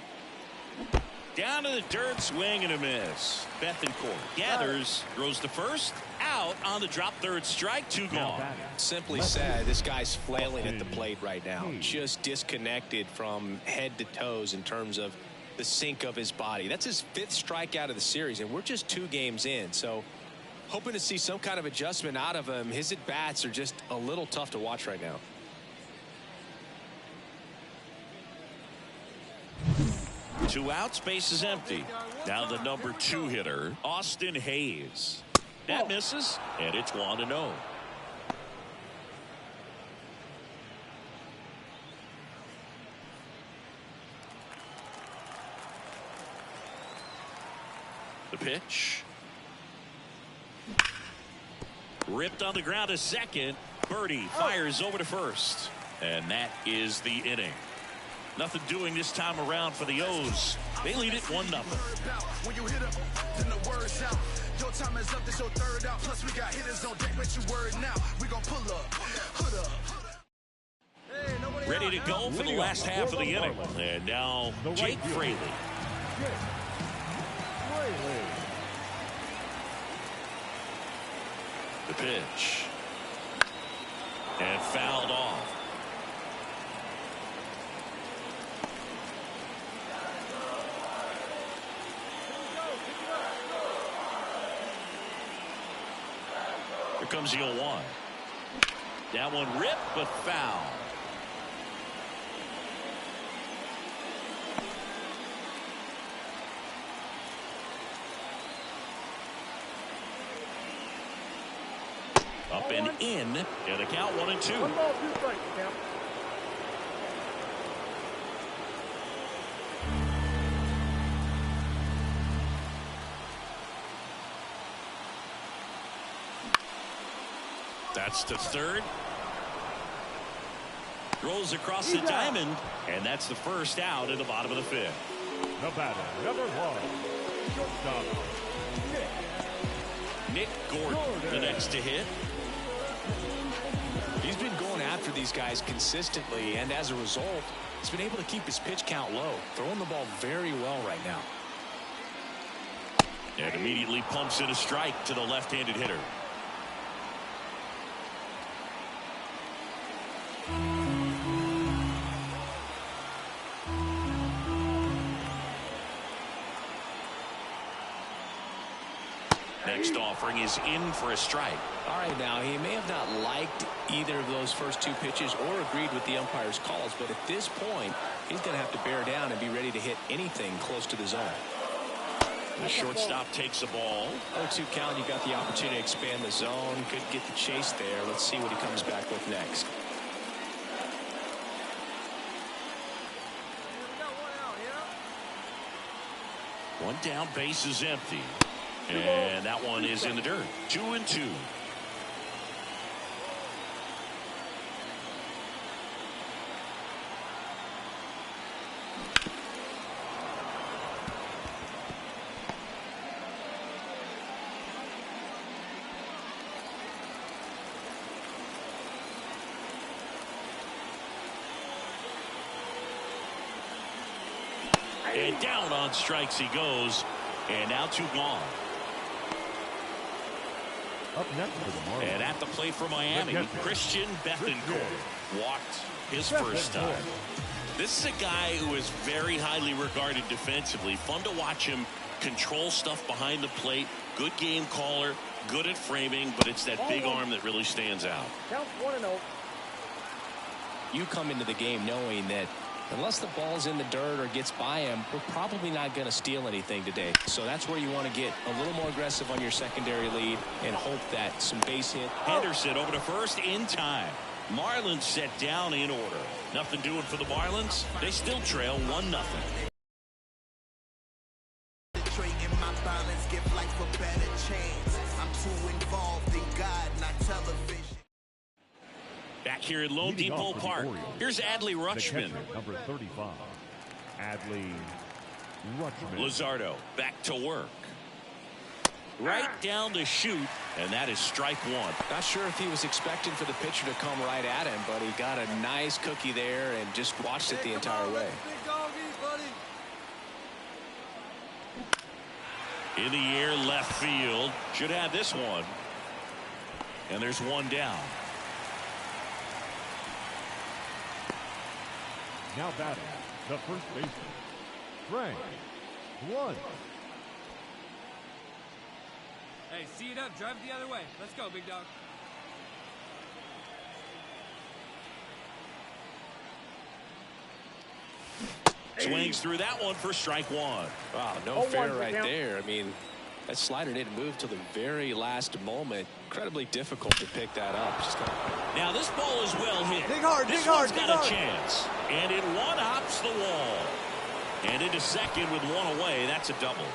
Down to the dirt, swing and a miss. Bethencourt gathers, throws to first, out on the drop, third strike, 2 gone. Simply said, this guy's flailing at the plate right now. Just disconnected from head to toes in terms of the sink of his body. That's his 5th strikeout of the series, and we're just 2 games in. So hoping to see some kind of adjustment out of him. His at-bats are just a little tough to watch right now. Two outs, base is empty. Now the number 2 hitter, Austin Hayes. That misses, and it's 1-0. The pitch. Ripped on the ground to second. Birdie fires over to first. And that is the inning. Nothing doing this time around for the O's. They lead it 1-0. When you hit up, then the word's out. Your time is up, this your third out. Plus we got hitters on deck, but you word now. We gon' pull up, hood up. Ready to go for the last half of the inning. And now Jake Fraley. The pitch. And fouled off. Here comes the 0-1. That one ripped, but foul. Up and in, and the count 1-2. 1 ball, 2 strikes, count. That's to third. Rolls across the diamond, and that's the first out in the bottom of the 5th. The batter, number 1, shortstop, Nick Gordon, the next to hit. He's been going after these guys consistently, and as a result, he's been able to keep his pitch count low, throwing the ball very well right now. And immediately pumps in a strike to the left-handed hitter. Next offering is in for a strike. All right, now he may have not liked either of those first 2 pitches or agreed with the umpire's calls, but at this point, he's going to have to bear down and be ready to hit anything close to the zone. The shortstop takes the ball. 0-2 count. You got the opportunity to expand the zone. Could get the chase there. Let's see what he comes back with next. One down, base is empty. And that one is in the dirt. 2-2. And down on strikes he goes. And now 2 gone. Up next for the Marlins. And at the plate for Miami, Christian Bethancourt walked his first time. This is a guy who is very highly regarded defensively. Fun to watch him control stuff behind the plate. Good game caller, good at framing, but it's that big arm that really stands out. Count 1-0. You come into the game knowing that unless the ball's in the dirt or gets by him, we're probably not going to steal anything today. So that's where you want to get a little more aggressive on your secondary lead and hope that some base hit. Henderson over to first in time. Marlins set down in order. Nothing doing for the Marlins. They still trail 1-0. Trading my balance, give life a better chance. I'm too involved in God, not television. Back here at Lone Depot Park, here's Adley Rutschman. Number 35, Adley Rutschman. Luzardo back to work. Right down the chute, and that is strike 1. Not sure if he was expecting for the pitcher to come right at him, but he got a nice cookie there and just watched it the entire way. Big dog eat, buddy. In the air, left field. Should have this one. And there's 1 down. Now batting, the first baseman, Frank Lunt. Hey, see it up. Drive it the other way. Let's go, big dog. Swings through that one for strike 1. Wow, no fair right there. I mean, that slider didn't move till the very last moment. Incredibly difficult to pick that up. Now this ball is well hit. Dig hard, this dig hard, one's got a chance. And it one-hops the wall. And into second with 1 away. That's a double.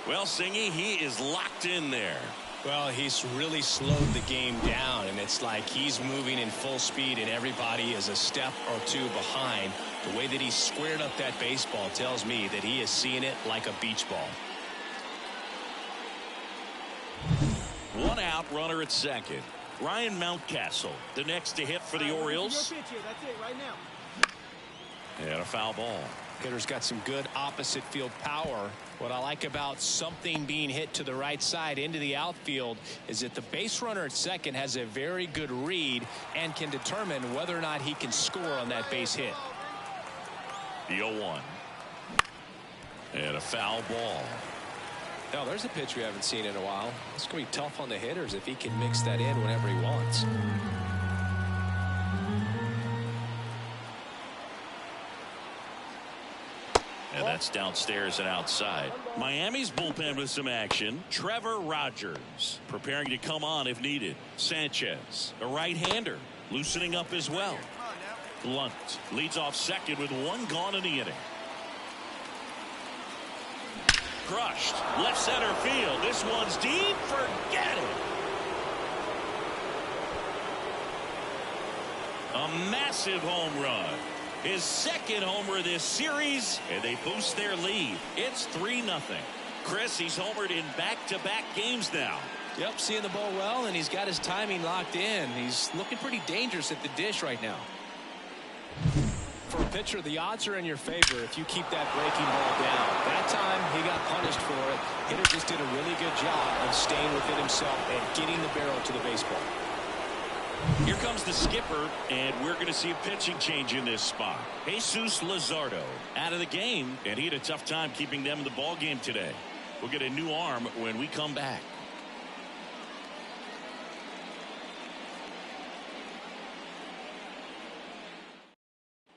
Well, Singy, he is locked in there. Well, he's really slowed the game down, and it's like he's moving in full speed, and everybody is a step or 2 behind. The way that he squared up that baseball tells me that he is seeing it like a beach ball. 1 out, runner at second. Ryan Mountcastle, the next to hit for the Orioles. Your pitch here. That's it right now. And a foul ball. Hitter's got some good opposite field power. What I like about something being hit to the right side into the outfield is that the base runner at second has a very good read and can determine whether or not he can score on that base hit. The 0-1. And a foul ball. Now there's a pitch we haven't seen in a while. It's going to be tough on the hitters if he can mix that in whenever he wants. And that's downstairs and outside. Miami's bullpen with some action. Trevor Rogers preparing to come on if needed. Sanchez, a right-hander, loosening up as well. Lunt leads off second with 1 gone in the inning. Crushed left center field. This one's deep. Forget it. A massive home run. His second homer this series, and they boost their lead. It's 3-0. Chris, he's homered in back-to-back games now. Yep, seeing the ball well, and he's got his timing locked in. He's looking pretty dangerous at the dish right now. For a pitcher, the odds are in your favor if you keep that breaking ball down. That time, he got punished for it. Hitter just did a really good job of staying within himself and getting the barrel to the baseball. Here comes the skipper, and we're going to see a pitching change in this spot. Jesus Luzardo out of the game, and he had a tough time keeping them in the ball game today. We'll get a new arm when we come back.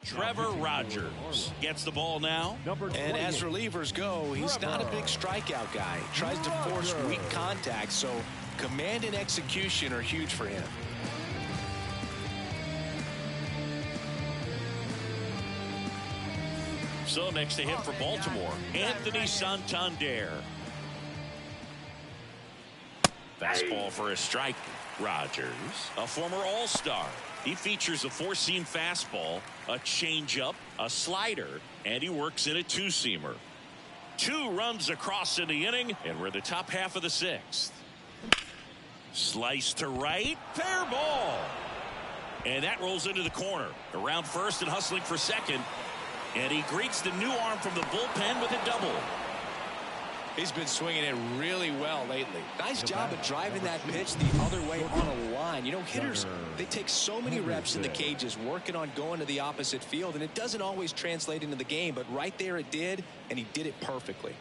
Trevor Rogers gets the ball now. And as relievers go, he's not a big strikeout guy. He tries to force weak contact, so command and execution are huge for him. So next to hit for Baltimore, Anthony Santander. Fastball for a strike. Rogers, a former All-Star. He features a 4-seam fastball, a changeup, a slider, and he works in a 2-seamer. 2 runs across in the inning, and we're the top half of the 6th. Slice to right, fair ball. And that rolls into the corner. Around first and hustling for second. And he greets the new arm from the bullpen with a double. He's been swinging it really well lately. Nice job of driving that pitch the other way on a line. You know, hitters, they take so many reps in the cages working on going to the opposite field, and it doesn't always translate into the game, but right there it did, and he did it perfectly.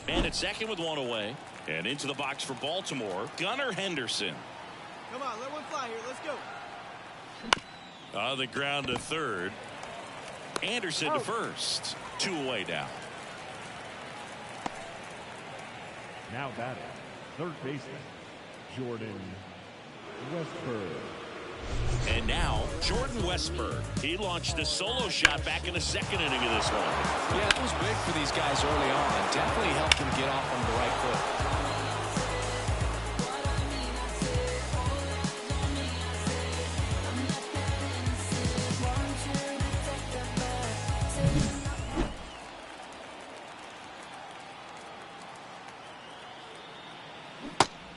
And at second with one away. And into the box for Baltimore, Gunnar Henderson. Come on, let one fly here. Let's go. On the ground to third. Anderson to first. 2 away now. Now batting, third baseman, Jordan Westberg. And now, Jordan Westberg. He launched a solo shot back in the second inning of this one. Yeah, it was big for these guys early on. Definitely helped them get off on the right foot.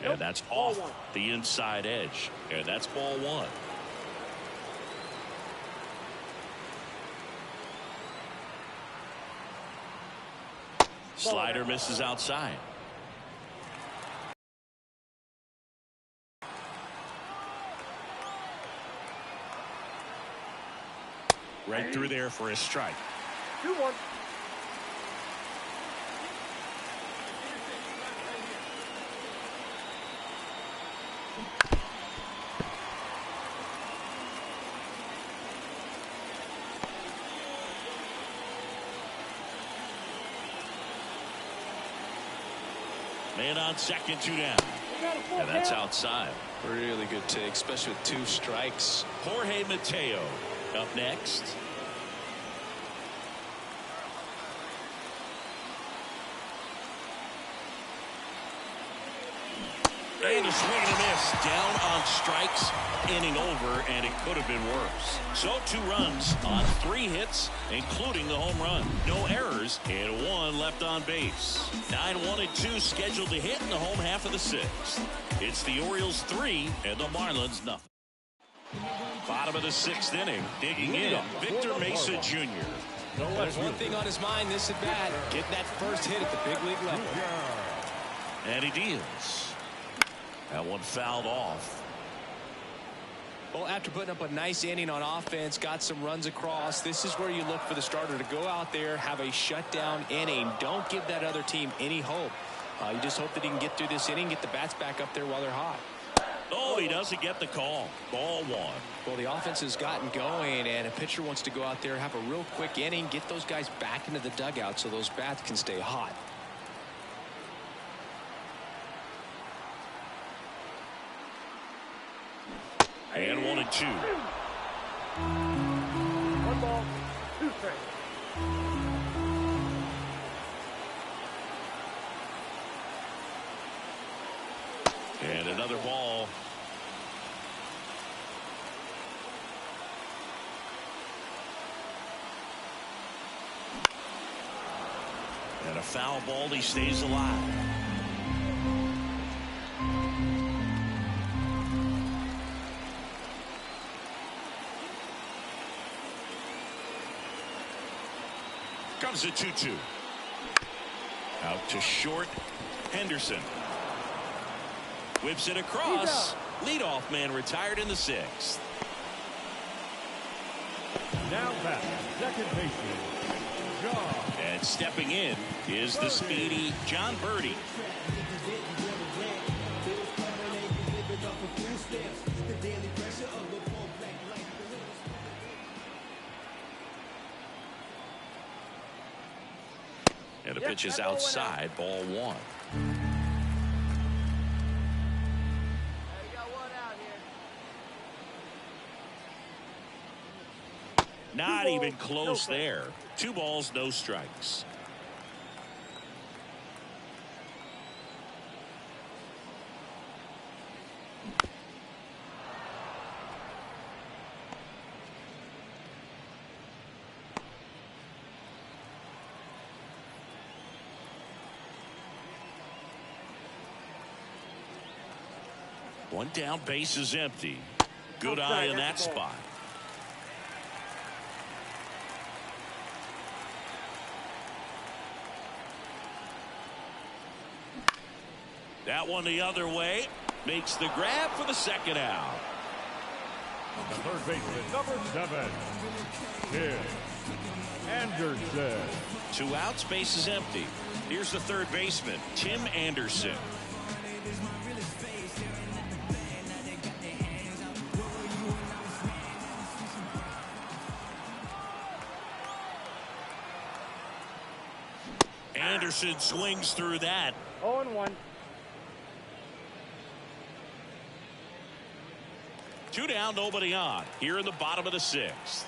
And that's off the inside edge. And that's ball 1. Slider misses outside. Right through there for a strike. 2-1. Man on second, 2 down. And that's outside. Really good take, especially with 2 strikes. Jorge Mateo up next. And a swing and a miss. Down on strikes. Inning over, and it could have been worse. So 2 runs on 3 hits, including the home run. No errors, and 1 left on base. 9-1-2 scheduled to hit in the home half of the 6th. It's the Orioles 3 and the Marlins nothing. Bottom of the 6th inning. Digging in, Victor Mesa Jr. There's one thing on his mind this at bat. Get that first hit at the big league level. And he deals. That one fouled off. Well, after putting up a nice inning on offense, got some runs across, this is where you look for the starter to go out there, have a shutdown inning. Don't give that other team any hope. You just hope that he can get through this inning, get the bats back up there while they're hot. Oh, he doesn't get the call. Ball 1. Well, the offense has gotten going, and a pitcher wants to go out there, have a real quick inning, get those guys back into the dugout so those bats can stay hot. And 1-2. 1 ball, 2 strikes. And another ball. And a foul ball. He stays alive. Comes a 2-2. Out to short. Henderson. Whips it across. Leadoff man retired in the 6th. Now back, second baseman, John. And stepping in is the speedy John Birdie. And the pitch is outside, ball 1. Not even close there. 2 balls, no strikes. One down, base is empty. Good eye in that spot. That one the other way. Makes the grab for the second out. The third baseman, number 7, Tim Anderson. 2 outs, base is empty. Here's the third baseman, Tim Anderson. Anderson swings through that. 0-1. 2 down, nobody on. Here in the bottom of the 6th.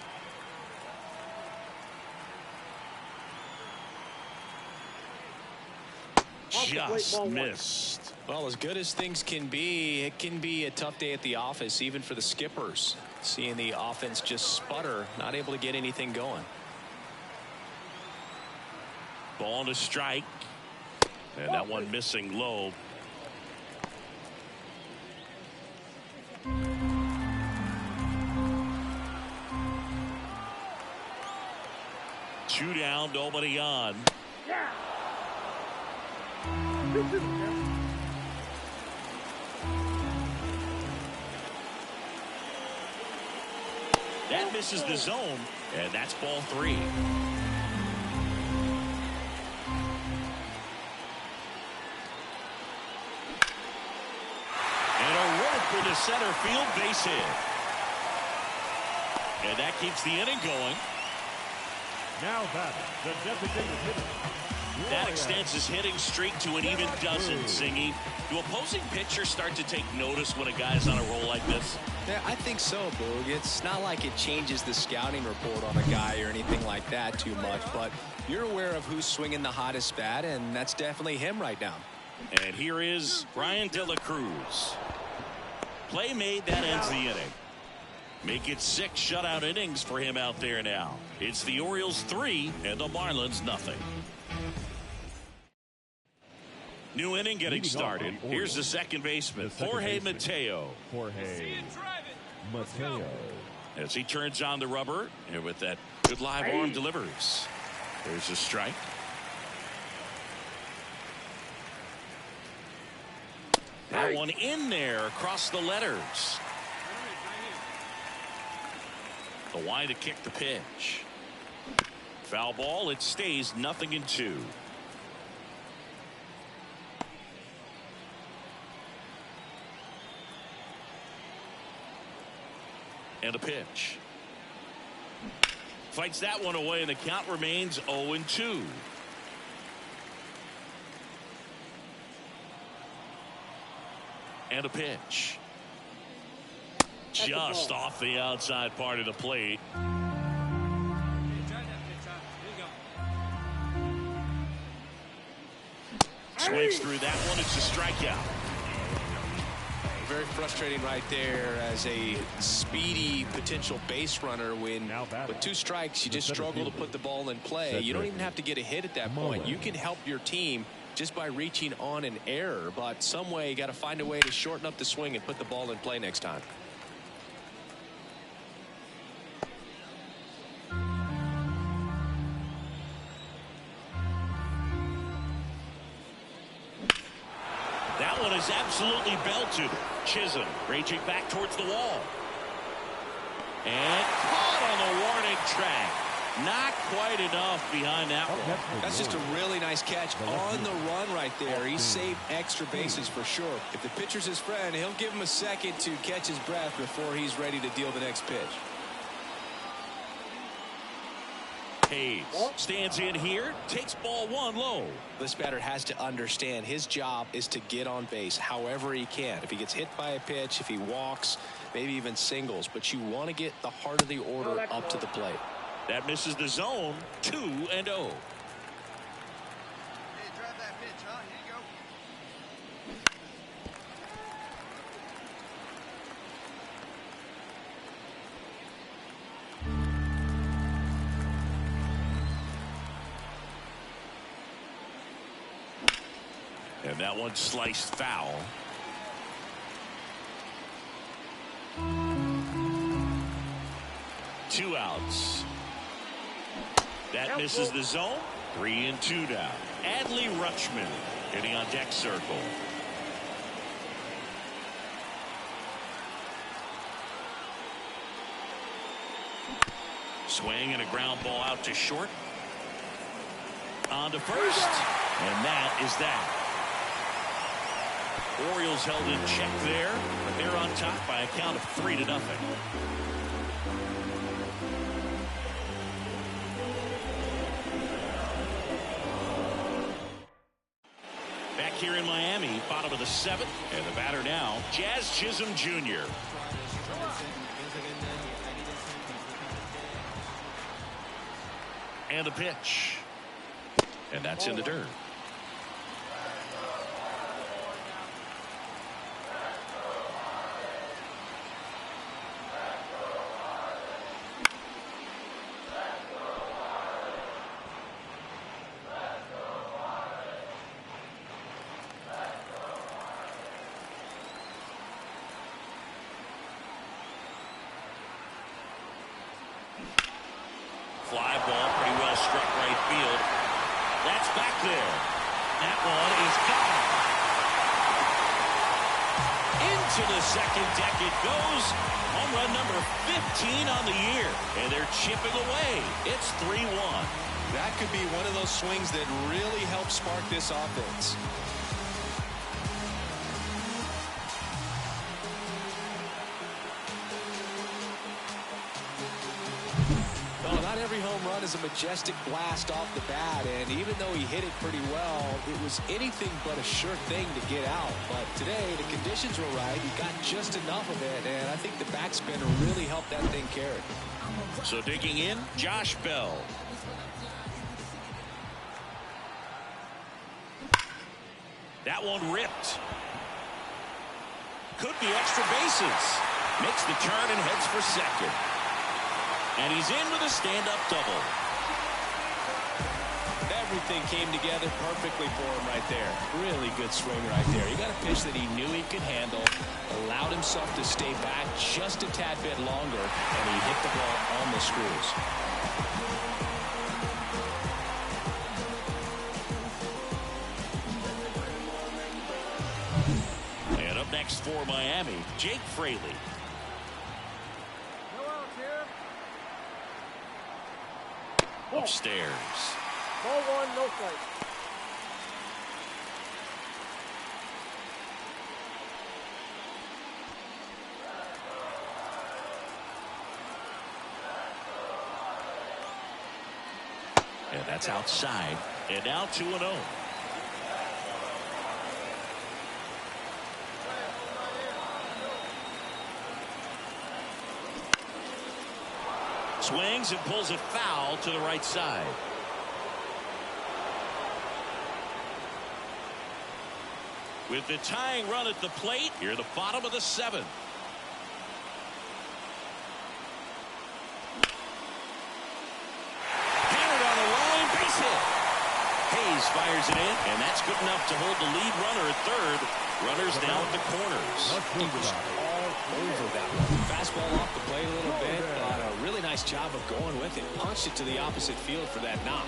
Just missed. Well, as good as things can be, it can be a tough day at the office, even for the skippers. Seeing the offense just sputter, not able to get anything going. Ball to strike. And that one missing low. Two down, nobody on. That misses the zone, and that's ball 3. And a rope for the center field base hit. And that keeps the inning going. Now batting, the designated hitter. That extends his hitting streak to an even dozen, Singy. Do opposing pitchers start to take notice when a guy's on a roll like this? Yeah, I think so, Boog. It's not like it changes the scouting report on a guy or anything like that too much, but you're aware of who's swinging the hottest bat, and that's definitely him right now. And here is Brian De La Cruz. Play made, that ends the inning. Make it 6 shutout innings for him out there now. It's the Orioles 3 and the Marlins nothing. New inning getting started. Here's the second baseman, Jorge Mateo. Jorge Mateo. As he turns on the rubber, and with that good live arm delivers. There's a strike. That one in there across the letters. The wind to kick the pitch. Foul ball, it stays 0-2. And a pitch. Fights that one away, and the count remains 0-2. And a pitch. Just off the outside part of the plate. Swings through that one. It's a strikeout. Very frustrating right there as a speedy potential base runner when with 2 strikes you just struggle to put the ball in play. You don't even have to get a hit at that point. You can help your team just by reaching on an error, but some way you got to find a way to shorten up the swing and put the ball in play next time. That one is absolutely belted. Chisholm raging back towards the wall. And caught on the warning track. Not quite enough behind that one. That's just a really nice catch on the run right there. He saved extra bases for sure. If the pitcher's his friend, he'll give him a second to catch his breath before he's ready to deal the next pitch. Hayes stands in here, takes ball 1 low. This batter has to understand his job is to get on base however he can. If he gets hit by a pitch, if he walks, maybe even singles, but you want to get the heart of the order up to the plate. That misses the zone. 2-0. Hey, drive that pitch, huh? Here you go. And that one sliced foul. Two outs. That misses the zone. 3-2 now. Adley Rutschman hitting on deck circle. Swing and a ground ball out to short. On to first. And that is that. Orioles held in check there, but they're on top by a count of 3-0. Back here in Miami, bottom of the 7th, and the batter now, Jazz Chisholm Jr. And a pitch. And that's in the dirt. Fly ball, pretty well struck right field. That's back there. That one is gone. Into the second deck it goes. Home run number 15 on the year. And they're chipping away. It's 3-1. That could be one of those swings that really helps spark this offense. Every home run is a majestic blast off the bat, and even though he hit it pretty well, it was anything but a sure thing to get out. But today, the conditions were right. He got just enough of it, and I think the backspinner really helped that thing carry. So digging in, Josh Bell. That one ripped. Could be extra bases. Makes the turn and heads for second. And he's in with a stand-up double. Everything came together perfectly for him right there. Really good swing right there. He got a pitch that he knew he could handle, allowed himself to stay back just a tad bit longer, and he hit the ball on the screws. And up next for Miami, Jake Fraley. Upstairs. Ball one, no strike. And that's outside. And now 2-0. Swings and pulls it foul to the right side. With the tying run at the plate, here at the bottom of the 7th. Hammered on the line, base hit. Hayes fires it in, and that's good enough to hold the lead runner at third. Runners now at the corners. He was all over that one. Fastball off the plate a little bit, but a really nice job of going with it. Punched it to the opposite field for that knock.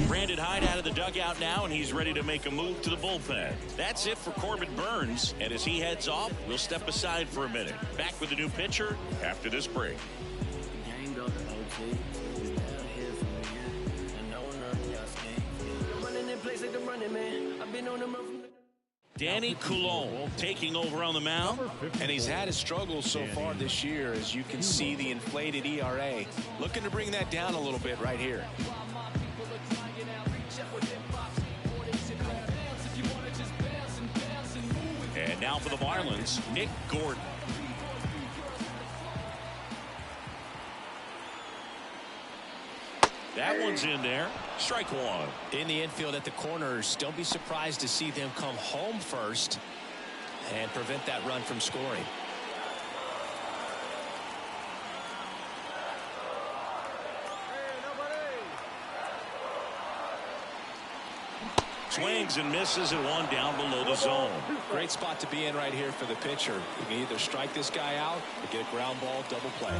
Brandon Hyde out of the dugout now, and he's ready to make a move to the bullpen. That's it for Corbin Burnes, and as he heads off, we'll step aside for a minute. Back with the new pitcher after this break. Danny Coulombe taking over on the mound. And he's had his struggles so far this year, as you can see the inflated ERA. Looking to bring that down a little bit right here. And now for the Marlins, Nick Gordon. That one's in there. Strike one. In the infield at the corners, don't be surprised to see them come home first and prevent that run from scoring. Swings and misses and one down below the zone. Great spot to be in right here for the pitcher. You can either strike this guy out or get a ground ball double play.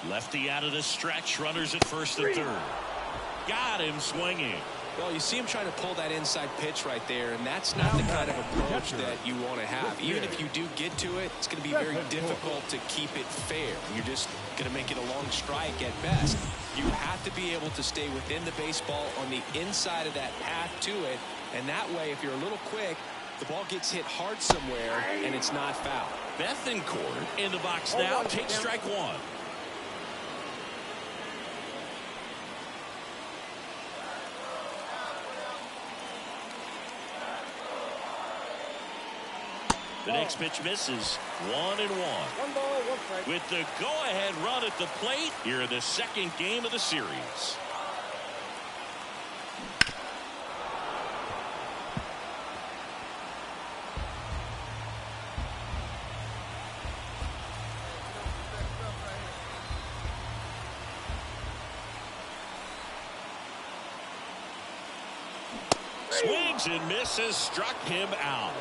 Lefty out of the stretch. Runners at first and third. Got him swinging. Well, you see him trying to pull that inside pitch right there, and that's not the kind of approach that you want to have. Even if you do get to it, it's going to be very difficult to keep it fair. You're just going to make it a long strike at best. You have to be able to stay within the baseball on the inside of that path to it, and that way, if you're a little quick, the ball gets hit hard somewhere, and it's not foul. Bethencourt in the box now. Takes strike one. The next pitch misses. 1-1. 1 ball, 1 strike. With the go-ahead run at the plate here in the second game of the series. Swings and misses, struck him out.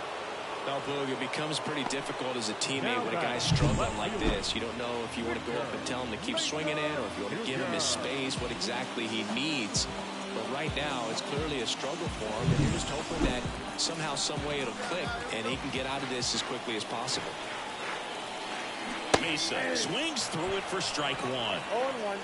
Now, Boog, it becomes pretty difficult as a teammate when a guy's struggling like this. You don't know if you want to go up and tell him to keep swinging it or if you want to give him his space, what exactly he needs. But right now, it's clearly a struggle for him, and you're just hoping that somehow, some way it'll click, and he can get out of this as quickly as possible. Mesa swings through it for strike one. 0-1.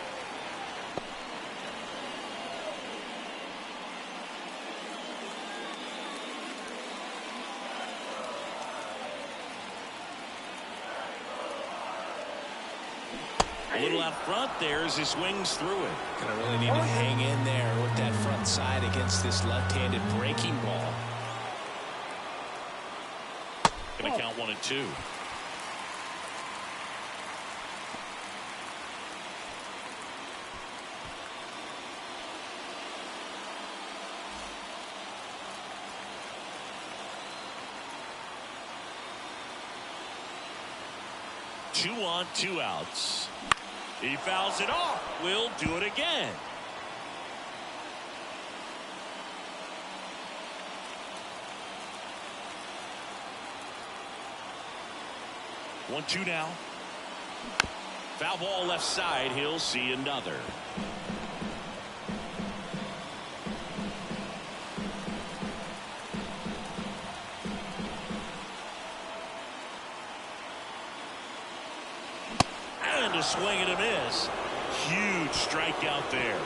A little out front there as he swings through it. Gonna really need to hang in there with that front side against this left-handed breaking ball. Gonna count 1-2. Two on, 2 outs. He fouls it off. We'll do it again. One, 2 now. Foul ball left side. He'll see another. And a swing and a miss. Huge strikeout there.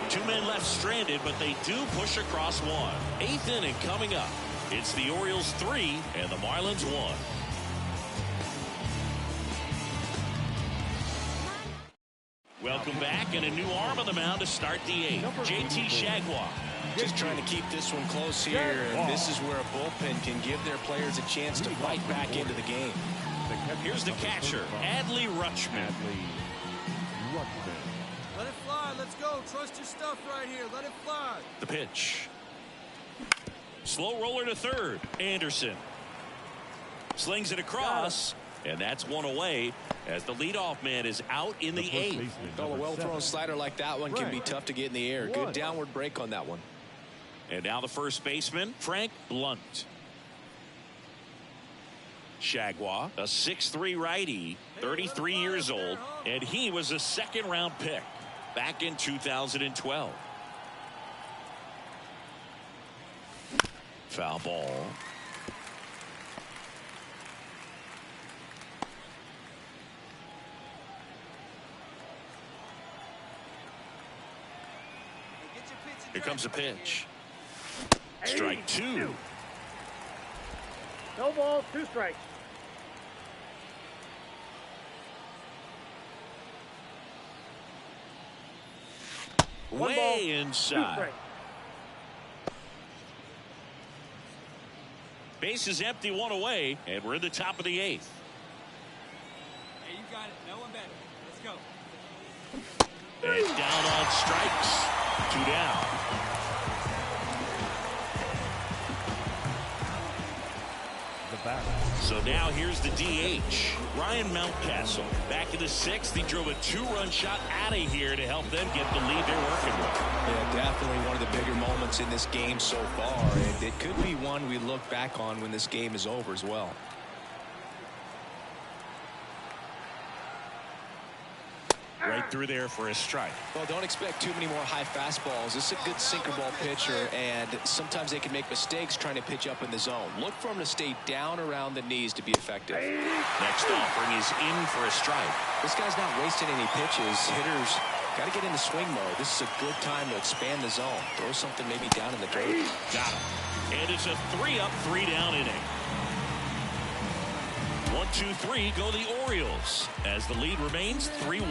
2 men left stranded, but they do push across one. 8th inning coming up. It's the Orioles 3 and the Marlins 1. Welcome back, and a new arm on the mound to start the 8th. JT Shagwa. Just trying to keep this one close here, and this is where a bullpen can give their players a chance to fight back into the game. Here's the catcher, Adley Rutschman. Let it fly. Let's go. Trust your stuff right here. Let it fly. The pitch. Slow roller to third. Anderson slings it across, and that's one away as the leadoff man is out in the 8th. Well, a well-thrown slider like that one can be tough to get in the air. Good downward break on that one. And now the first baseman, Frank Blunt. Shagwa, a 6'3" righty, 33 years old, and he was a second-round pick back in 2012. Foul ball. Here comes a pitch. Strike 2. No balls, 2 strikes. Way inside. Base is empty, 1 away, and we're in the top of the 8th. Hey, you got it. No one better. Let's go. And down on strikes. 2 down. So now here's the DH, Ryan Mountcastle. Back in the 6th, he drove a 2-run shot out of here to help them get the lead they're working with. Yeah, definitely one of the bigger moments in this game so far, and it could be one we look back on when this game is over as well. Right through there for a strike. Well, don't expect too many more high fastballs. This is a good sinker ball pitcher, and sometimes they can make mistakes trying to pitch up in the zone. Look for him to stay down around the knees to be effective. Next offering is in for a strike. This guy's not wasting any pitches. Hitters got to get into swing mode. This is a good time to expand the zone. Throw something maybe down in the dirt. Got him. And it's a 3-up, 3-down inning. 1-2-3 go the Orioles as the lead remains 3-1.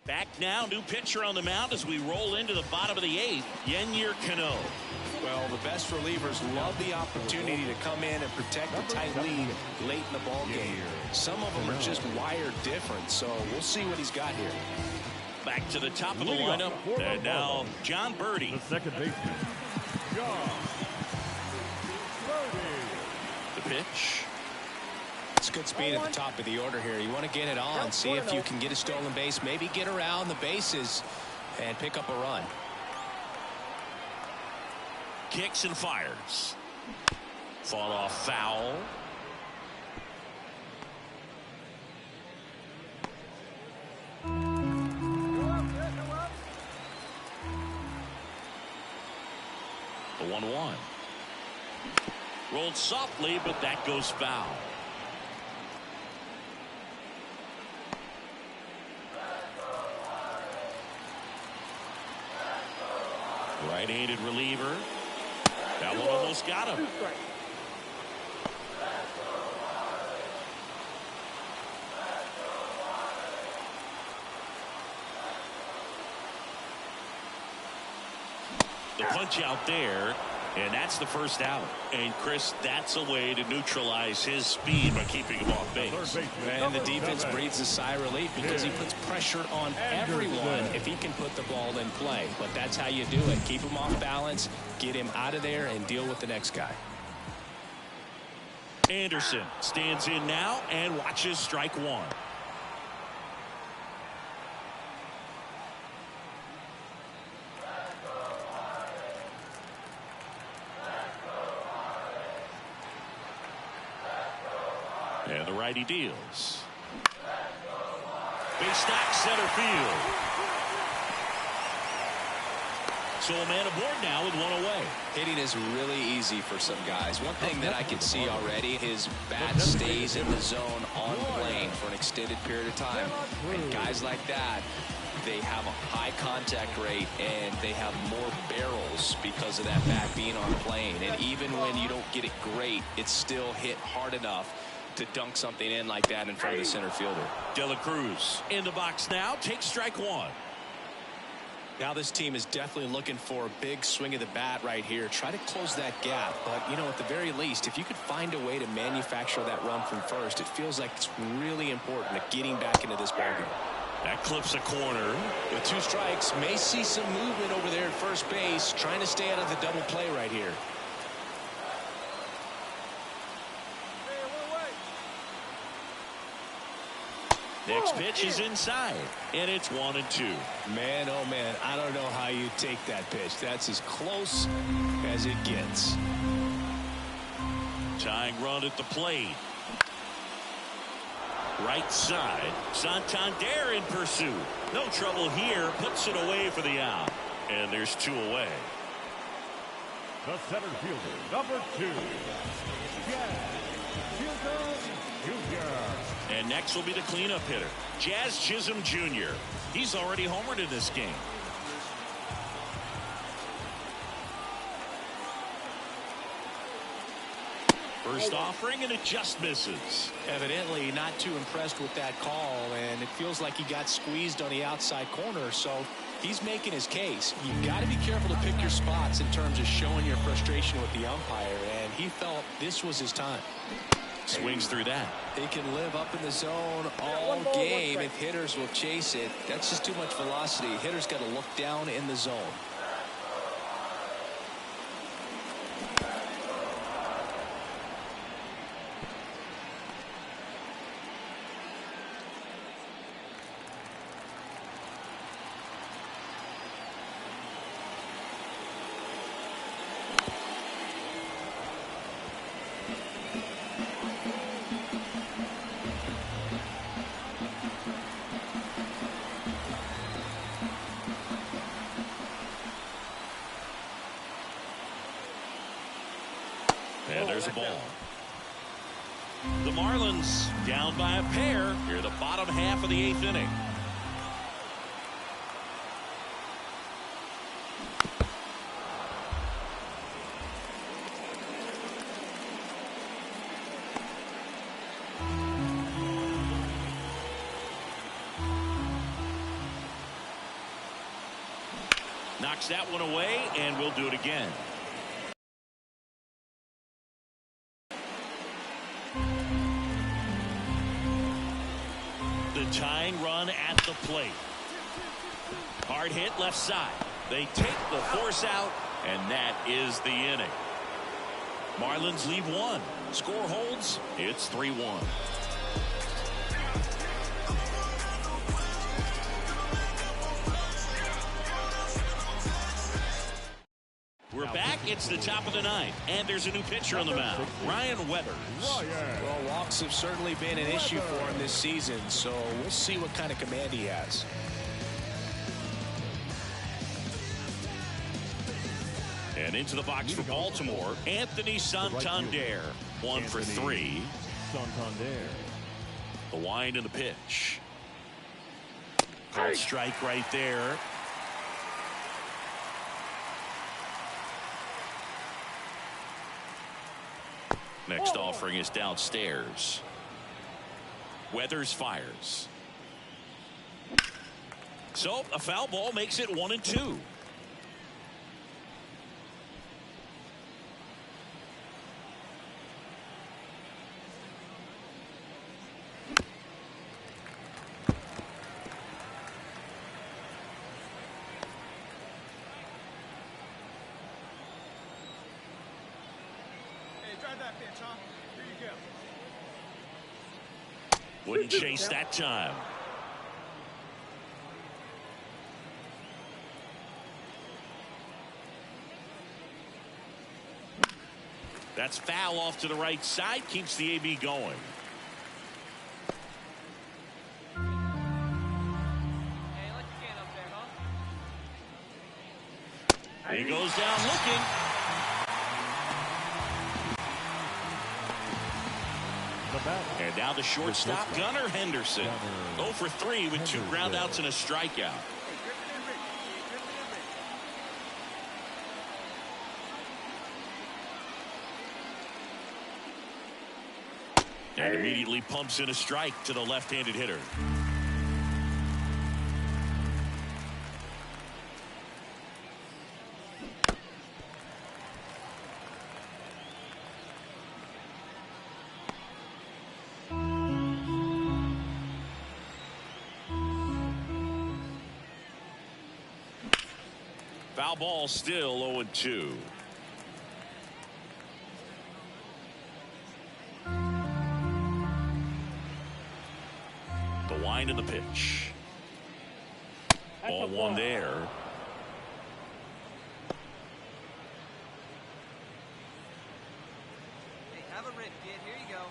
Back now, new pitcher on the mound as we roll into the bottom of the 8th. Yennier Cano. Well, the best relievers love the opportunity to come in and protect a tight lead late in the ball game. Some of them are just wired different, so we'll see what he's got here. Back to the top of the lineup, and now John Birdie. The second baseman, John Birdie. The pitch. It's good speed at the top of the order here. You want to get it on, see if you can get a stolen base, maybe get around the bases and pick up a run. Kicks and fires. Fall off foul. The 1-1. Rolled softly, but that goes foul. Right-handed reliever. That one almost got him. The punch out there, and that's the first out. And Chris, that's a way to neutralize his speed by keeping him off base. And the defense breathes a sigh of relief because he puts pressure on everyone if he can put the ball in play. But that's how you do it. Keep him off balance, get him out of there, and deal with the next guy. Anderson stands in now and watches strike one. And the righty deals. Base knock center field. So a man aboard now with one away. Hitting is really easy for some guys. One thing that I can see already, his bat stays in the zone on plane for an extended period of time. And guys like that, they have a high contact rate and they have more barrels because of that bat being on plane. And even when you don't get it great, it's still hit hard enough to dunk something in like that in front of the center fielder. De La Cruz in the box now, takes strike one. Now this team is definitely looking for a big swing of the bat right here. Try to close that gap. But, you know, at the very least, if you could find a way to manufacture that run from first, it feels like it's really important to getting back into this ballgame. That clips a corner. With 2 strikes, may see some movement over there at first base, trying to stay out of the double play right here. Next pitch is inside, and it's 1-2. Man, oh man, I don't know how you take that pitch. That's as close as it gets. Tying run at the plate. Right side, Santander in pursuit. No trouble here, puts it away for the out. And there's 2 away. The center fielder, number 2, Jr. And next will be the cleanup hitter, Jazz Chisholm Jr. He's already homered in this game. First offering, and it just misses. Evidently not too impressed with that call, and it feels like he got squeezed on the outside corner, so he's making his case. You've got to be careful to pick your spots in terms of showing your frustration with the umpire, and he felt this was his time. Swings through that. He can live up in the zone all game if hitters will chase it. That's just too much velocity. Hitters got to look down in the zone. The Marlins down by a pair here, the bottom half of the 8th inning. Knocks that one away, and we'll do it again. The tying run at the plate. Hard hit left side. They take the force out, and that is the inning. Marlins leave one. Score holds. It's 3-1. We're back. It's the top of the 9th, and there's a new pitcher on the mound, Ryan Weathers. Well, walks have certainly been an issue for him this season, so we'll see what kind of command he has. And into the box for Baltimore, Anthony Santander. 1 for 3. Santander. The wind and the pitch. Called strike right there. Next offering is downstairs. Weathers fires. So a foul ball makes it 1-2. That pitch, huh? Here you go. Wouldn't chase that time. That's foul off to the right side. Keeps the AB going. Hey, let your can up there, huh? He goes down looking. And now the shortstop, Gunnar Henderson. 0 for 3 with 2 groundouts and a strikeout. And immediately pumps in a strike to the left-handed hitter. Foul ball, still 0-2. The wind and the pitch. Ball 1 there. Hey, have a rip, kid. Here you go.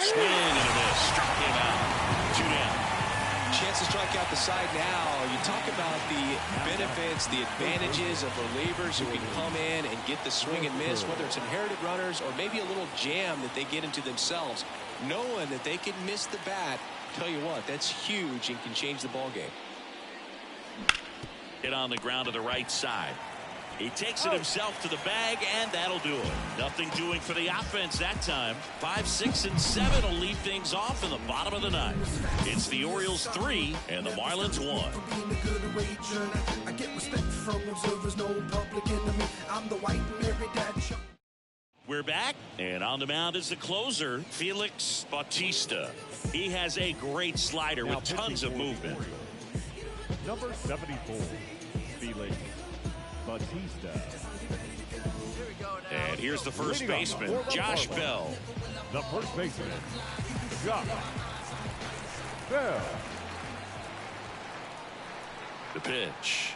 Swing and a miss. Struck him out. 2 down. Chance to strike out the side now. You talk about the benefits, the advantages of relievers who can come in and get the swing and miss, whether it's inherited runners or maybe a little jam that they get into themselves. Knowing that they can miss the bat, tell you what, that's huge and can change the ball game. Hit on the ground to the right side. He takes it himself to the bag, and that'll do it. Nothing doing for the offense that time. 5, 6, and 7 will lead things off in the bottom of the 9th. It's the Orioles 3 and the Marlins 1. We're back, and on the mound is the closer, Felix Bautista. He has a great slider with tons of movement. Number 74, Felix Bautista. And here's the first baseman, Josh Bell. The first baseman, Josh Bell. The pitch.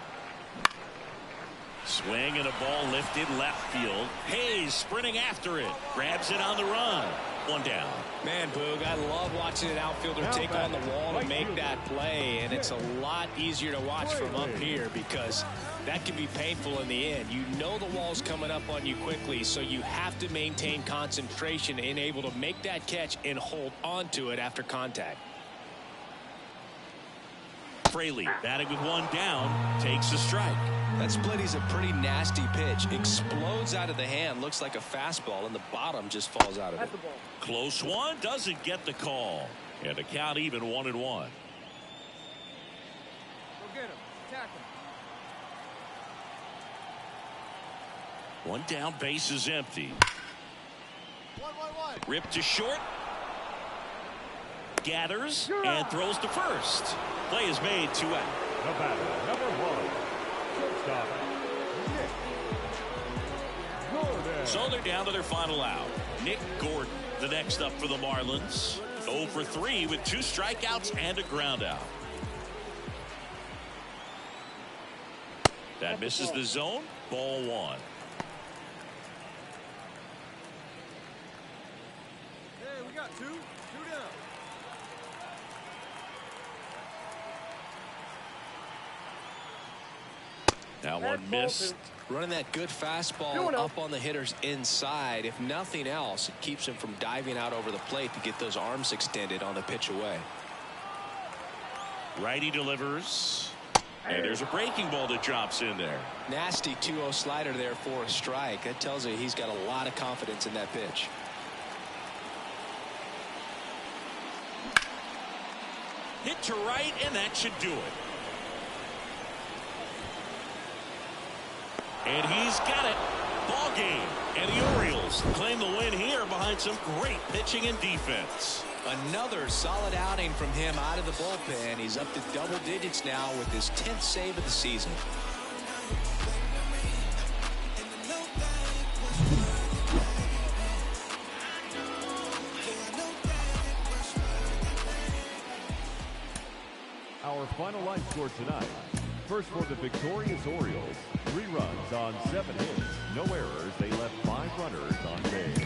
Swing and a ball lifted left field. Hayes sprinting after it. Grabs it on the run. One down. Man, Boog, I love watching an outfielder take on the wall to make that play, and it's a lot easier to watch from up here because that can be painful in the end. You know the wall's coming up on you quickly, so you have to maintain concentration and able to make that catch and hold on to it after contact. Fraley batting with one down, takes a strike. That split is a pretty nasty pitch. Explodes out of the hand, looks like a fastball, and the bottom just falls out of it. Close one, doesn't get the call. And the count even 1-1. Go get him. Attack him. One down, base is empty. 1-1-1. Ripped to short. Gathers and throws to first. Play is made, 2 out. The batter, number 1, shortstop, Nick Gordon. So they're down to their final out. Nick Gordon, the next up for the Marlins. 0 for 3 with 2 strikeouts and a ground out. That misses the zone. Ball 1. Hey, we got 2 down. Now one missed. Running that good fastball up on the hitter's inside. If nothing else, it keeps him from diving out over the plate to get those arms extended on the pitch away. Righty delivers. And there's a breaking ball that drops in there. Nasty 2-0 slider there for a strike. That tells you he's got a lot of confidence in that pitch. Hit to right, and that should do it. And he's got it. Ball game. And the Orioles claim the win here behind some great pitching and defense. Another solid outing from him out of the bullpen. He's up to double digits now with his 10th save of the season. Our final line score tonight. First for the victorious Orioles, 3 runs on 7 hits, no errors. They left 5 runners on base.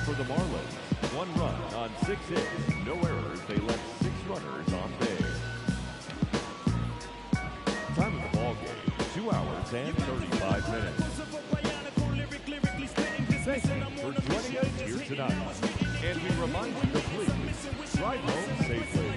For the Marlins, 1 run on 6 hits, no errors. They left 6 runners on base. Time of the ball game, 2 hours and 35 minutes. Thank you for joining us here tonight. And we remind you to please drive home safely.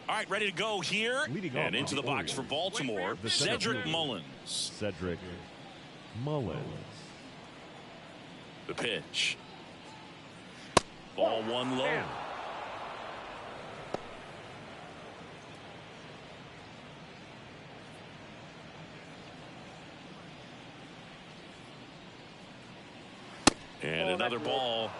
All right, ready to go here. And into the box for Orioles, Baltimore, Cedric Mullins. Cedric Mullins. The pitch. Ball 1 low. And another ball.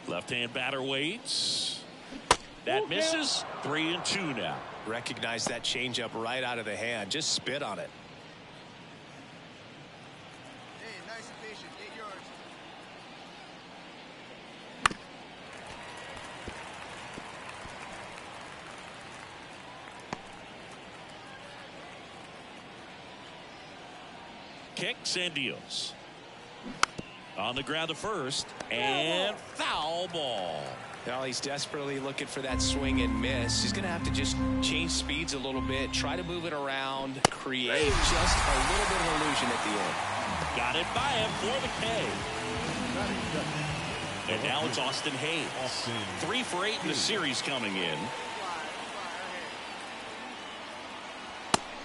Left-hand batter waits. That misses. 3-2 now. Recognize that changeup right out of the hand. Just spit on it. Hey, nice and patient. Get yours. Kicks and deals. On the ground to first, and foul ball. Now he's desperately looking for that swing and miss. He's going to have to just change speeds a little bit, try to move it around, create just a little bit of illusion at the end. Got it by him for the K. And now it's Austin Hayes. 3 for 8 in the series coming in.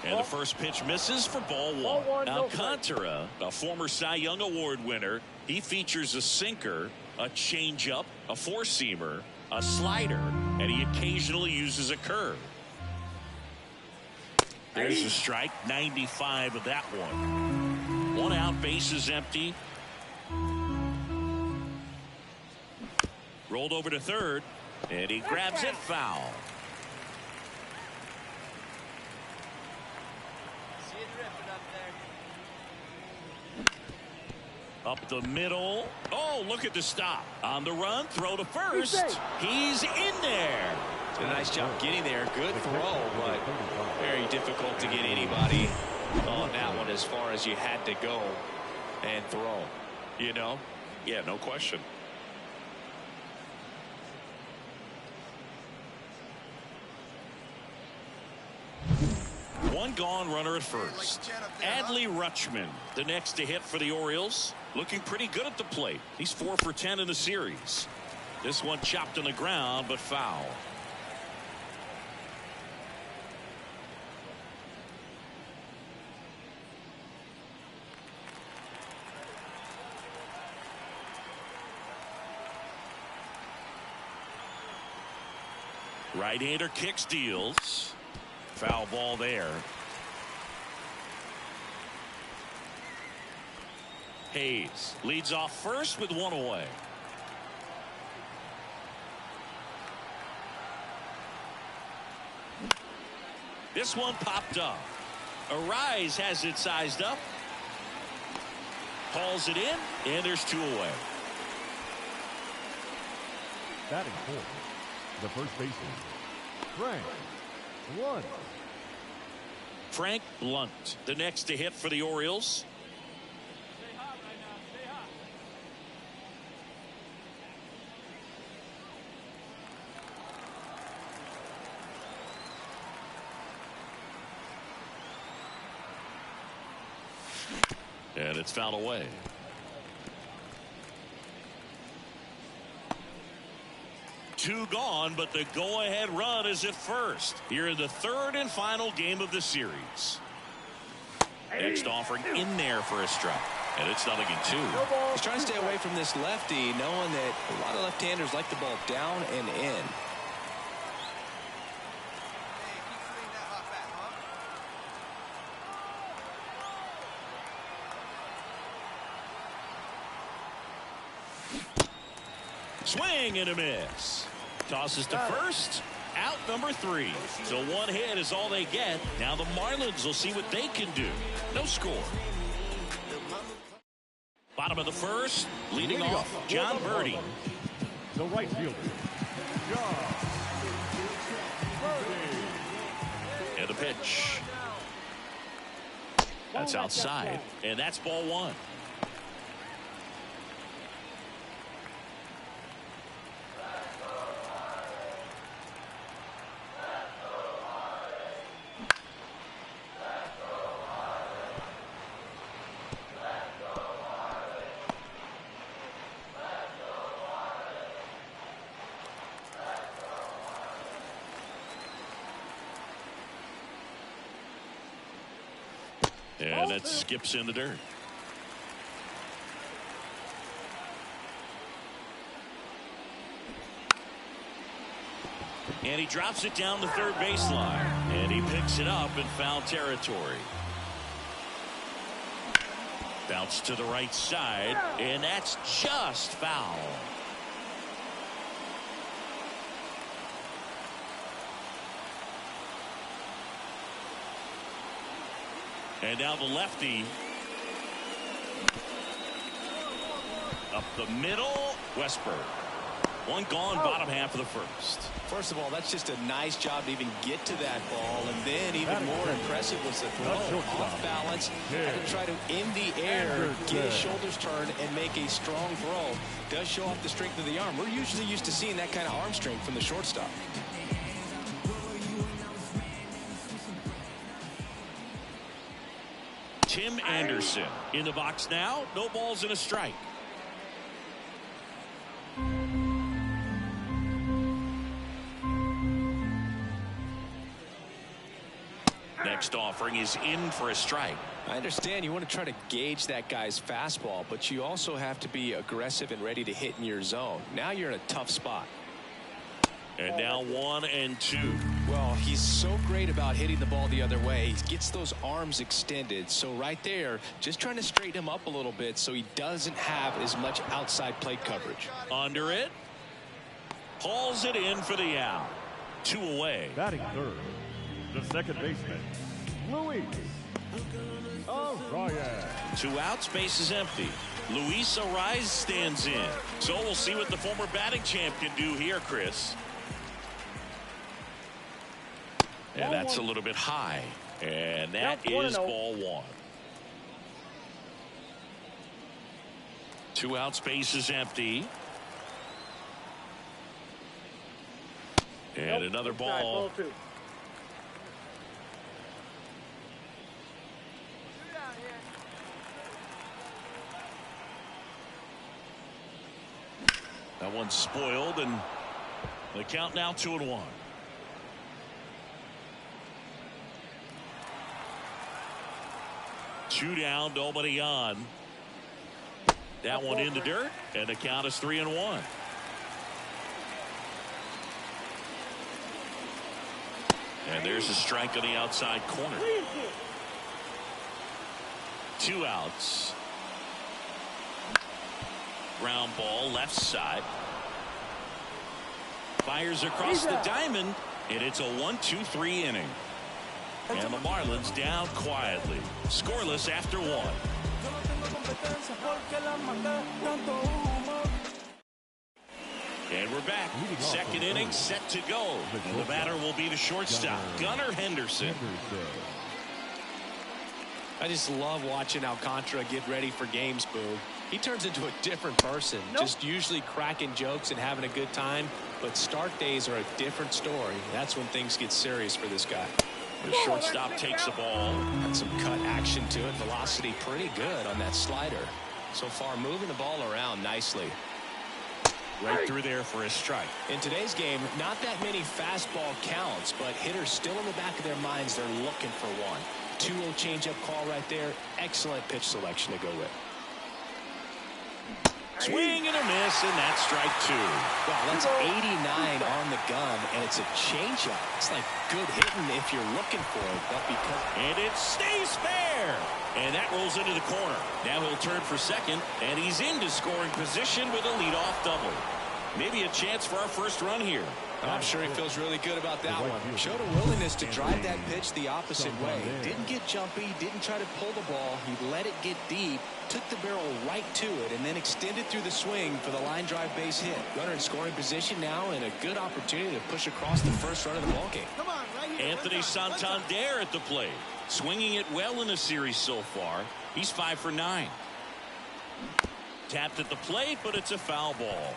And the first pitch misses for ball one. Alcantara, a former Cy Young Award winner, he features a sinker, a changeup, a four-seamer, a slider, and he occasionally uses a curve. There's a strike, 95 of that one. 1 out, bases empty. Rolled over to third, and he grabs it foul. Up the middle. Oh, look at the stop. On the run, throw to first. He's in there. Did a nice job getting there. Good throw, but very difficult to get anybody on that one as far as you had to go and throw. You know? Yeah, no question. One gone, runner at first. Adley Rutschman, the next to hit for the Orioles. Looking pretty good at the plate. He's 4 for 10 in the series. This one chopped on the ground, but foul. Right-hander kicks, deals. Foul ball there. Hayes leads off first with 1 away. This one popped up. Arise has it sized up. Hauls it in, and there's 2 away. Batting fourth, the first baseman, Frank Blunt. Frank Blunt, the next to hit for the Orioles. Stay hot right now. Stay hot. And it's fouled away. Two gone, but the go-ahead run is at first. Here in the third and final game of the series. Next offering in there for a strike. And it's 0-2. He's trying to stay away from this lefty, knowing that a lot of left-handers like the ball down and in. Swing and a miss. Tosses to first. Out number 3. So 1 hit is all they get. Now the Marlins will see what they can do. No score. Bottom of the first. Leading off, John Birdie. The right fielder, John Birdie. And the pitch. That's outside. And that's ball 1. And it skips in the dirt. And he drops it down the third baseline. And he picks it up in foul territory. Bounce to the right side. And that's just foul. And now the lefty. Up the middle, Westberg. One gone, bottom half of the first. First of all, that's just a nice job to even get to that ball. And then even more impressive was the throw. Off balance. Had to try to, in the air, get his shoulders turned and make a strong throw. Does show off the strength of the arm. We're usually used to seeing that kind of arm strength from the shortstop. Tim Anderson in the box now. No balls and a strike. Next offering is in for a strike. I understand you want to try to gauge that guy's fastball, but you also have to be aggressive and ready to hit in your zone. Now you're in a tough spot. And now 1-2. Well, he's so great about hitting the ball the other way. He gets those arms extended. So right there, just trying to straighten him up a little bit so he doesn't have as much outside plate coverage. Under it. Hauls it in for the out. 2 away. Batting third, the second baseman, Luis Arias. 2 outs, base is empty. Luis Arias stands in. So we'll see what the former batting champ can do here, Chris. And that's a little bit high. And that is ball 1. 2 outs, base is empty. And another ball. Ball 2. That one's spoiled, and the count now 2-1. Two down, nobody on. That one in the dirt, and the count is 3-1. And there's a strike on the outside corner. 2 outs. Ground ball left side. Fires across the diamond, and it's a 1-2-3 inning. And the Marlins down quietly, scoreless after 1. And we're back. Second inning set to go. And the batter will be the shortstop, Gunnar Henderson. I just love watching Alcantara get ready for games, Boo. He turns into a different person, just usually cracking jokes and having a good time. But start days are a different story. That's when things get serious for this guy. The shortstop takes the ball. Got some cut action to it. Velocity pretty good on that slider. So far, moving the ball around nicely. Right through there for a strike. In today's game, not that many fastball counts, but hitters still in the back of their minds, they're looking for one. 2-0 changeup call right there. Excellent pitch selection to go with. Swing and a miss, and that's strike 2. Wow, that's 89 on the gun, and it's a changeup. It's like good hitting if you're looking for it, but because... And it stays fair. And that rolls into the corner. Now he'll turn for second, and he's into scoring position with a leadoff double. Maybe a chance for our first run here. I'm sure he feels really good about that one. Showed a willingness to drive that pitch the opposite way. Didn't get jumpy, didn't try to pull the ball. He let it get deep, took the barrel right to it, and then extended through the swing for the line drive base hit. Runner in scoring position now, and a good opportunity to push across the first run of the ballgame. Anthony Santander at the plate. Swinging it well in the series so far. He's 5 for 9. Tapped at the plate, but it's a foul ball.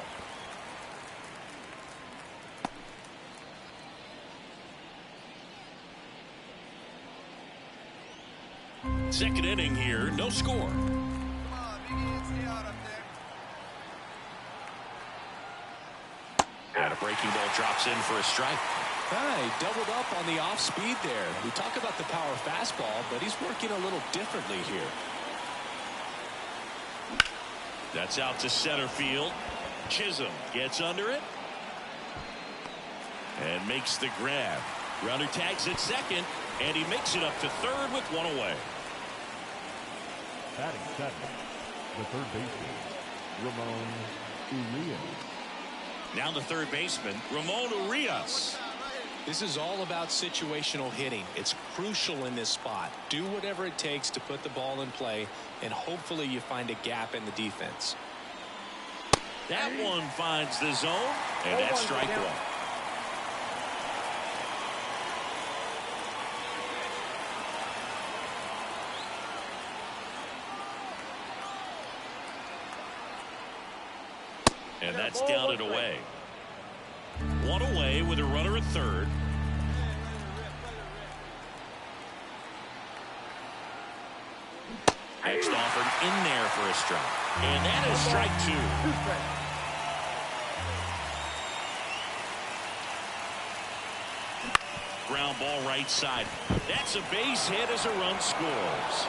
Second inning here, no score. Come on, Big E, stay out up there. And a breaking ball drops in for a strike. He doubled up on the off speed there. We talk about the power fastball, but he's working a little differently here. That's out to center field. Chisholm gets under it and makes the grab. Runner tags at second, and he makes it up to third with 1 away. Batting second, the third baseman, Ramon Urias. Now the third baseman, Ramon Urias. This is all about situational hitting. It's crucial in this spot. Do whatever it takes to put the ball in play, and hopefully you find a gap in the defense. That one finds the zone, and that's strike 1. And that's down and away. 1 away with a runner at third. Next offered in there for a strike. And that is strike 2. 2 strikes. Ground ball right side. That's a base hit as a run scores.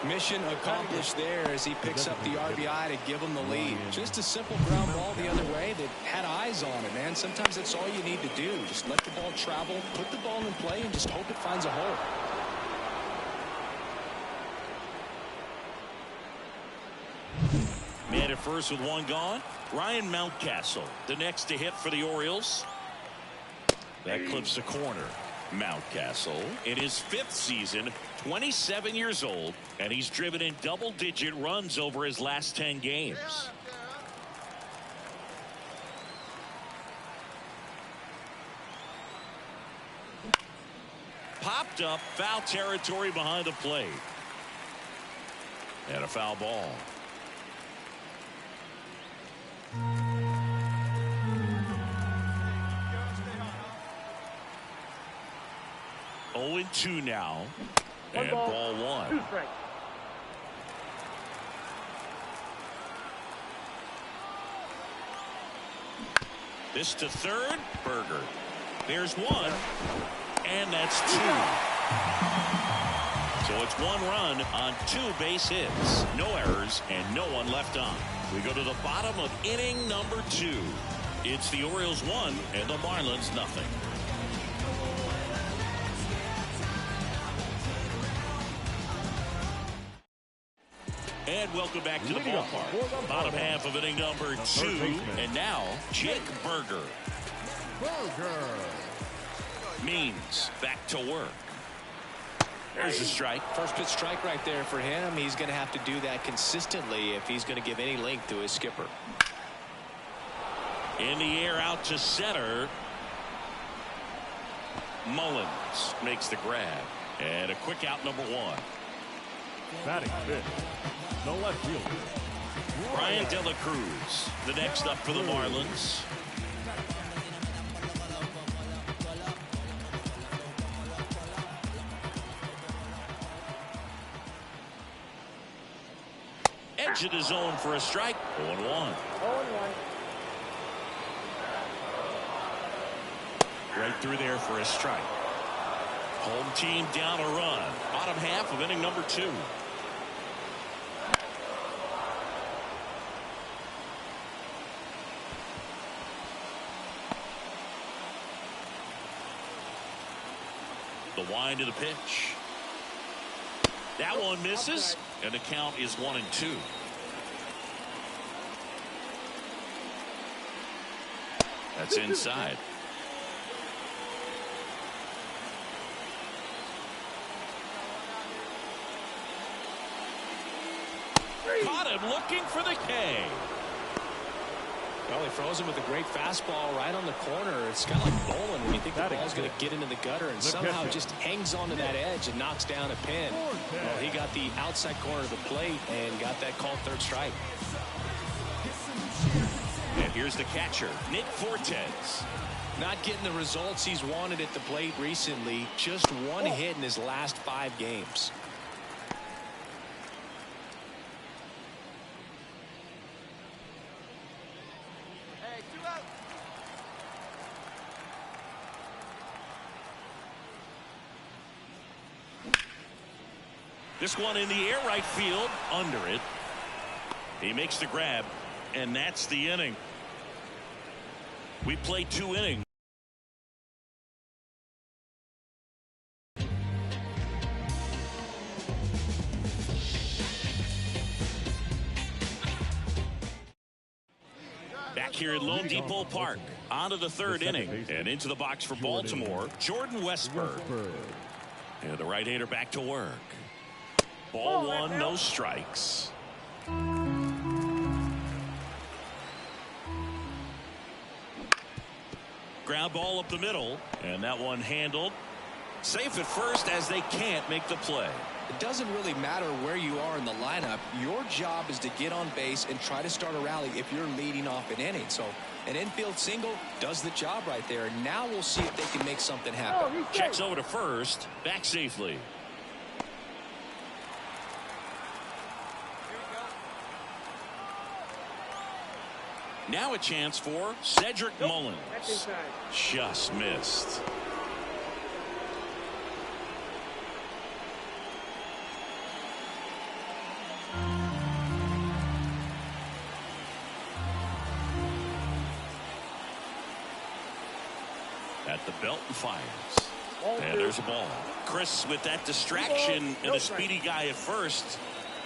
Mission accomplished there as he picks up the RBI to give him the lead. Just a simple ground ball the other way that had eyes on it, man. Sometimes that's all you need to do. Just let the ball travel, put the ball in play, and just hope it finds a hole. Man at first with one gone. Ryan Mountcastle, the next to hit for the Orioles. That clips the corner. Mountcastle in his 5th season, 27 years old, and he's driven in double-digit runs over his last 10 games. Popped up, foul territory behind the plate. And a foul ball. 0-2 now. And ball 1. 2 strikes. This to third. Berger. There's 1. And that's 2. So it's 1 run on 2 base hits. No errors and no one left on. We go to the bottom of inning number 2. It's the Orioles 1 and the Marlins nothing. And welcome back to the ballpark. Bottom half of inning number 2. And now, Jake Berger. Means back to work. There's a strike. First pitch strike right there for him. He's going to have to do that consistently if he's going to give any length to his skipper. In the air out to center. Mullins makes the grab. And a quick out number 1. Batting fifth, the left fielder, Brian De La Cruz, the next up for the Marlins. Edge of the zone for a strike. 0-1. 0-1. Right through there for a strike. Home team down a run. Bottom half of inning number 2. The wind of the pitch. That one misses, and the count is 1-2. That's inside. Caught him looking for the K. Well, he froze him with a great fastball right on the corner. It's kind of like bowling when you think the ball's going to get into the gutter and somehow just hangs onto that edge and knocks down a pin. Well, he got the outside corner of the plate and got that called third strike. And here's the catcher, Nick Fortes. Not getting the results he's wanted at the plate recently. Just 1 hit in his last 5 games. This one in the air right field, under it. He makes the grab, and that's the inning. We played 2 innings. Back here at Lone Depot Park, on to the 3rd inning, and into the box for Baltimore, Jordan Westburg. And the right-hander back to work. Ball 1, no strikes. Ground ball up the middle, and that one handled. Safe at first as they can't make the play. It doesn't really matter where you are in the lineup. Your job is to get on base and try to start a rally if you're leading off an inning. So an infield single does the job right there. Now we'll see if they can make something happen. Checks over to first, back safely. Now a chance for Cedric That's Mullins. inside. Just missed. At the belt and fires. And there's a ball. Chris, with that distraction and a speedy guy at first,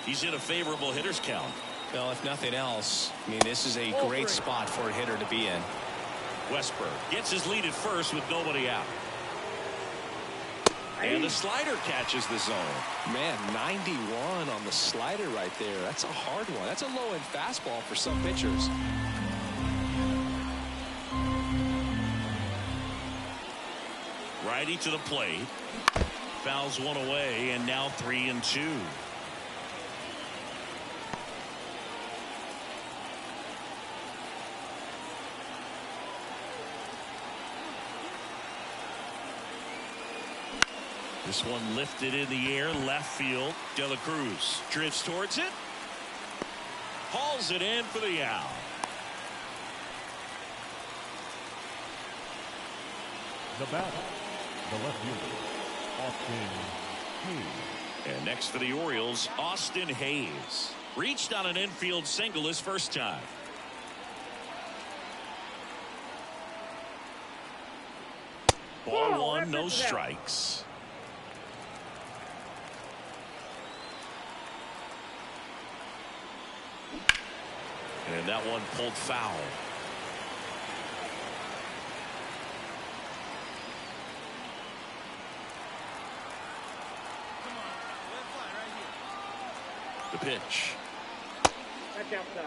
he's in a favorable hitter's count. Well, if nothing else, I mean, this is a great spot for a hitter to be in. Westberg gets his lead at first with nobody out. And the slider catches the zone. Man, 91 on the slider right there. That's a hard one. That's a low-end fastball for some pitchers. Righty to the plate. Fouls one away, and now 3-2. This one lifted in the air, left field. De La Cruz drifts towards it. Hauls it in for the out. The batter, the left fielder, Austin Hayes. And next for the Orioles, Austin Hayes. Reached on an infield single his first time. Ball one, no strikes. And that one pulled foul. The pitch. That's outside.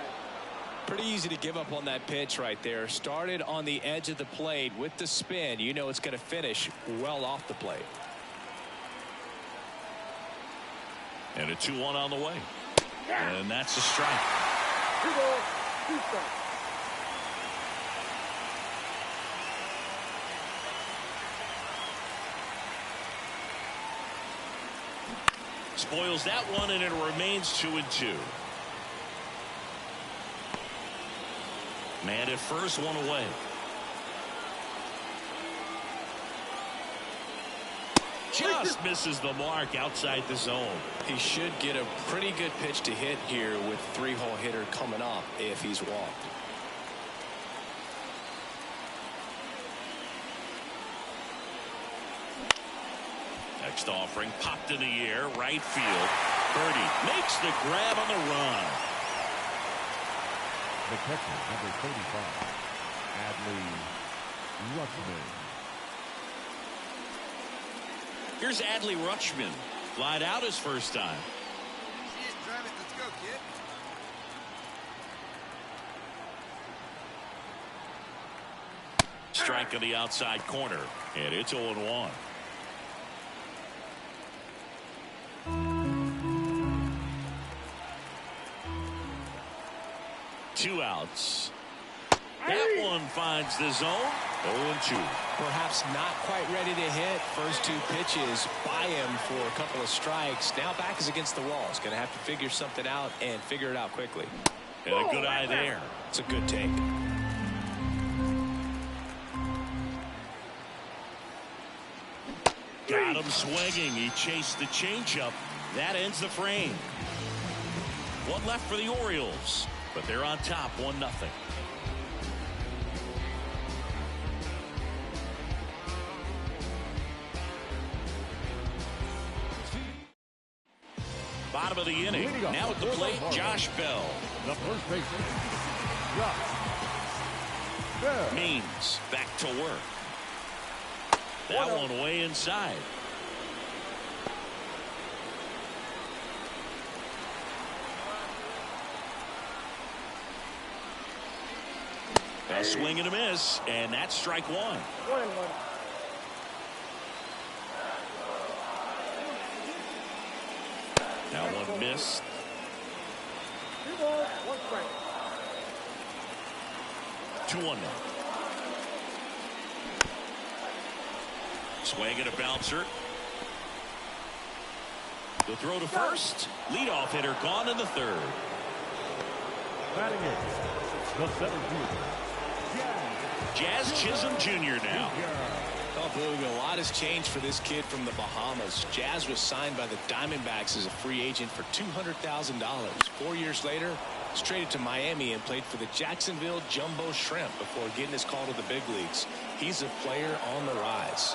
Pretty easy to give up on that pitch right there. Started on the edge of the plate with the spin. You know it's going to finish well off the plate. And a 2-1 on the way. And that's a strike. 2 balls, 2 strikes. Spoils that one, and it remains 2-2. Man at first, one away. Just misses the mark outside the zone. He should get a pretty good pitch to hit here with 3-hole hitter coming up if he's walked. Next offering popped in the air, right field. Birdie makes the grab on the run. The catcher, number 35, Adley Rutschman. Here's Adley Rutschman. Flied out his first time. See it, drive it. Let's go, kid. Strike on the outside corner, and it's 0-1. Two outs. That one finds the zone. 0-2. Perhaps not quite ready to hit. First 2 pitches by him for a couple of strikes. Now back is against the wall. He's going to have to figure something out and figure it out quickly. And a good eye there. It's a good take. Got him swinging. He chased the changeup. That ends the frame. One left for the Orioles, but they're on top 1-0. Bottom of the inning. Now at the plate, Josh Bell. The first baseman, Josh Bell. Means back to work. That one way inside. A swing and a miss, and that's strike 1. 1-1. Now one missed. 2 balls, 1 strike. 2-1 now. Swing and a bouncer. The throw to first. Leadoff hitter gone in the 3rd. Batting it, The center fielder, Jazz Chisholm Jr. now. Oh, Boog, a lot has changed for this kid from the Bahamas. Jazz was signed by the Diamondbacks as a free agent for $200,000. 4 years later, he's traded to Miami and played for the Jacksonville Jumbo Shrimp before getting his call to the big leagues. He's a player on the rise.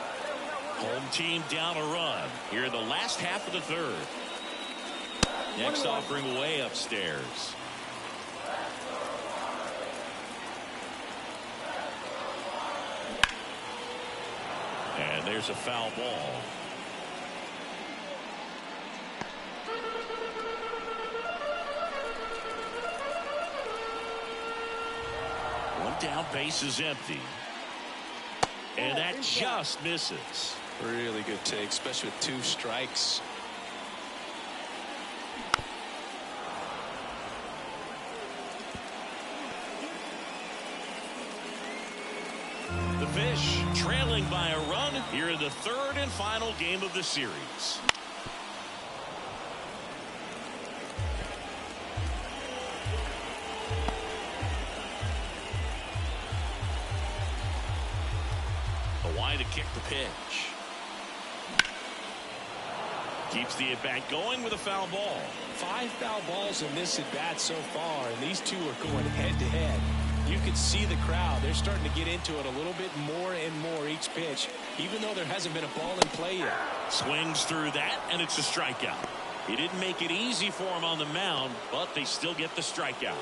Home team down a run here in the last half of the third. Next offering away upstairs. And there's a foul ball. One down, base is empty. And that just misses. Really good take, especially with 2 strikes. The Fish trailing by a run here in the third and final game of the series. Hawaii to kick the pitch. Keeps the at-bat going with a foul ball. 5 foul balls in this at-bat so far, and these two are going head-to-head. You can see the crowd. They're starting to get into it a little bit more and more each pitch, even though there hasn't been a ball in play yet. Swings through that, and it's a strikeout. He didn't make it easy for him on the mound, but they still get the strikeout.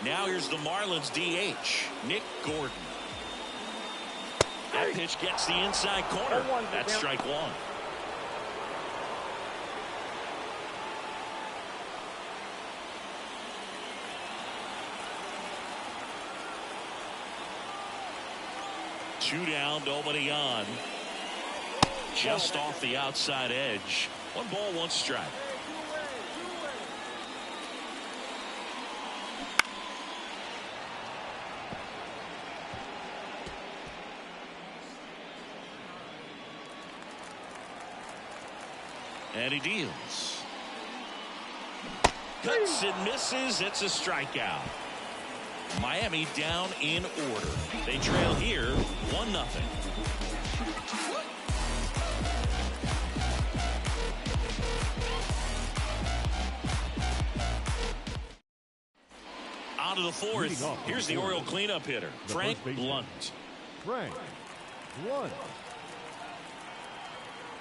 Now here's the Marlins DH, Nick Gordon. That pitch gets the inside corner. That's strike one. Two down, nobody on. Just off the outside edge. 1 ball, 1 strike. And he deals. Cuts and misses. It's a strikeout. Miami down in order. They trail here 1-0. Out of the fourth. Here's the Oriole cleanup hitter, Frank Blunt.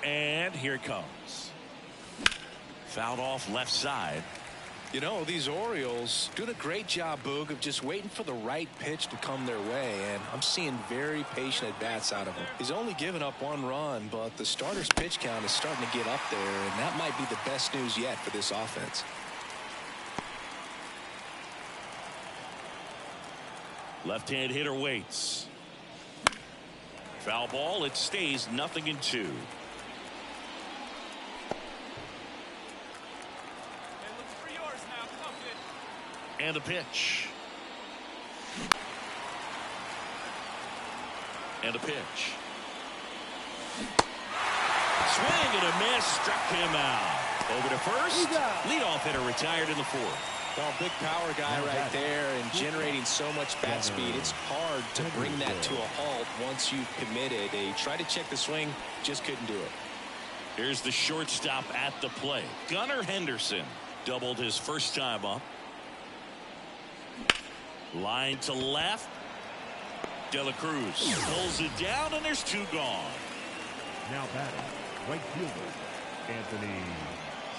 And here it comes. Fouled off left side. You know, these Orioles doing a great job, Boog, of just waiting for the right pitch to come their way, and I'm seeing very patient at-bats out of him. He's only given up 1 run, but the starter's pitch count is starting to get up there, and that might be the best news yet for this offense. Left-hand hitter waits. Foul ball. It stays 0-2. And the pitch. And the pitch. Swing and a miss. Struck him out. Over to first. Leadoff hitter retired in the 4th. Well, big power guy right there and generating so much bat speed. It's hard to bring that to a halt once you've committed. They tried to check the swing, just couldn't do it. Here's the shortstop at the plate. Gunnar Henderson doubled his first time up. Line to left. De La Cruz pulls it down, and there's 2 gone. Now batting, right fielder, Anthony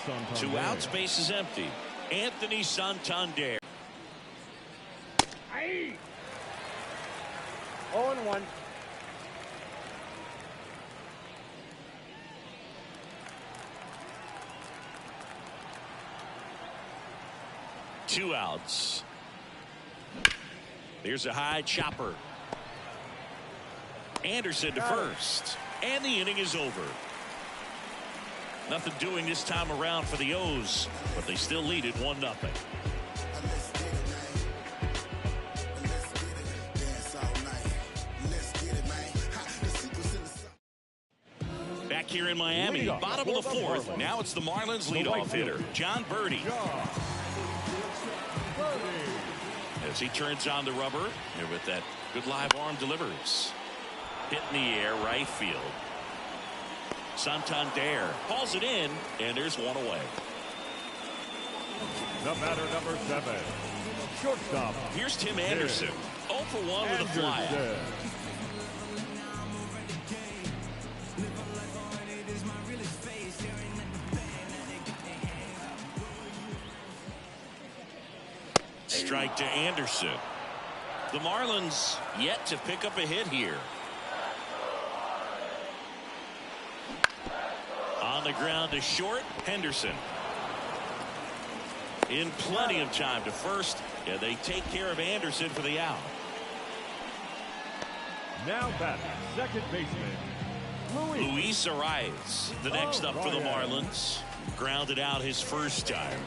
Santander. 2 outs, base is empty. Anthony Santander. 0-1. Two outs. Here's a high chopper. Anderson to first. And the inning is over. Nothing doing this time around for the O's, but they still lead it 1-0. Back here in Miami, bottom of the 4th. Now it's the Marlins leadoff hitter, John Birdie. As as he turns on the rubber. And with that good live arm delivers. Hit in the air, right field. Santander hauls it in, and there's one away. The batter, number 7, shortstop. Here's Tim Anderson. 0 for 1 with a fly. Strike to Anderson. The Marlins yet to pick up a hit here. On the ground to short, Henderson. In plenty of time to first, and they take care of Anderson for the out. Now batting, second baseman, Luis Arias, the next up for the Marlins. Grounded out his first time.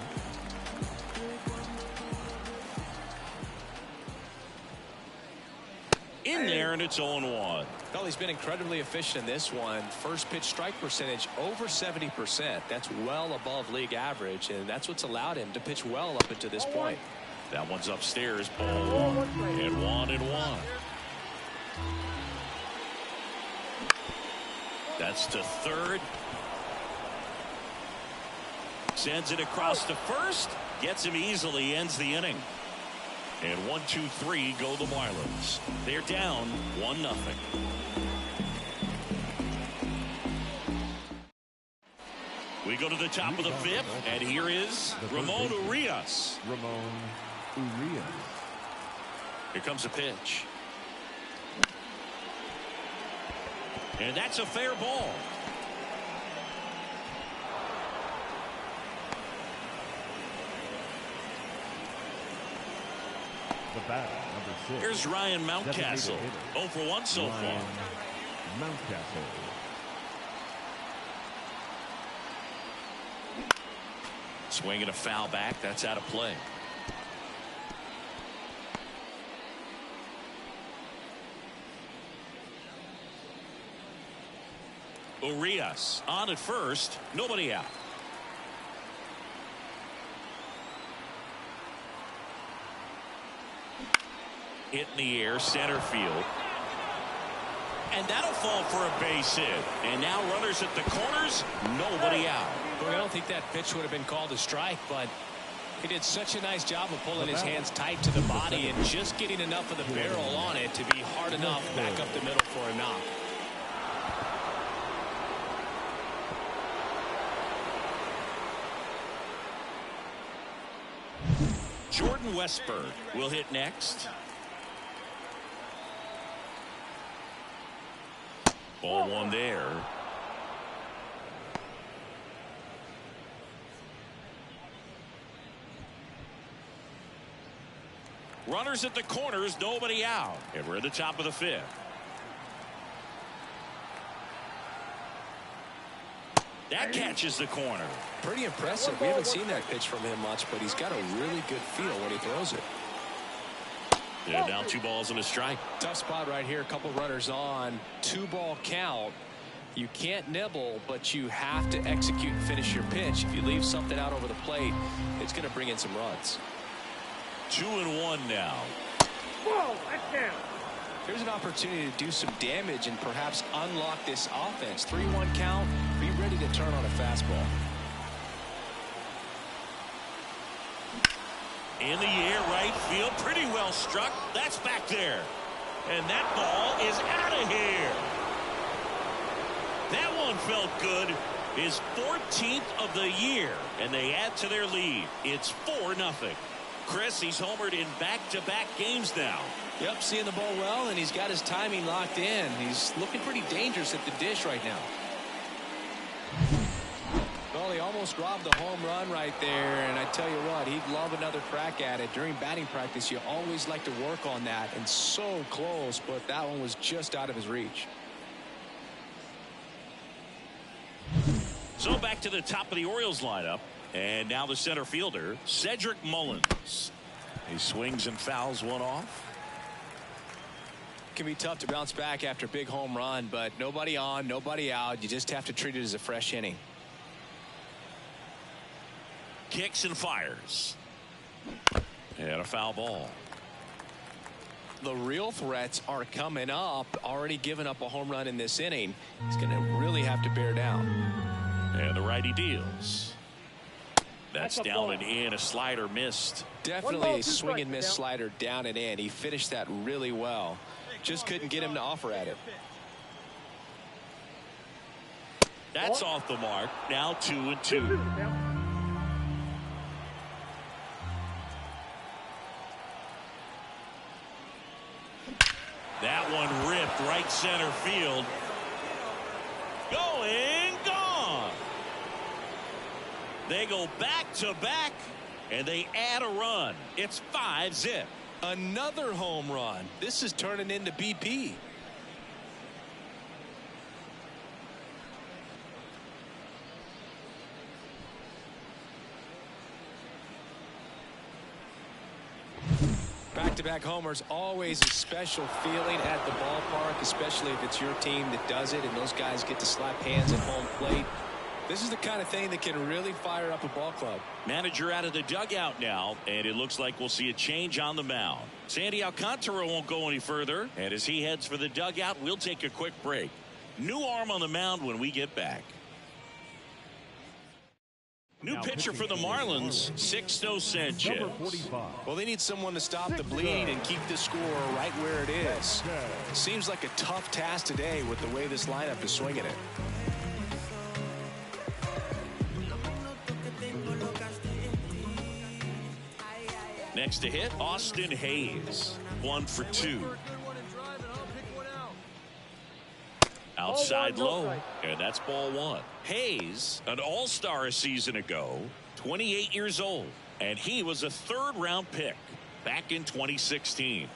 In there, and it's 0-1. Well, he's been incredibly efficient in this one. First pitch strike percentage over 70%. That's well above league average, and that's what's allowed him to pitch well up until this point. That one's upstairs. Ball 1-1. That's to third. Sends it across to first. Gets him easily. Ends the inning. And 1-2-3 go the Marlins. They're down 1-0. We go to the top of the fifth, and here is Ramon Urias. Here comes a pitch. And that's a fair ball. The batter, number 6. Here's Ryan Mountcastle. 0 for 1 so far. Mountcastle. Swinging a foul back. That's out of play. Urias on at first. Nobody out. Hit in the air, center field. And that'll fall for a base hit. And now runners at the corners, nobody out. Well, I don't think that pitch would have been called a strike, but he did such a nice job of pulling his hands tight to the body and just getting enough of the barrel on it to be hard enough back up the middle for a knock. Jordan Westburg will hit next. Ball 1 there. Runners at the corners, nobody out. And we're at the top of the fifth. That catches the corner. Pretty impressive. We haven't seen that pitch from him much, but he's got a really good feel when he throws it. Yeah, now 2 balls and a strike. Tough spot right here. A couple runners on. 2-ball count. You can't nibble, but you have to execute and finish your pitch. If you leave something out over the plate, it's going to bring in some runs. 2-1 now. Whoa, that's down. Here's an opportunity to do some damage and perhaps unlock this offense. 3-1 count. Be ready to turn on a fastball. In the air, right field, pretty well struck. That's back there. And that ball is out of here. That one felt good. His 14th of the year, and they add to their lead. It's 4-0. Chris, he's homered in back-to-back games now. Yep, seeing the ball well, and he's got his timing locked in. He's looking pretty dangerous at the dish right now. Well, he almost robbed the home run right there, and I tell you what, he'd love another crack at it. During batting practice, you always like to work on that, and so close, but that one was just out of his reach. So back to the top of the Orioles lineup, and now the center fielder, Cedric Mullins. He swings and fouls one off. Can be tough to bounce back after a big home run, but nobody on, nobody out. You just have to treat it as a fresh inning. Kicks and fires. And a foul ball. The real threats are coming up. Already given up a home run in this inning. He's going to really have to bear down. And the righty deals. That's down and in. A slider missed. Definitely a swing and miss slider down and in. He finished that really well. Just couldn't get him to offer at it. That's off the mark. Now 2-2. That one ripped right center field. Going, gone. They go back to back, and they add a run. It's 5-zip. Another home run. This is turning into BP. Back-to-back homers, always a special feeling at the ballpark, especially if it's your team that does it and those guys get to slap hands at home plate. This is the kind of thing that can really fire up a ball club. Manager out of the dugout now, and it looks like we'll see a change on the mound. Sandy Alcantara won't go any further, and as he heads for the dugout, we'll take a quick break. New arm on the mound when we get back. New pitcher for the Marlins, Sixto Sanchez. Well, they need someone to stop the bleed and keep the score right where it is. Seems like a tough task today with the way this lineup is swinging it. Next to hit, Austin Hayes. 1 for 2. Outside low, and that's ball 1. Hayes, an all-star a season ago, 28 years old, and he was a third-round pick back in 2016.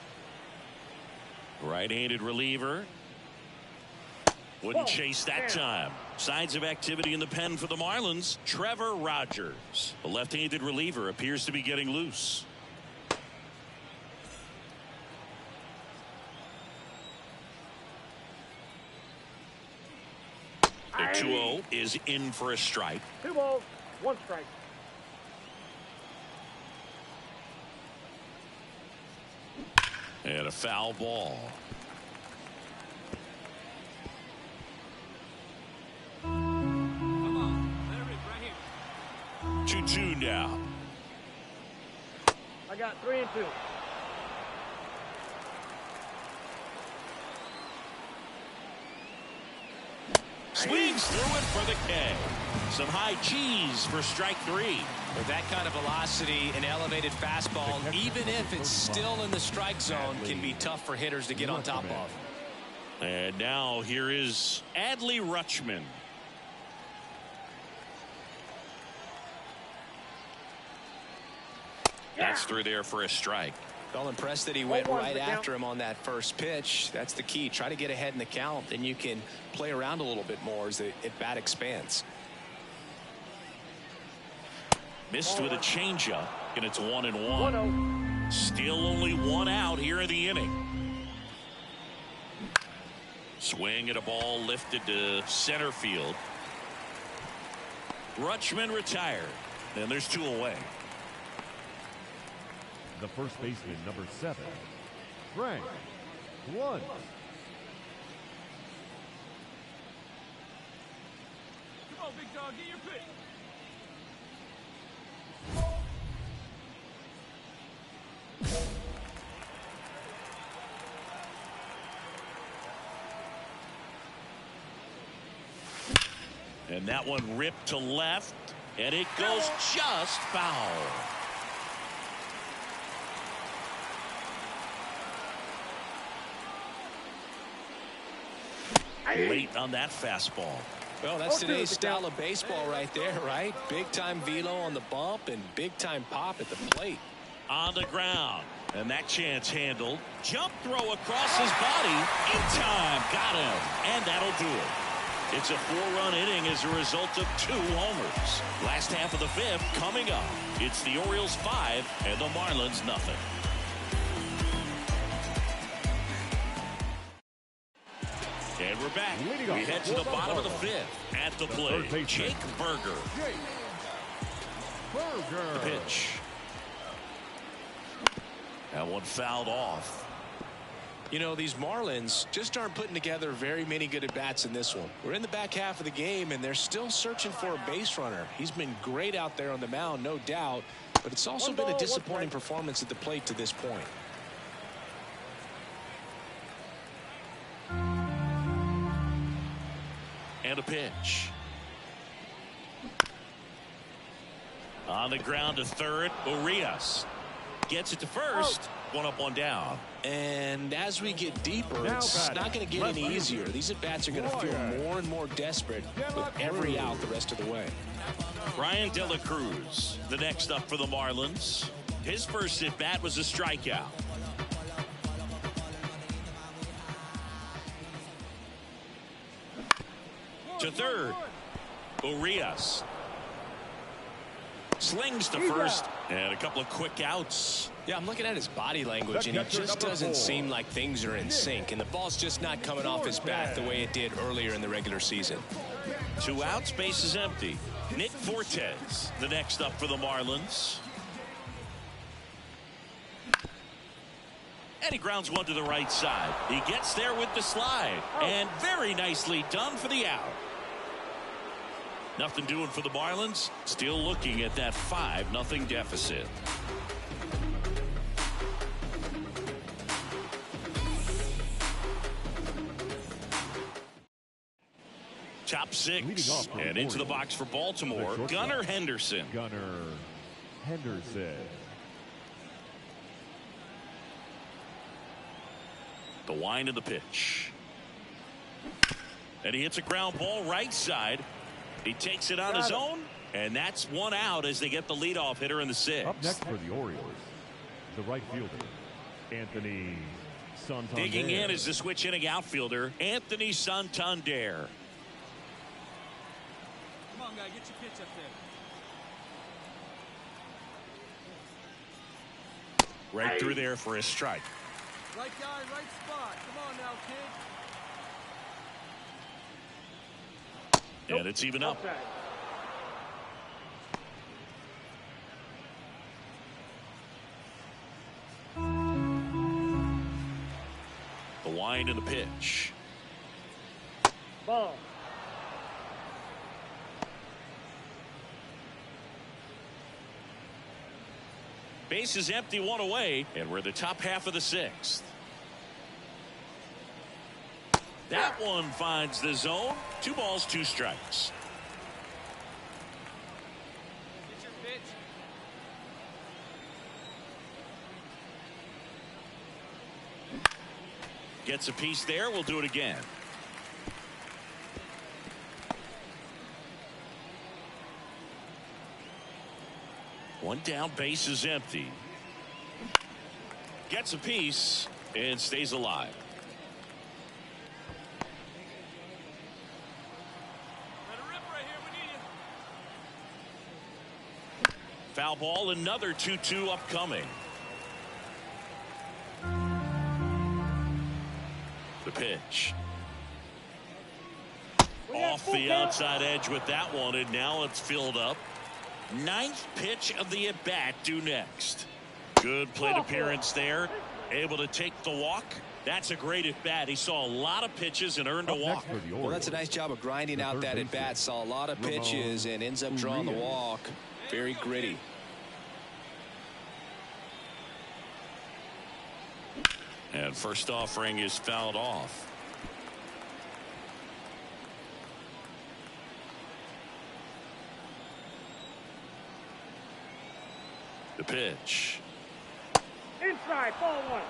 Right-handed reliever. Wouldn't chase that time. Signs of activity in the pen for the Marlins. Trevor Rogers, the left-handed reliever, appears to be getting loose. The 2-0 is in for a strike. 2 balls, 1 strike. And a foul ball. Come on, let it rip right here. 2-2 now. I got 3 and 2. Swings through it for the K. Some high cheese for strike 3. With that kind of velocity, an elevated fastball, even if it's still in the strike zone, can be tough for hitters to get on top of. And now here is Adley Rutschman. That's through there for a strike. Well, impressed that he went right after him on that first pitch. That's the key. Try to get ahead in the count, then you can play around a little bit more as the at-bat expands. Missed with a changeup, and it's 1-1. Still only 1 out here in the inning. Swing at a ball lifted to center field. Rutschman retired, and there's 2 away. The first baseman, number 7, Frank Luntz. Come on, big dog, get your pitch. And that one ripped to left, and it goes just foul. Late on that fastball. Well, that's today's style of baseball right there, right? Big time velo on the bump and big time pop at the plate. On the ground, and that chance handled. Jump throw across his body. In time, got him, and that'll do it. It's a 4-run inning as a result of 2 homers. Last half of the 5th coming up. It's the Orioles 5 and the Marlins nothing. And we're back. We head to the bottom of the 5th. At the plate, Jake Burger. The pitch. That one fouled off. You know, these Marlins just aren't putting together very many good at-bats in this one. We're in the back half of the game, and they're still searching for a base runner. He's been great out there on the mound, no doubt, but it's also been a disappointing performance at the plate to this point. And a pitch. On the ground to third, Urias gets it to first. One up, one down. And as we get deeper, it's not going to get any easier. These at-bats are going to feel more and more desperate with every out the rest of the way. Ryan De La Cruz, the next up for the Marlins. His first at-bat was a strikeout. To third, Urias slings to first, and a couple of quick outs. Yeah, I'm looking at his body language, and he just doesn't seem like things are in sync, and the ball's just not coming off his bat the way it did earlier in the regular season. 2 outs, base is empty. Nick Fortes, the next up for the Marlins. And he grounds one to the right side. He gets there with the slide, and very nicely done for the out. Nothing doing for the Marlins. Still looking at that 5-0 deficit. Top 6 and into the box for Baltimore, Gunnar Henderson. Gunnar Henderson. The wind of the pitch. And he hits a ground ball right side. He takes it on his own, and that's 1 out as they get the leadoff hitter in the 6th. Up next for the Orioles, the right fielder, Anthony Santander. Digging in is the switch inning outfielder, Anthony Santander. Come on, guy, get your pitch up there. Right through there for a strike. Right guy, right spot. Come on now, kid. And it's even up. The wind and the pitch. Ball. Base is empty, 1 away, and we're the top half of the 6th. That one finds the zone. 2 balls, 2 strikes. Get your pitch. Gets a piece there. We'll do it again. One down, base is empty. Gets a piece and stays alive. Foul ball, another 2-2 upcoming. The pitch. Off the outside edge with that one, and now it's filled up. 9th pitch of the at-bat due next. Good plate appearance there. Able to take the walk. That's a great at-bat. He saw a lot of pitches and earned a walk. Well, that's a nice job of grinding out that at-bat. Saw a lot of pitches and ends up drawing the walk. Very gritty. And first offering is fouled off. The pitch. Inside, ball 1.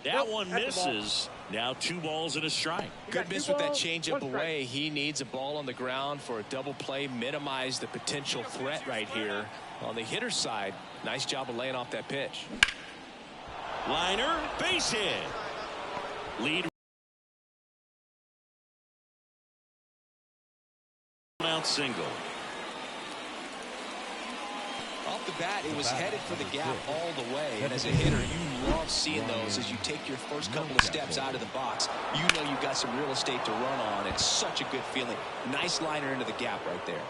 That one misses. Now 2 balls and a strike. Good miss with that changeup away. He needs a ball on the ground for a double play. Minimize the potential threat right here. On the hitter's side, nice job of laying off that pitch. Liner, base hit. Lead out single. Off the bat, it was headed for the gap all the way. And as a hitter, you love seeing those as you take your first couple of steps out of the box. You know you've got some real estate to run on. It's such a good feeling. Nice liner into the gap right there.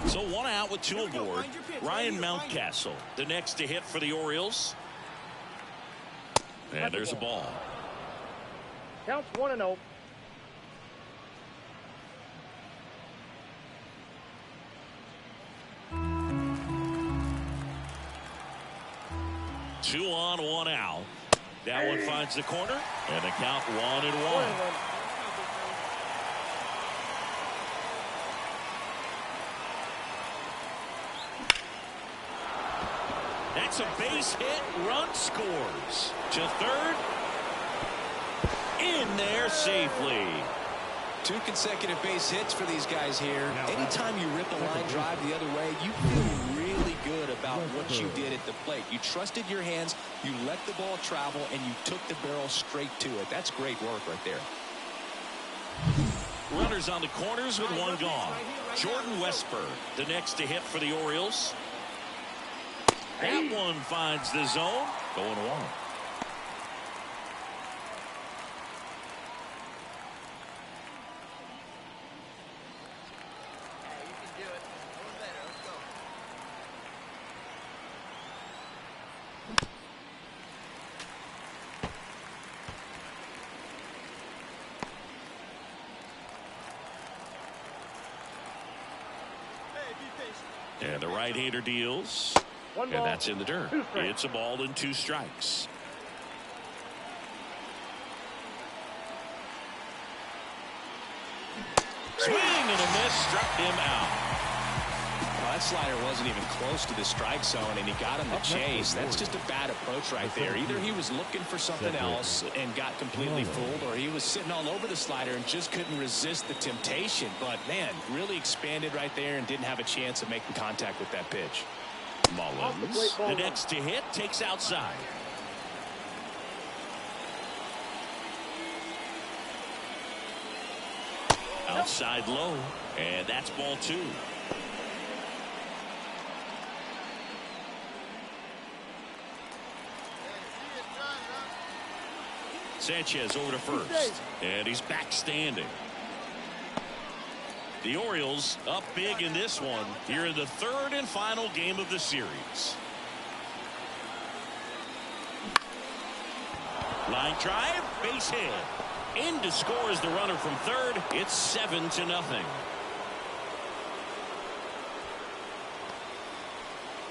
So one out with two aboard. Ryan Mountcastle, the next to hit for the Orioles. And there's a ball. Counts 1-0. Two on, one out. That one finds the corner, and the count 1-1. That's a base hit. Run scores. To third. In there safely. Two consecutive base hits for these guys here. Anytime you rip a line drive the other way, you feel really good about what you did at the plate. You trusted your hands, you let the ball travel, and you took the barrel straight to it. That's great work right there. Runners on the corners with one gone. Jordan Westburg, the next to hit for the Orioles. That one finds the zone. Going along. And the right-hander deals. And that's in the dirt. It's a ball and 2 strikes. Swing and a miss, struck him out. Well, that slider wasn't even close to the strike zone, and he got him to chase. That's just a bad approach right there. Either he was looking for something else and got completely fooled, or he was sitting all over the slider and just couldn't resist the temptation. But, man, really expanded right there and didn't have a chance of making contact with that pitch. Mullins, the next to hit, takes outside. Outside low, and that's ball 2. Sanchez over to first, and he's back standing. The Orioles up big in this one here in the 3rd and final game of the series. Line drive, base hit. In to score is the runner from third. It's 7-0.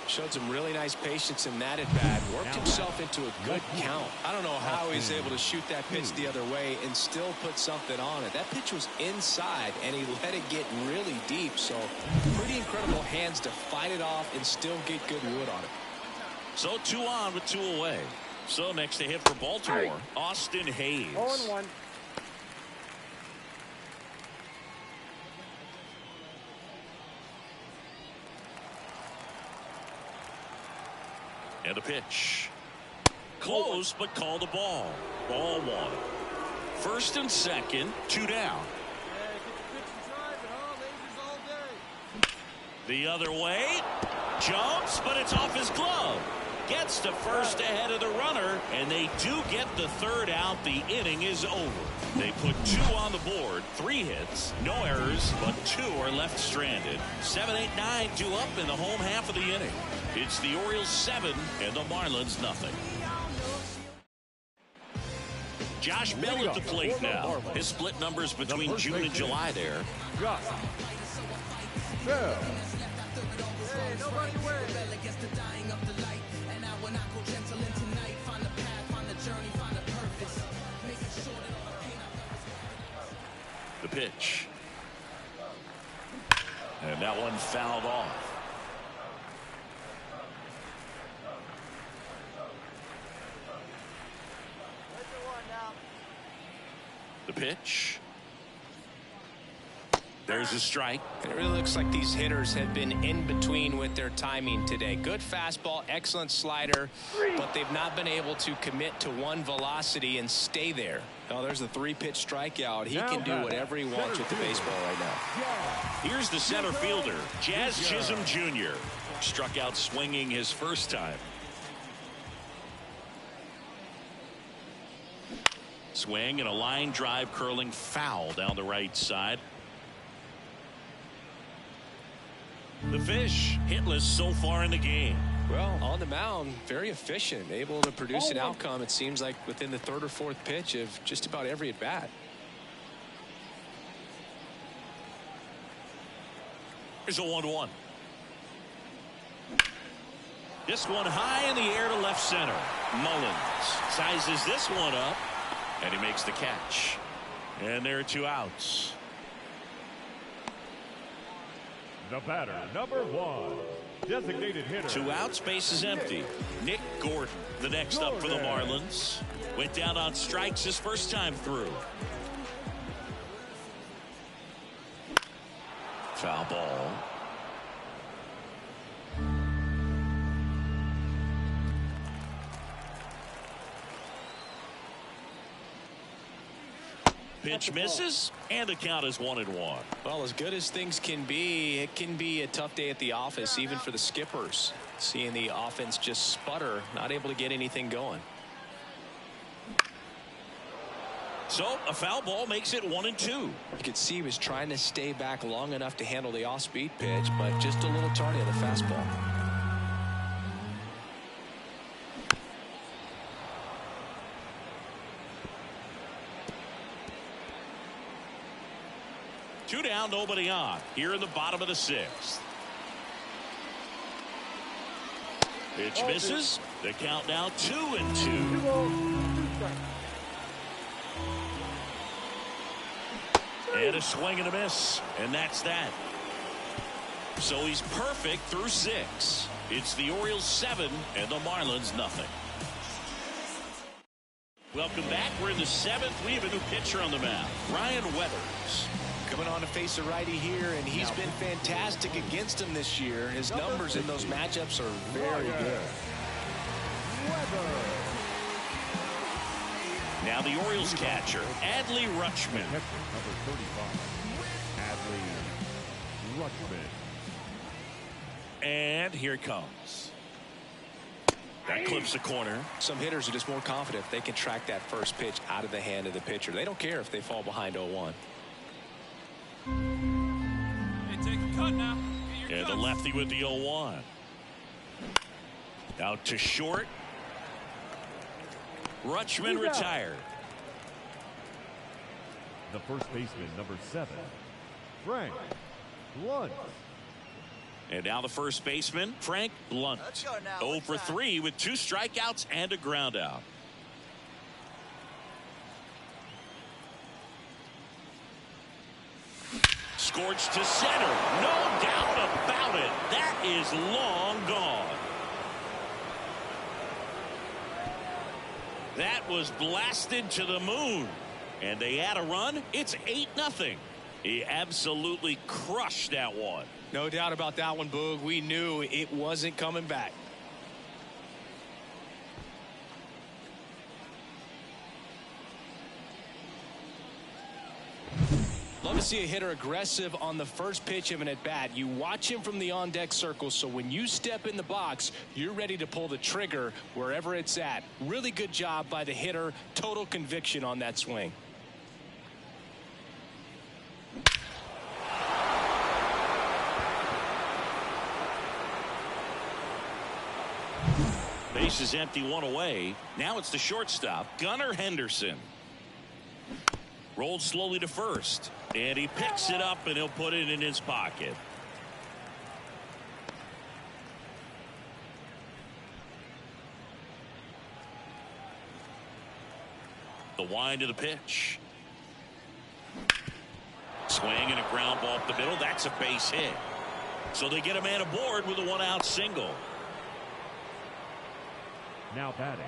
Showed some really nice patience in that at bat. Worked himself into a good count. I don't know how he's able to shoot that pitch the other way and still put something on it. That pitch was inside, and he let it get really deep. So pretty incredible hands to fight it off and still get good wood on it. So 2 on with 2 away. So next to hit for Baltimore, Austin Hayes. 0-1. And a pitch. Close, but called a ball. Ball 1. First and second, 2 down. The other way. Jumps, but it's off his glove. Gets to first ahead of the runner, and they do get the 3rd out. The inning is over. They put 2 on the board, 3 hits, no errors, but 2 are left stranded. 7, 8, 9, 2 up in the home half of the inning. It's the Orioles 7 and the Marlins nothing. Josh Bell at the plate now. His split numbers between June and July there. Josh Bell. Hey, nobody worry. The pitch. And that one fouled off. The pitch. There's a strike. It really looks like these hitters have been in between with their timing today. Good fastball, excellent slider, but they've not been able to commit to one velocity and stay there. Oh, there's a 3-pitch strikeout. He can do whatever he wants with the baseball right now. Here's the center fielder, Jazz Chisholm Jr. Struck out swinging his first time. Swing and a line drive curling foul down the right side. The Fish hitless so far in the game. Well, on the mound, very efficient, able to produce an outcome, it seems like, within the third or fourth pitch of just about every at bat. Here's a 1-1. This one high in the air to left center. Mullins sizes this one up, and he makes the catch. And there are 2 outs. The batter, number 1. Designated hitter. 2 outs, base is empty. Nick Gordon, the next up for the Marlins. Went down on strikes his first time through. Foul ball. Pitch misses, and the count is 1-1. Well, as good as things can be, it can be a tough day at the office, even for the skippers. Seeing the offense just sputter, not able to get anything going. So a foul ball makes it 1-2. You could see he was trying to stay back long enough to handle the off-speed pitch, but just a little tardy on the fastball. Two down, nobody on. Here in the bottom of the 6th. Pitch misses. The count now 2-2. And a swing and a miss. And that's that. So he's perfect through 6. It's the Orioles 7 and the Marlins nothing. Welcome back. We're in the 7th. We have a new pitcher on the mound. Ryan Weathers. Coming on to face a righty here, and he's been fantastic against him this year. His numbers in those matchups are very good. Now the Orioles catcher, Adley Rutschman. Number 35, Adley Rutschman. And here it comes. That clips the corner. Some hitters are just more confident if they can track that first pitch out of the hand of the pitcher. They don't care if they fall behind 0-1. Hey, take a cut now. And the lefty with the 0-1. Out to short. Rutschman retired. The first baseman, number 7, Frank Blunt. And now the first baseman, Frank Blunt. 0 for 3 with 2 strikeouts and a ground out. Scorched to center. No doubt about it. That is long gone. That was blasted to the moon. And they add a run. It's 8-0. He absolutely crushed that one. No doubt about that one, Boog. We knew it wasn't coming back. Love to see a hitter aggressive on the first pitch of an at-bat. You watch him from the on-deck circle, so when you step in the box, you're ready to pull the trigger wherever it's at. Really good job by the hitter. Total conviction on that swing. Base is empty, 1 away. Now it's the shortstop, Gunnar Henderson. Rolled slowly to first. And he picks it up, and he'll put it in his pocket. The wind of the pitch. Swing and a ground ball up the middle. That's a base hit. So they get a man aboard with a 1-out single. Now batting,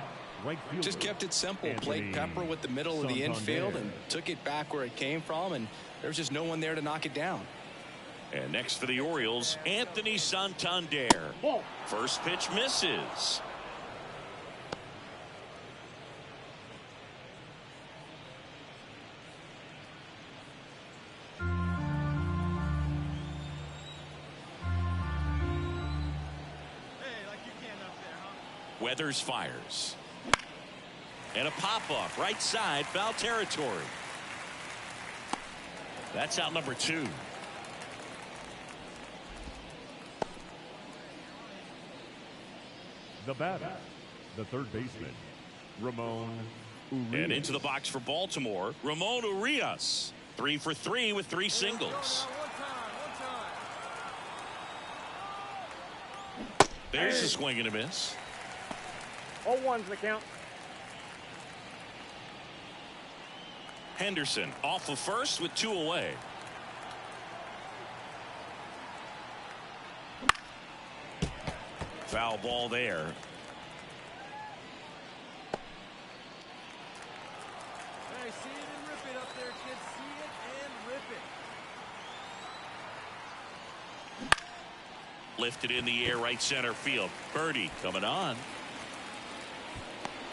right fielder. Just kept it simple. Played Pepper with the middle of the infield and took it back where it came from, and there's just no one there to knock it down. And next for the Orioles, Anthony Santander. First pitch misses. Weathers fires. And a pop-off right side, foul territory. That's out number 2. The batter, the third baseman, Ramon Urias. And into the box for Baltimore, Ramon Urias. 3 for 3 with 3 singles. There's a swing and a miss. 0-1's the count. Henderson off of first with 2 away. Foul ball there. Hey, see it and rip it up there, kids. See it and rip it. Lifted in the air, right center field. Birdie coming on.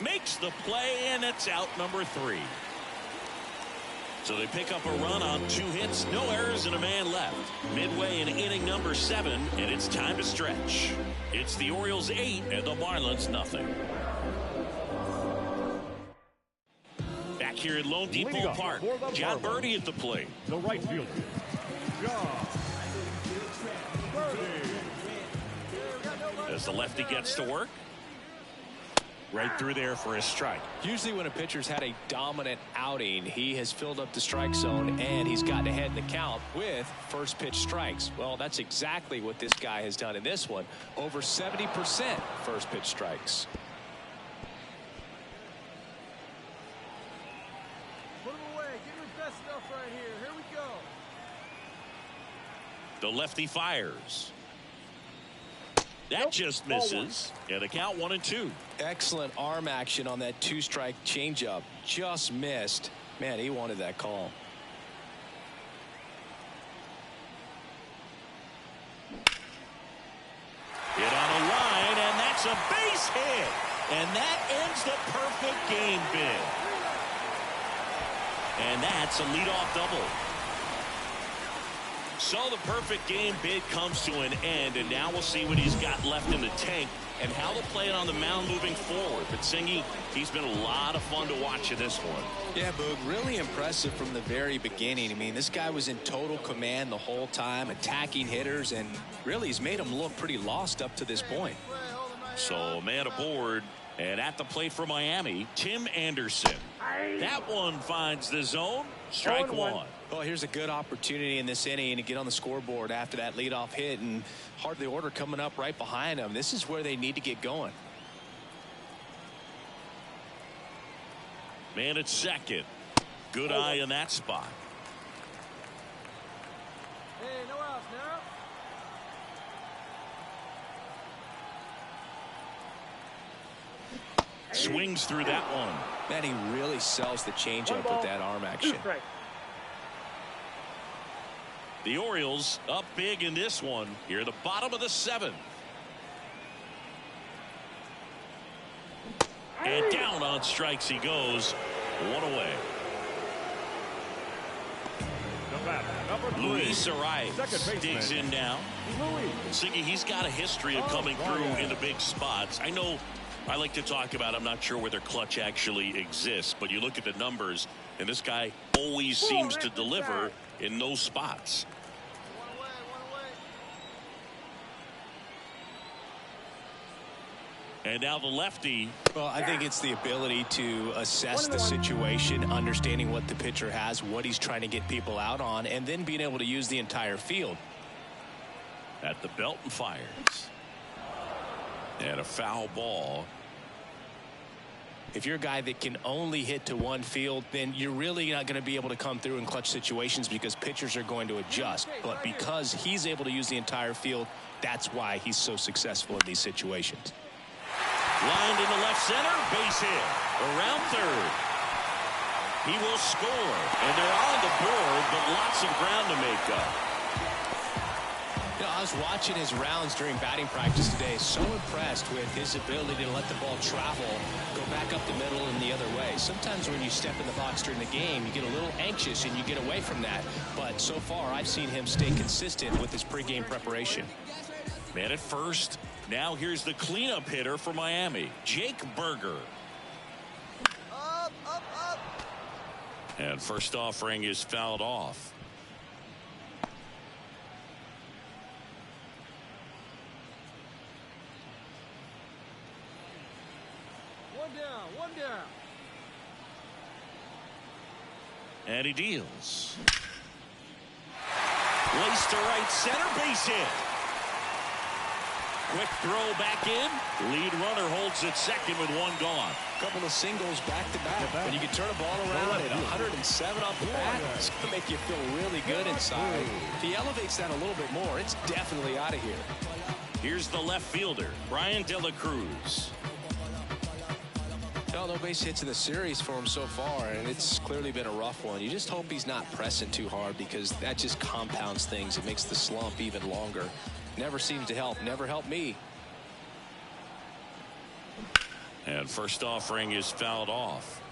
Makes the play, and it's out number 3. So they pick up a run on 2 hits, no errors, and a man left. Midway in inning number 7, and it's time to stretch. It's the Orioles 8 and the Marlins nothing. Back here at Lone Depot Park, John Birdie at the plate. The right fielder, John Birdie. As the lefty gets to work. Right through there for a strike. Usually when a pitcher's had a dominant outing, he has filled up the strike zone and he's gotten ahead in the count with first pitch strikes. Well, that's exactly what this guy has done in this one. Over 70% first pitch strikes. Put him away. Give him his best stuff right here. Here we go. The lefty fires. That just misses. Yeah, the count 1-2. Excellent arm action on that 2-strike changeup. Just missed. Man, he wanted that call. Hit on a line, and that's a base hit. And that ends the perfect game bid. And that's a leadoff double. So the perfect game bid comes to an end, and now we'll see what he's got left in the tank and how they'll play it on the mound moving forward. But Singy, he's been a lot of fun to watch in this one. Yeah, Boog, really impressive from the very beginning. I mean, this guy was in total command the whole time, attacking hitters, and really he's made them look pretty lost up to this point. So man aboard, and at the plate for Miami, Tim Anderson. That one finds the zone. Strike 1. Well, here's a good opportunity in this inning to get on the scoreboard after that leadoff hit, and hardly order coming up right behind them. This is where they need to get going. Man at second. Good eye in that spot. Hey, no outs now. Swings through that one. Man, he really sells the changeup with that arm action. The Orioles up big in this one here at the bottom of the 7th. And down on strikes he goes. 1 away. Luis Arias digs in now. Siggy, he's got a history of coming through in the big spots. I know I like to talk about, I'm not sure whether clutch actually exists, but you look at the numbers, and this guy always seems to deliver in those spots. And now the lefty. Well, I think it's the ability to assess the situation, understanding what the pitcher has, what he's trying to get people out on, and then being able to use the entire field. At the belt and fires. And a foul ball. If you're a guy that can only hit to one field, then you're really not going to be able to come through in clutch situations because pitchers are going to adjust. But because he's able to use the entire field, that's why he's so successful in these situations. Lined into left center, base hit. Around third. He will score. And they're on the board, but lots of ground to make up. You know, I was watching his rounds during batting practice today. So impressed with his ability to let the ball travel, go back up the middle and the other way. Sometimes when you step in the box during the game, you get a little anxious and you get away from that. But so far, I've seen him stay consistent with his pregame preparation. Man at first. Now here's the cleanup hitter for Miami, Jake Berger. Up, up, up. And first offering is fouled off. And he deals. Lace to right center, base hit. Quick throw back in. Lead runner holds at second with one gone. Couple of singles back to back. When you can turn a ball around at 107 off the bat, it's going to make you feel really good inside. If he elevates that a little bit more, it's definitely out of here. Here's the left fielder, Brian De La Cruz. Well, no base hits in the series for him so far, and it's clearly been a rough one. You just hope he's not pressing too hard, because that just compounds things. It makes the slump even longer. Never seems to help. Never helped me. And first offering is fouled off.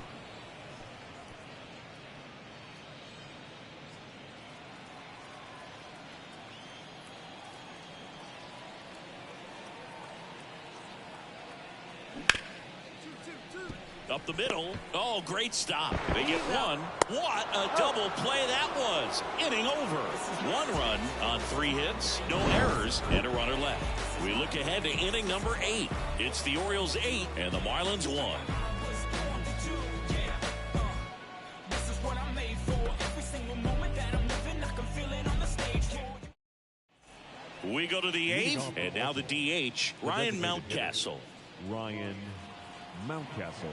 Up the middle. Oh, great stop. They get one. What a double play that was. Inning over. 1 run on 3 hits, no errors, and a runner left. We look ahead to inning number 8. It's the Orioles 8 and the Marlins 1. We go to the 8th, and now the DH, Ryan Mountcastle. Ryan Mountcastle.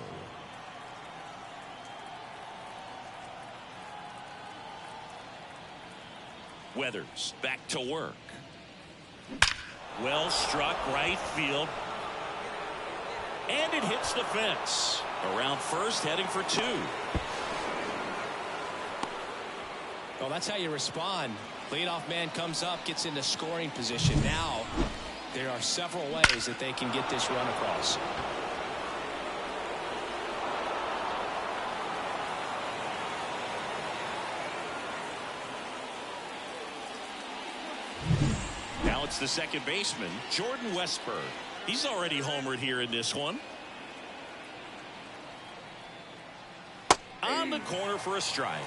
Weathers back to work. Well struck right field. And it hits the fence. Around first, heading for 2. Well, that's how you respond. Leadoff man comes up, gets into scoring position. Now, there are several ways that they can get this run across. Now it's the second baseman, Jordan Westburg. He's already homered here in this one. On the corner for a strike.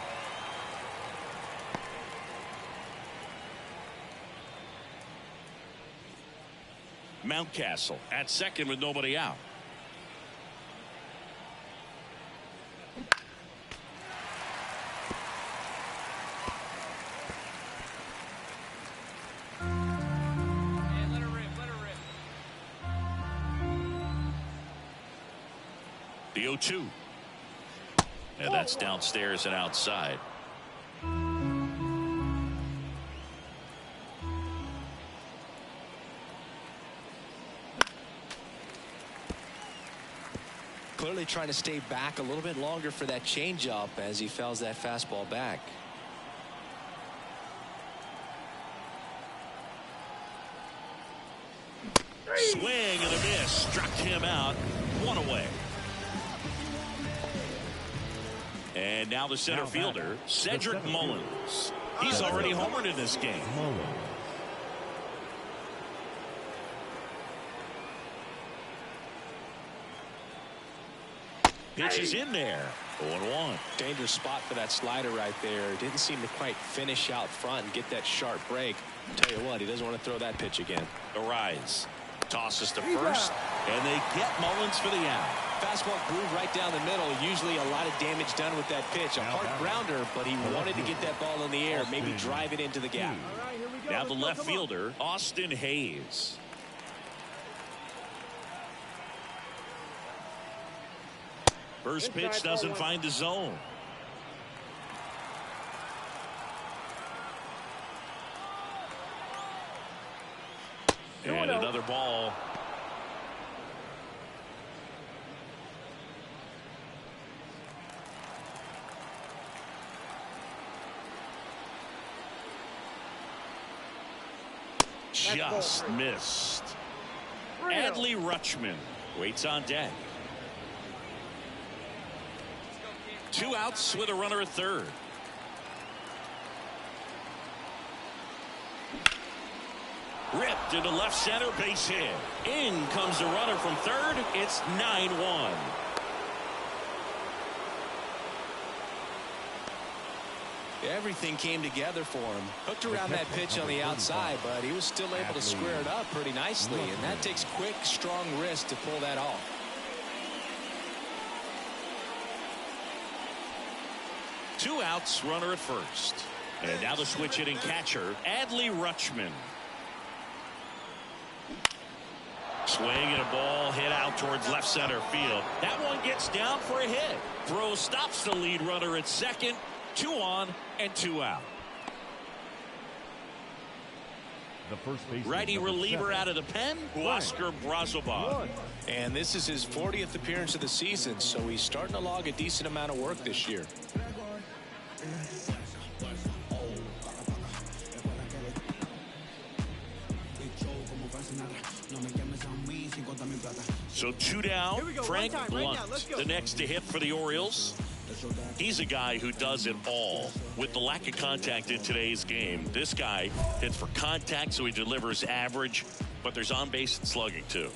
Mountcastle at second with nobody out. The 0-2. And that's downstairs and outside. Clearly trying to stay back a little bit longer for that changeup as he fouls that fastball back. Swing and a miss. Struck him out. 1 away. And now the center fielder, Cedric Mullins. He's already homered in this game. Pitch is in there. 0-1. Dangerous spot for that slider right there. Didn't seem to quite finish out front and get that sharp break. Tell you what, he doesn't want to throw that pitch again. The rise. Tosses to first. And they get Mullins for the out. Fastball groove right down the middle. Usually a lot of damage done with that pitch. A hard grounder, but he wanted to get that ball in the air. Maybe drive it into the gap. Now the left fielder, Austin Hayes. First pitch doesn't find the zone. And another ball. Just missed. Adley Rutschman waits on deck. 2 outs with a runner at third. Ripped into left center, base hit. In comes the runner from third. It's 9-1. Everything came together for him. Hooked around that pitch on the outside, but he was still able to square it up pretty nicely, and that takes quick, strong wrist to pull that off. 2 outs, runner at first. And now the switch hitting catcher, Adley Rutschman. Swing and a ball hit out towards left center field. That one gets down for a hit. Throw stops the lead runner at second. 2 on and 2 out. The first baseman, righty reliever out of the pen, Oscar Brazoban. And this is his 40th appearance of the season, so he's starting to log a decent amount of work this year. So 2 down, Frank Blunt, the next to hit for the Orioles. He's a guy who does it all. With the lack of contact in today's game, this guy hits for contact, so he delivers average, but there's on-base and slugging too.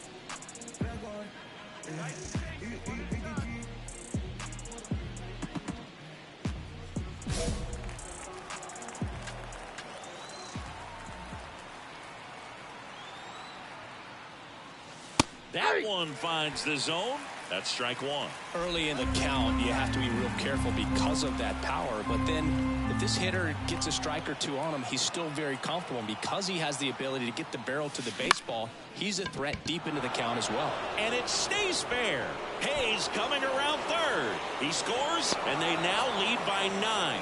That one finds the zone. That's strike 1. Early in the count, you have to be real careful because of that power. But then if this hitter gets a strike or 2 on him, he's still very comfortable. And because he has the ability to get the barrel to the baseball, he's a threat deep into the count as well. And it stays fair. Hayes coming around third. He scores, and they now lead by 9.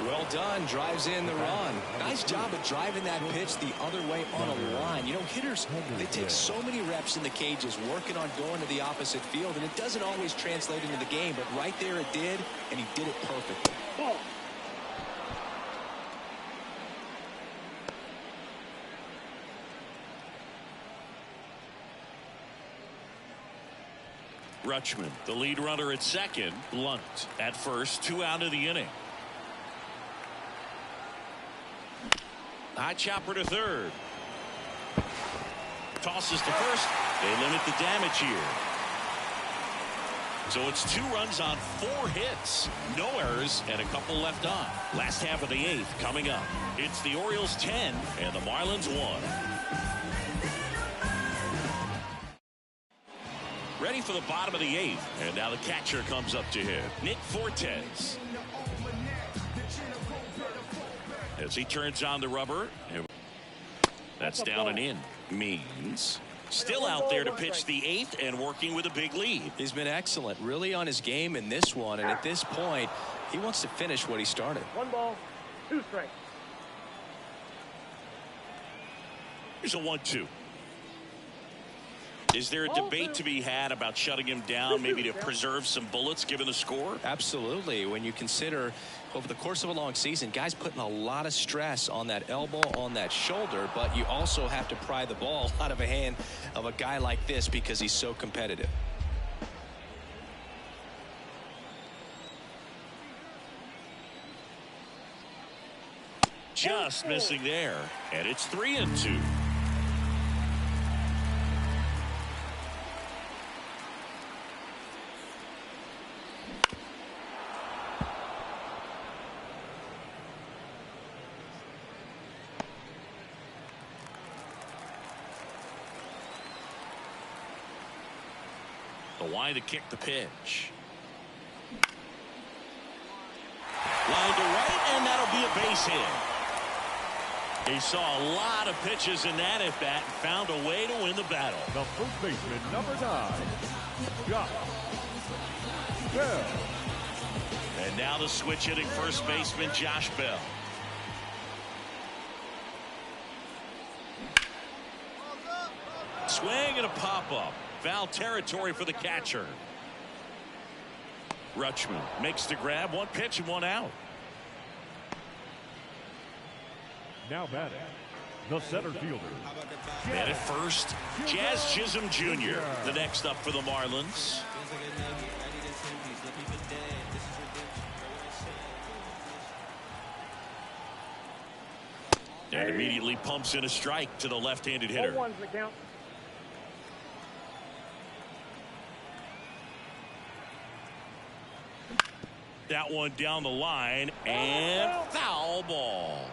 Well done. Drives in the run. Nice job of driving that pitch the other way on a line. You know, hitters, they take so many reps in the cages working on going to the opposite field, and it doesn't always translate into the game, but right there it did, and he did it perfectly. Rutschman, the lead runner at second. Blunt at first. 2 out of the inning. High chopper to third. Tosses to first. They limit the damage here. So it's 2 runs on 4 hits. No errors and a couple left on. Last half of the 8th coming up. It's the Orioles 10 and the Marlins 1. Ready for the bottom of the 8th. And now the catcher comes up to hit. Nick Fortes. As he turns on the rubber. That's down and in. Means still out there to pitch the 8th and working with a big lead. He's been excellent, really on his game in this one. And at this point, he wants to finish what he started. 1 ball, 2 strikes. Here's a 1-2. Is there a debate to be had about shutting him down, maybe to preserve some bullets given the score? Absolutely. When you consider over the course of a long season, guys putting a lot of stress on that elbow, on that shoulder, but you also have to pry the ball out of a hand of a guy like this because he's so competitive. Just missing there, and it's 3-2. The line to kick the pitch. Line to right, and that'll be a base hit. He saw a lot of pitches in that at bat and found a way to win the battle. The first baseman, number 9, Josh Bell. And now the switch hitting first baseman, Josh Bell. Swing and a pop-up. Foul territory for the catcher. Rutschman makes the grab. 1 pitch and 1 out. Now batting, the center fielder. And at first, Jazz Chisholm Jr., the next up for the Marlins. And immediately pumps in a strike to the left-handed hitter. 0-1's the count. That one down the line, and foul ball.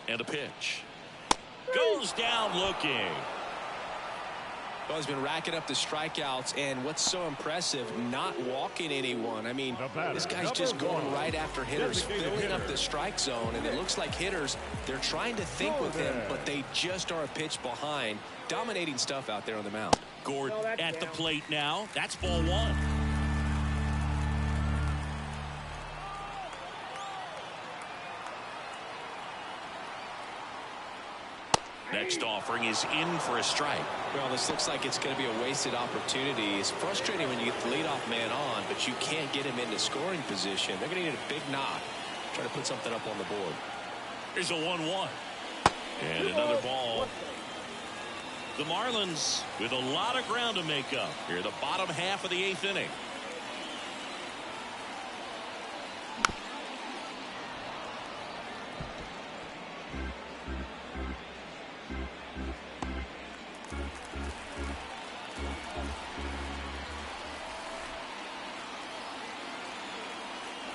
And a pitch. Goes down looking. Well, he's been racking up the strikeouts, and what's so impressive, not walking anyone. I mean, this guy's just going right after hitters, filling up the strike zone, and it looks like hitters, they're trying to think with him, but they just are a pitch behind. Dominating stuff out there on the mound. Gord at the plate now. That's ball one. Next offering is in for a strike. Well, this looks like it's going to be a wasted opportunity. It's frustrating when you get the leadoff man on, but you can't get him into scoring position. They're going to need a big knock. Try to put something up on the board. Here's a 1-1. And another ball. The Marlins with a lot of ground to make up here in the bottom half of the 8th inning.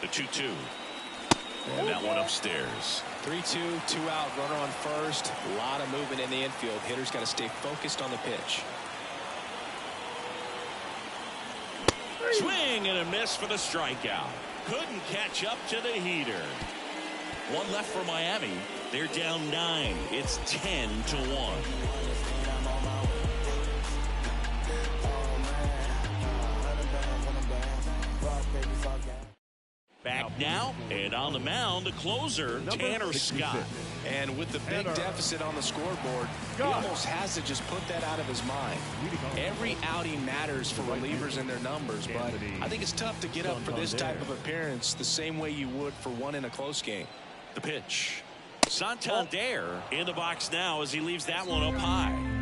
The 2-2. And that one upstairs. 3-2, 2 out, runner on first. A lot of movement in the infield. Hitter's got to stay focused on the pitch. Swing and a miss for the strikeout. Couldn't catch up to the heater. One left for Miami. They're down 9. It's 10-1. Back now, and on the mound, the closer, Tanner Scott. And with the big deficit on the scoreboard, he almost has to just put that out of his mind. Every outing matters for relievers and their numbers, but I think it's tough to get up for this type of appearance the same way you would for one in a close game. The pitch. Santander in the box now as he leaves that one up high.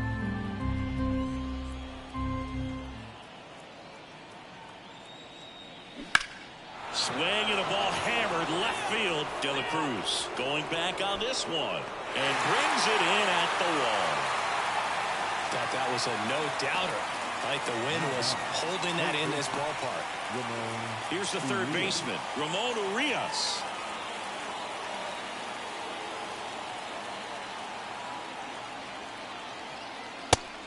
Swing and a ball hammered left field. De La Cruz going back on this one and brings it in at the wall. Thought that was a no-doubter. Like the wind was holding that in this ballpark. Here's the third baseman, Ramon Urias.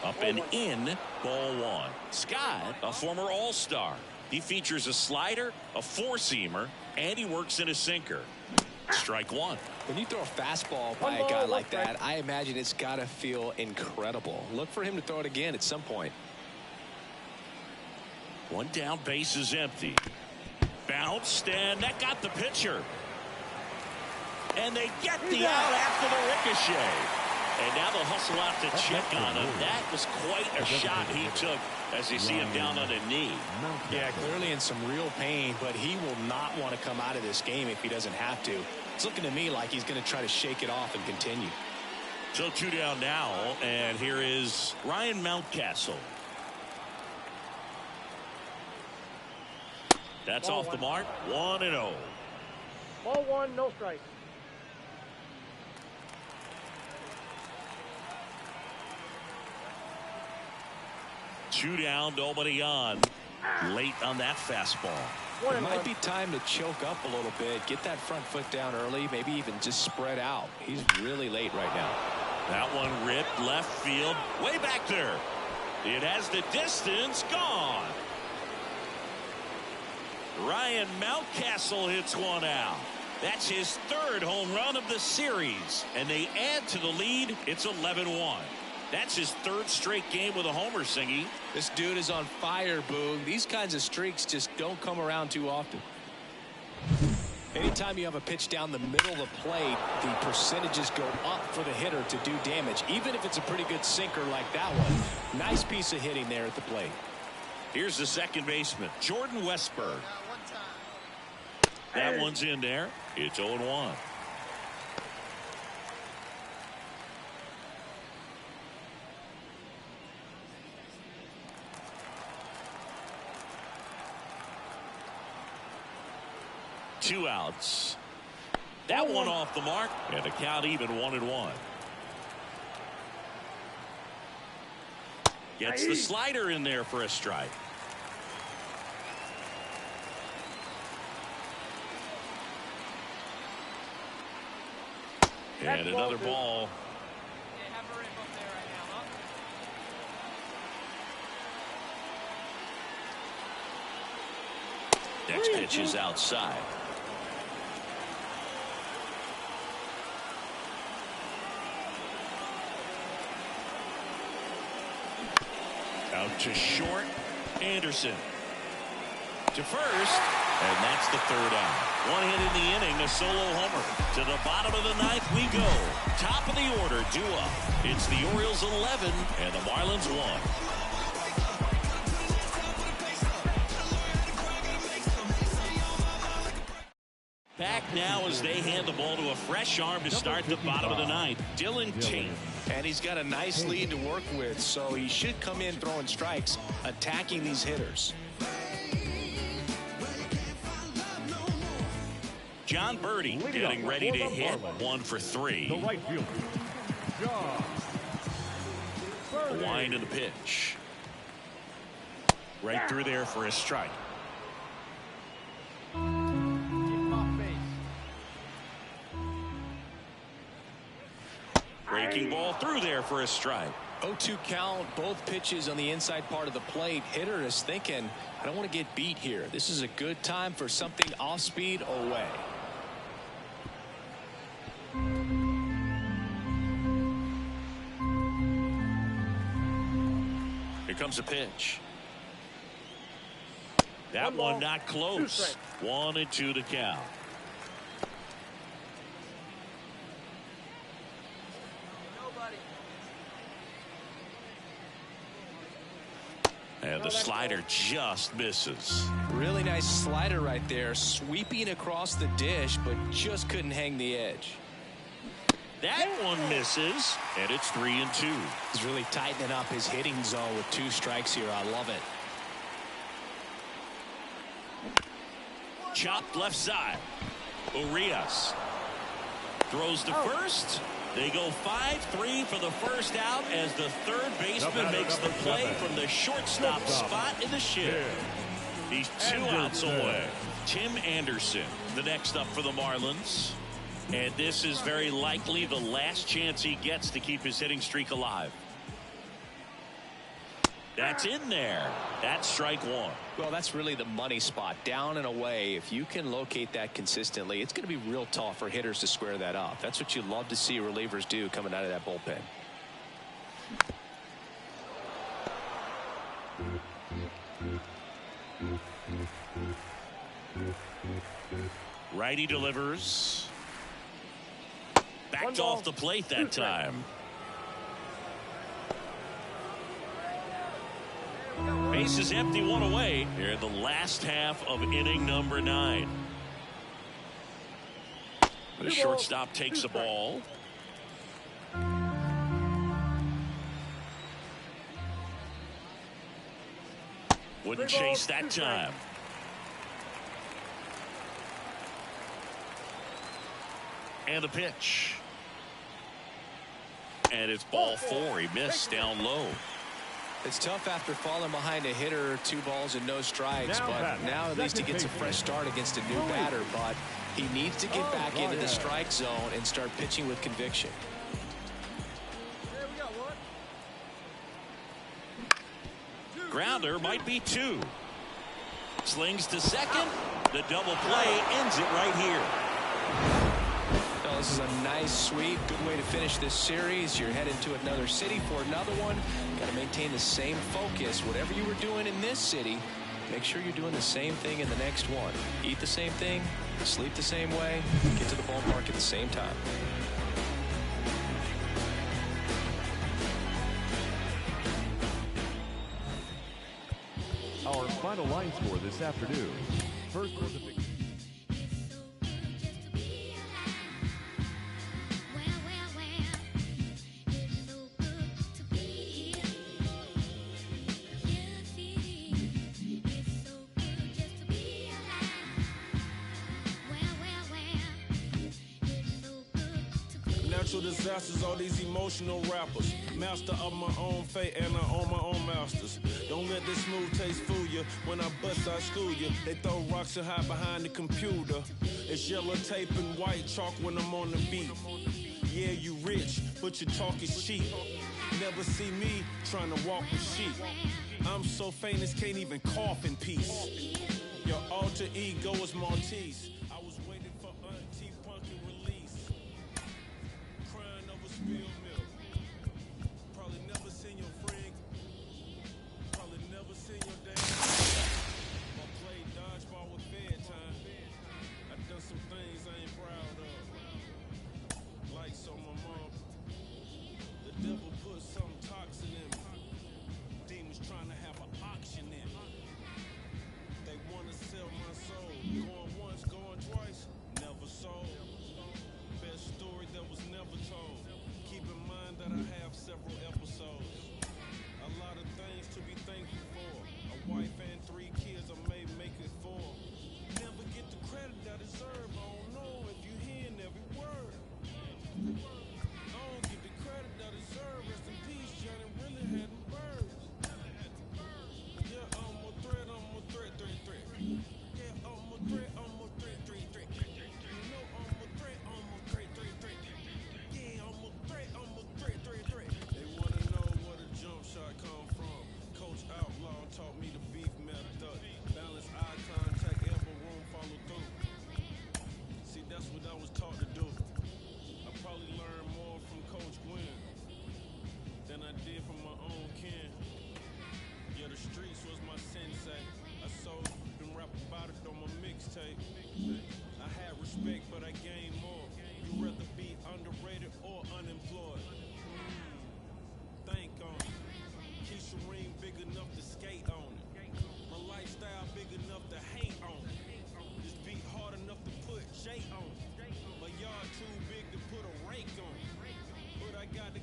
Up and in, ball one. Scott, a former All-Star. He features a slider, a four-seamer, and he works in a sinker. Strike one. When you throw a fastball by a guy like that, I imagine it's got to feel incredible. Look for him to throw it again at some point. One down, base is empty. Bounced, and that got the pitcher. And they get the out after the ricochet. And now they'll hustle out to check on him. That was quite a shot he took as you see him down on a knee. Yeah, clearly in some real pain, but he will not want to come out of this game if he doesn't have to. It's looking to me like he's going to try to shake it off and continue. So two down now, and here is Ryan Mountcastle. That's Ball off one. the mark. 1-0. Ball one, no strike. Two down, nobody on. Late on that fastball. It might be time to choke up a little bit, get that front foot down early, maybe even just spread out. He's really late right now. That one ripped left field, way back there. It has the distance, gone. Ryan Mountcastle hits one out. That's his third home run of the series, and they add to the lead. It's 11-1. That's his third straight game with a homer, Singy. This dude is on fire, Boog. These kinds of streaks just don't come around too often. Anytime you have a pitch down the middle of the plate, the percentages go up for the hitter to do damage, even if it's a pretty good sinker like that one. Nice piece of hitting there at the plate. Here's the second baseman, Jordan Westberg. That one's in there. It's 0-1. Two outs. That one off the mark, and the count even 1-1. Gets the slider in there for a strike. And another ball. Next pitch is outside. Out to short. Anderson to first, and that's the third out. One hit in the inning, a solo homer. To the bottom of the ninth we go. Top of the order, due up. It's the Orioles 11 and the Marlins 1. Back now as they hand the ball to a fresh arm to start the bottom of the ninth. Dylan Tate. And he's got a nice lead to work with, so he should come in throwing strikes, attacking these hitters. John Birdie getting ready to hit. 1 for 3. The right fielder, John Birdie. Wind of the pitch. Right through there for a strike. Breaking ball through there for a strike. 0-2 count, both pitches on the inside part of the plate. Hitter is thinking, I don't want to get beat here. This is a good time for something off speed away. Here comes a pitch. That one not close. 1-2 to count. And the slider just misses. Really nice slider right there, sweeping across the dish, but just couldn't hang the edge. That one misses, and it's 3-2. He's really tightening up his hitting zone with 2 strikes here. I love it. Chopped left side. Urias throws to first. They go 5-3 for the first out as the third baseman makes the play from the shortstop spot in the shed. He's 2 outs away. Tim Anderson, the next up for the Marlins. And this is very likely the last chance he gets to keep his hitting streak alive. That's in there. That's strike 1. Well, that's really the money spot. Down and away. If you can locate that consistently, it's going to be real tough for hitters to square that up. That's what you love to see relievers do coming out of that bullpen. Righty delivers. Backed off the plate that time. Base is empty, 1 away. Here in the last half of inning number 9. The shortstop takes the ball. Wouldn't chase that time. And the pitch. And it's ball 4. He missed down low. It's tough after falling behind a hitter, 2 balls and no strikes, but now at least he gets a fresh start against a new batter. But he needs to get back into the strike zone and start pitching with conviction. Grounder might be 2. Slings to second. The double play ends it right here. Oh, this is a nice sweep. Good way to finish this series. You're heading to another city for another one. Got to maintain the same focus. Whatever you were doing in this city, make sure you're doing the same thing in the next one. Eat the same thing, sleep the same way, get to the ballpark at the same time. Our final line score this afternoon. First for the big. Natural disasters, all these emotional rappers. Master of my own fate and I own my own masters. Don't let this smooth taste fool you. When I bust, I school you. They throw rocks and hide behind the computer. It's yellow tape and white chalk when I'm on the beat. Yeah, you rich, but your talk is cheap. Never see me trying to walk with sheep. I'm so famous, can't even cough in peace. Your alter ego is Maltese.